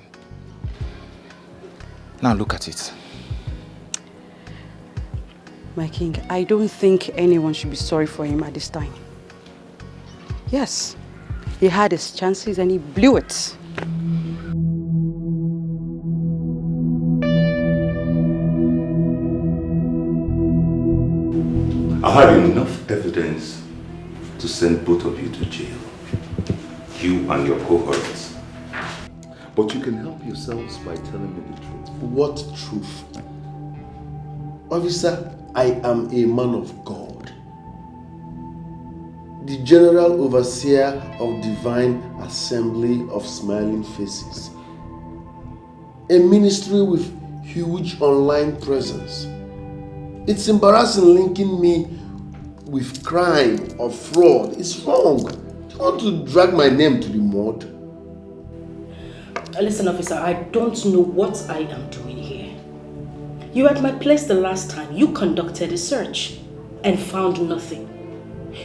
Now look at it. My king, I don't think anyone should be sorry for him at this time. Yes, he had his chances and he blew it. I have enough evidence to send both of you to jail. You and your cohorts. But you can help yourselves by telling me the truth. What truth? Officer, I am a man of God. The General Overseer of Divine Assembly of Smiling Faces. A ministry with huge online presence. It's embarrassing linking me with crime or fraud. It's wrong. Do you want to drag my name to the mud? Listen, officer, I don't know what I am doing here. You were at my place the last time. You conducted a search and found nothing.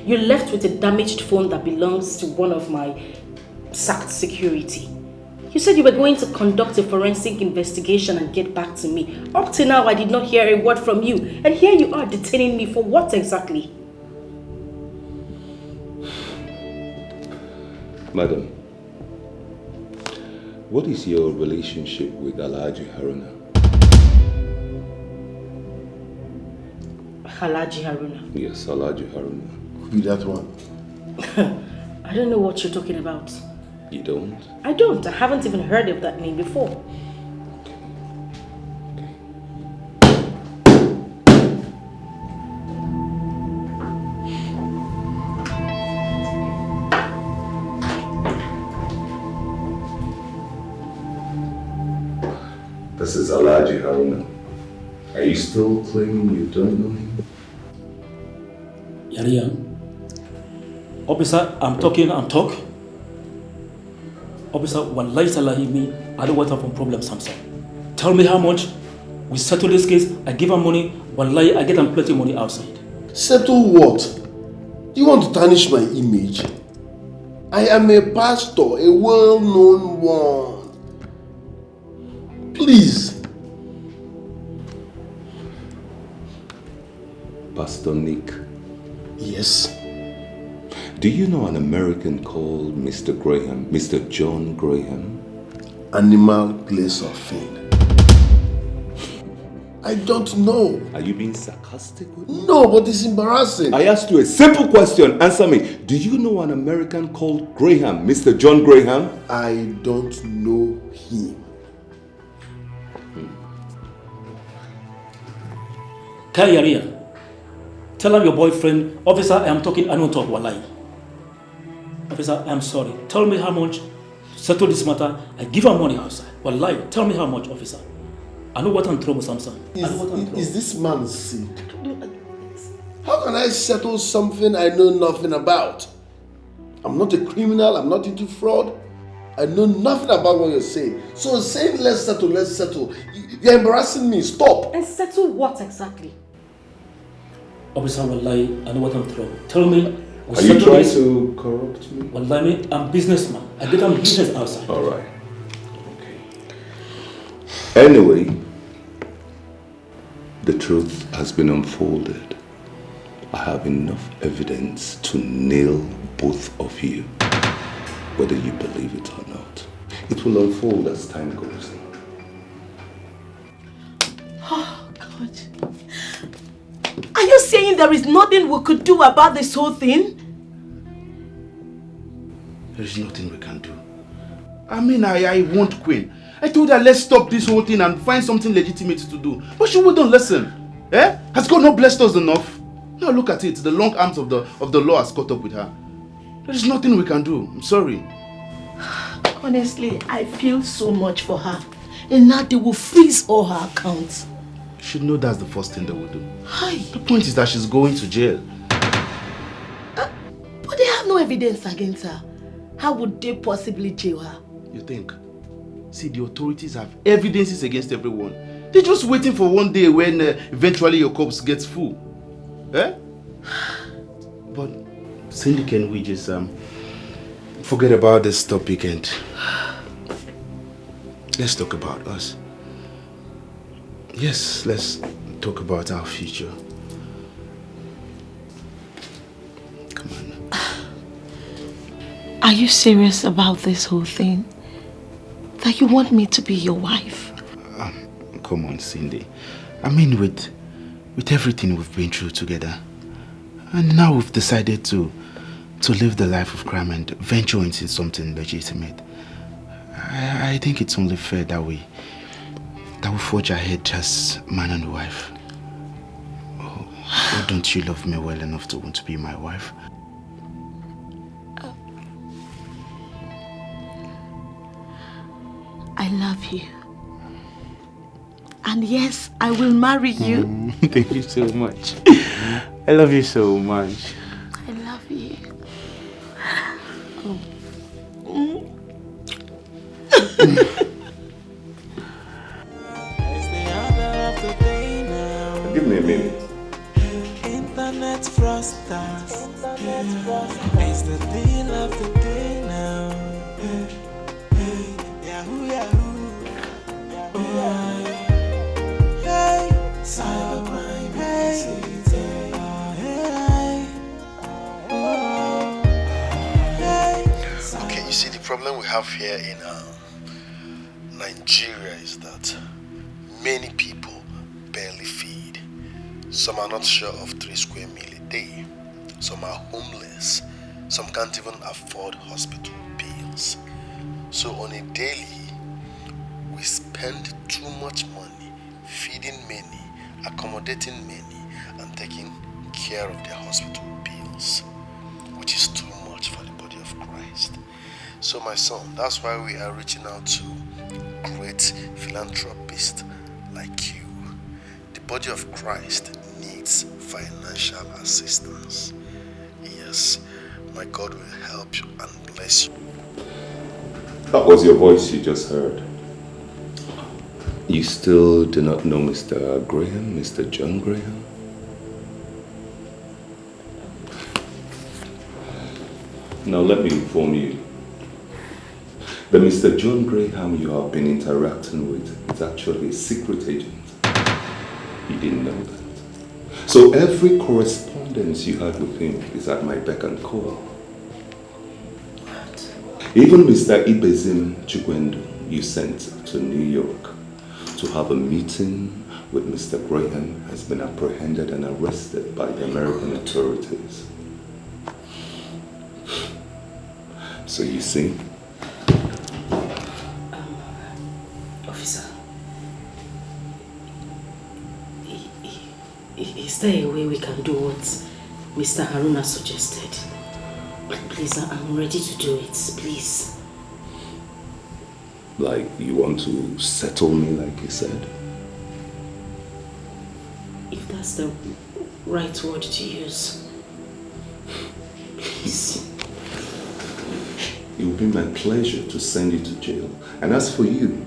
You left with a damaged phone that belongs to one of my sacked security. You said you were going to conduct a forensic investigation and get back to me. Up to now, I did not hear a word from you. And here you are detaining me for what exactly? Madam, what is your relationship with Alhaji Haruna? Alhaji Haruna. Yes, Alhaji Haruna. Who be that one? I don't know what you're talking about. You don't? I don't. I haven't even heard of that name before. This is Alhaji Haruna. Are you still claiming you don't know him? Yarian. Officer, I'm talking, Officer, wallahi salahi me, I don't want to have a problem, Samson. Tell me how much. We settle this case, I give her money, wallahi, I get them plenty money outside. Settle what? Do you want to tarnish my image? I am a pastor, a well-known one. Please. Pastor Nick. Yes. Do you know an American called Mr. Graham, Mr. John Graham? Animal place of fame. I don't know. Are you being sarcastic with me? No, but it's embarrassing. I asked you a simple question. Answer me. Do you know an American called Graham, Mr. John Graham? I don't know him. Kayaria, tell him your boyfriend, officer, I am talking, I don't talk, wallahi. Officer, I am sorry. Tell me how much. Settle this matter. I give her money outside. Wallahi, tell me how much, officer. I know what I'm trouble, Samson. Is this man sick? How can I settle something I know nothing about? I'm not a criminal. I'm not into fraud. I know nothing about what you're saying. So saying let's settle. You're embarrassing me. Stop. And settle what exactly? Officer, wallahi, I know what I'm trouble. Tell me. Are you trying to corrupt me? Wallahi, I'm businessman. I get on business outside. All right. Okay. Anyway, the truth has been unfolded. I have enough evidence to nail both of you, whether you believe it or not. It will unfold as time goes on. Oh, God. Are you saying there is nothing we could do about this whole thing? There is nothing we can do. I mean, I want Queen. I told her let's stop this whole thing and find something legitimate to do. But she wouldn't listen. Eh? Has God not blessed us enough? Now look at it. The long arms of the law has caught up with her. There is nothing we can do. I'm sorry. Honestly, I feel so much for her. And now they will freeze all her accounts. You should know that's the first thing they will do. Hi. The point is that she's going to jail. But they have no evidence against her. How would they possibly jail her? You think? See, the authorities have evidences against everyone. They're just waiting for one day when eventually your corpse gets full. Eh? But Cindy, can we just forget about this topic and let's talk about us. Yes, let's talk about our future. Come on. Are you serious about this whole thing? That you want me to be your wife? Come on, Cindy. I mean, with everything we've been through together, and now we've decided to live the life of crime and venture into something legitimate. I think it's only fair that we forge ahead as man and wife. Oh, don't you love me well enough to want to be my wife? I love you. And yes, I will marry you. Thank you so much. I love you so much. I love you. Give me a minute. Internet frosters. It's the deal of the day now. Yahoo, Yahoo. Hey, cybercrime. Okay, you see, the problem we have here in Nigeria is that many people barely feed. Some are not sure of 3 square meal a day. Some are homeless. Some can't even afford hospital bills. So on a daily, we spend too much money feeding many, accommodating many, and taking care of their hospital bills, which is too much for the body of Christ. So my son, that's why we are reaching out to great philanthropists like you. The body of Christ needs financial assistance. Yes, my God will help you and bless you. That was your voice you just heard. You still do not know Mr. Graham, Mr. John Graham? Now let me inform you. The Mr. John Graham you have been interacting with is actually a secret agent. You didn't know that. So every correspondence you had with him is at my beck and call. Even Mr. Ibezim Chukwendu you sent to New York to have a meeting with Mr. Graham has been apprehended and arrested by the American authorities. So you see? Officer, is there a way we can do what Mr. Haruna suggested? Please, I'm ready to do it, please. Like you want to settle me like you said? If that's the right word to use. Please. It will be my pleasure to send you to jail. And as for you,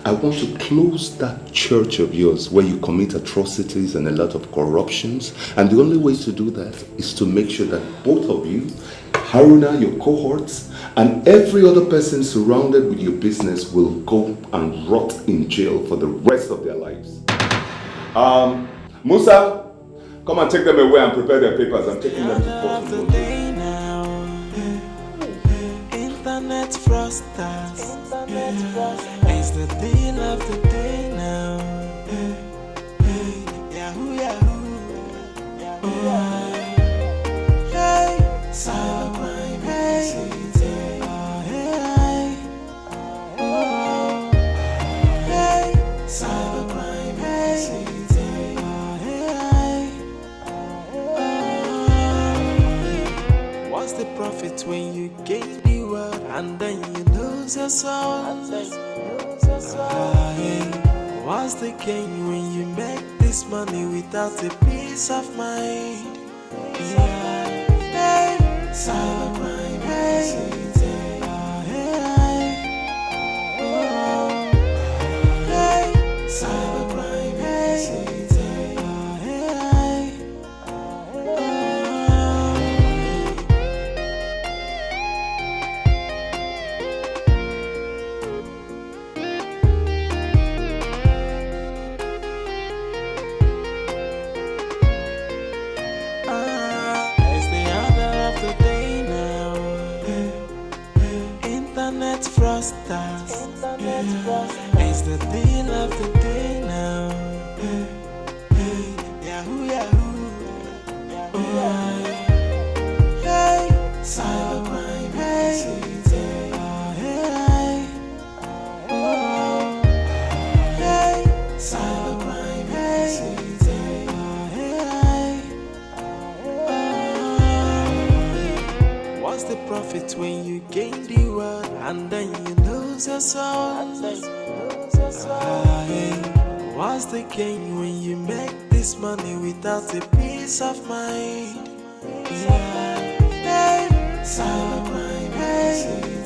I want to close that church of yours where you commit atrocities and a lot of corruptions. And the only way to do that is to make sure that both of you, Haruna, your cohorts, and every other person surrounded with your business will go and rot in jail for the rest of their lives. Musa, come and take them away and prepare their papers. I'm taking them to court. Internet frosters. It's the deal of the day now. Yahoo, Yahoo. Hey, cybercrime. Hey, cybercrime. What's the profit when you gain the world and then you lose your soul? What's the gain when you make this money without a peace of mind? Hey, cybercrime. Hey, cybercrime. Yahoo, Yahoo. Hey, cybercrime, hey, hey, hey, cybercrime, hey, hey. What's the profit when you gain the world and then you lose your soul? What's the gain when you make this money without a peace of mind? Hey, cybercrime, hey.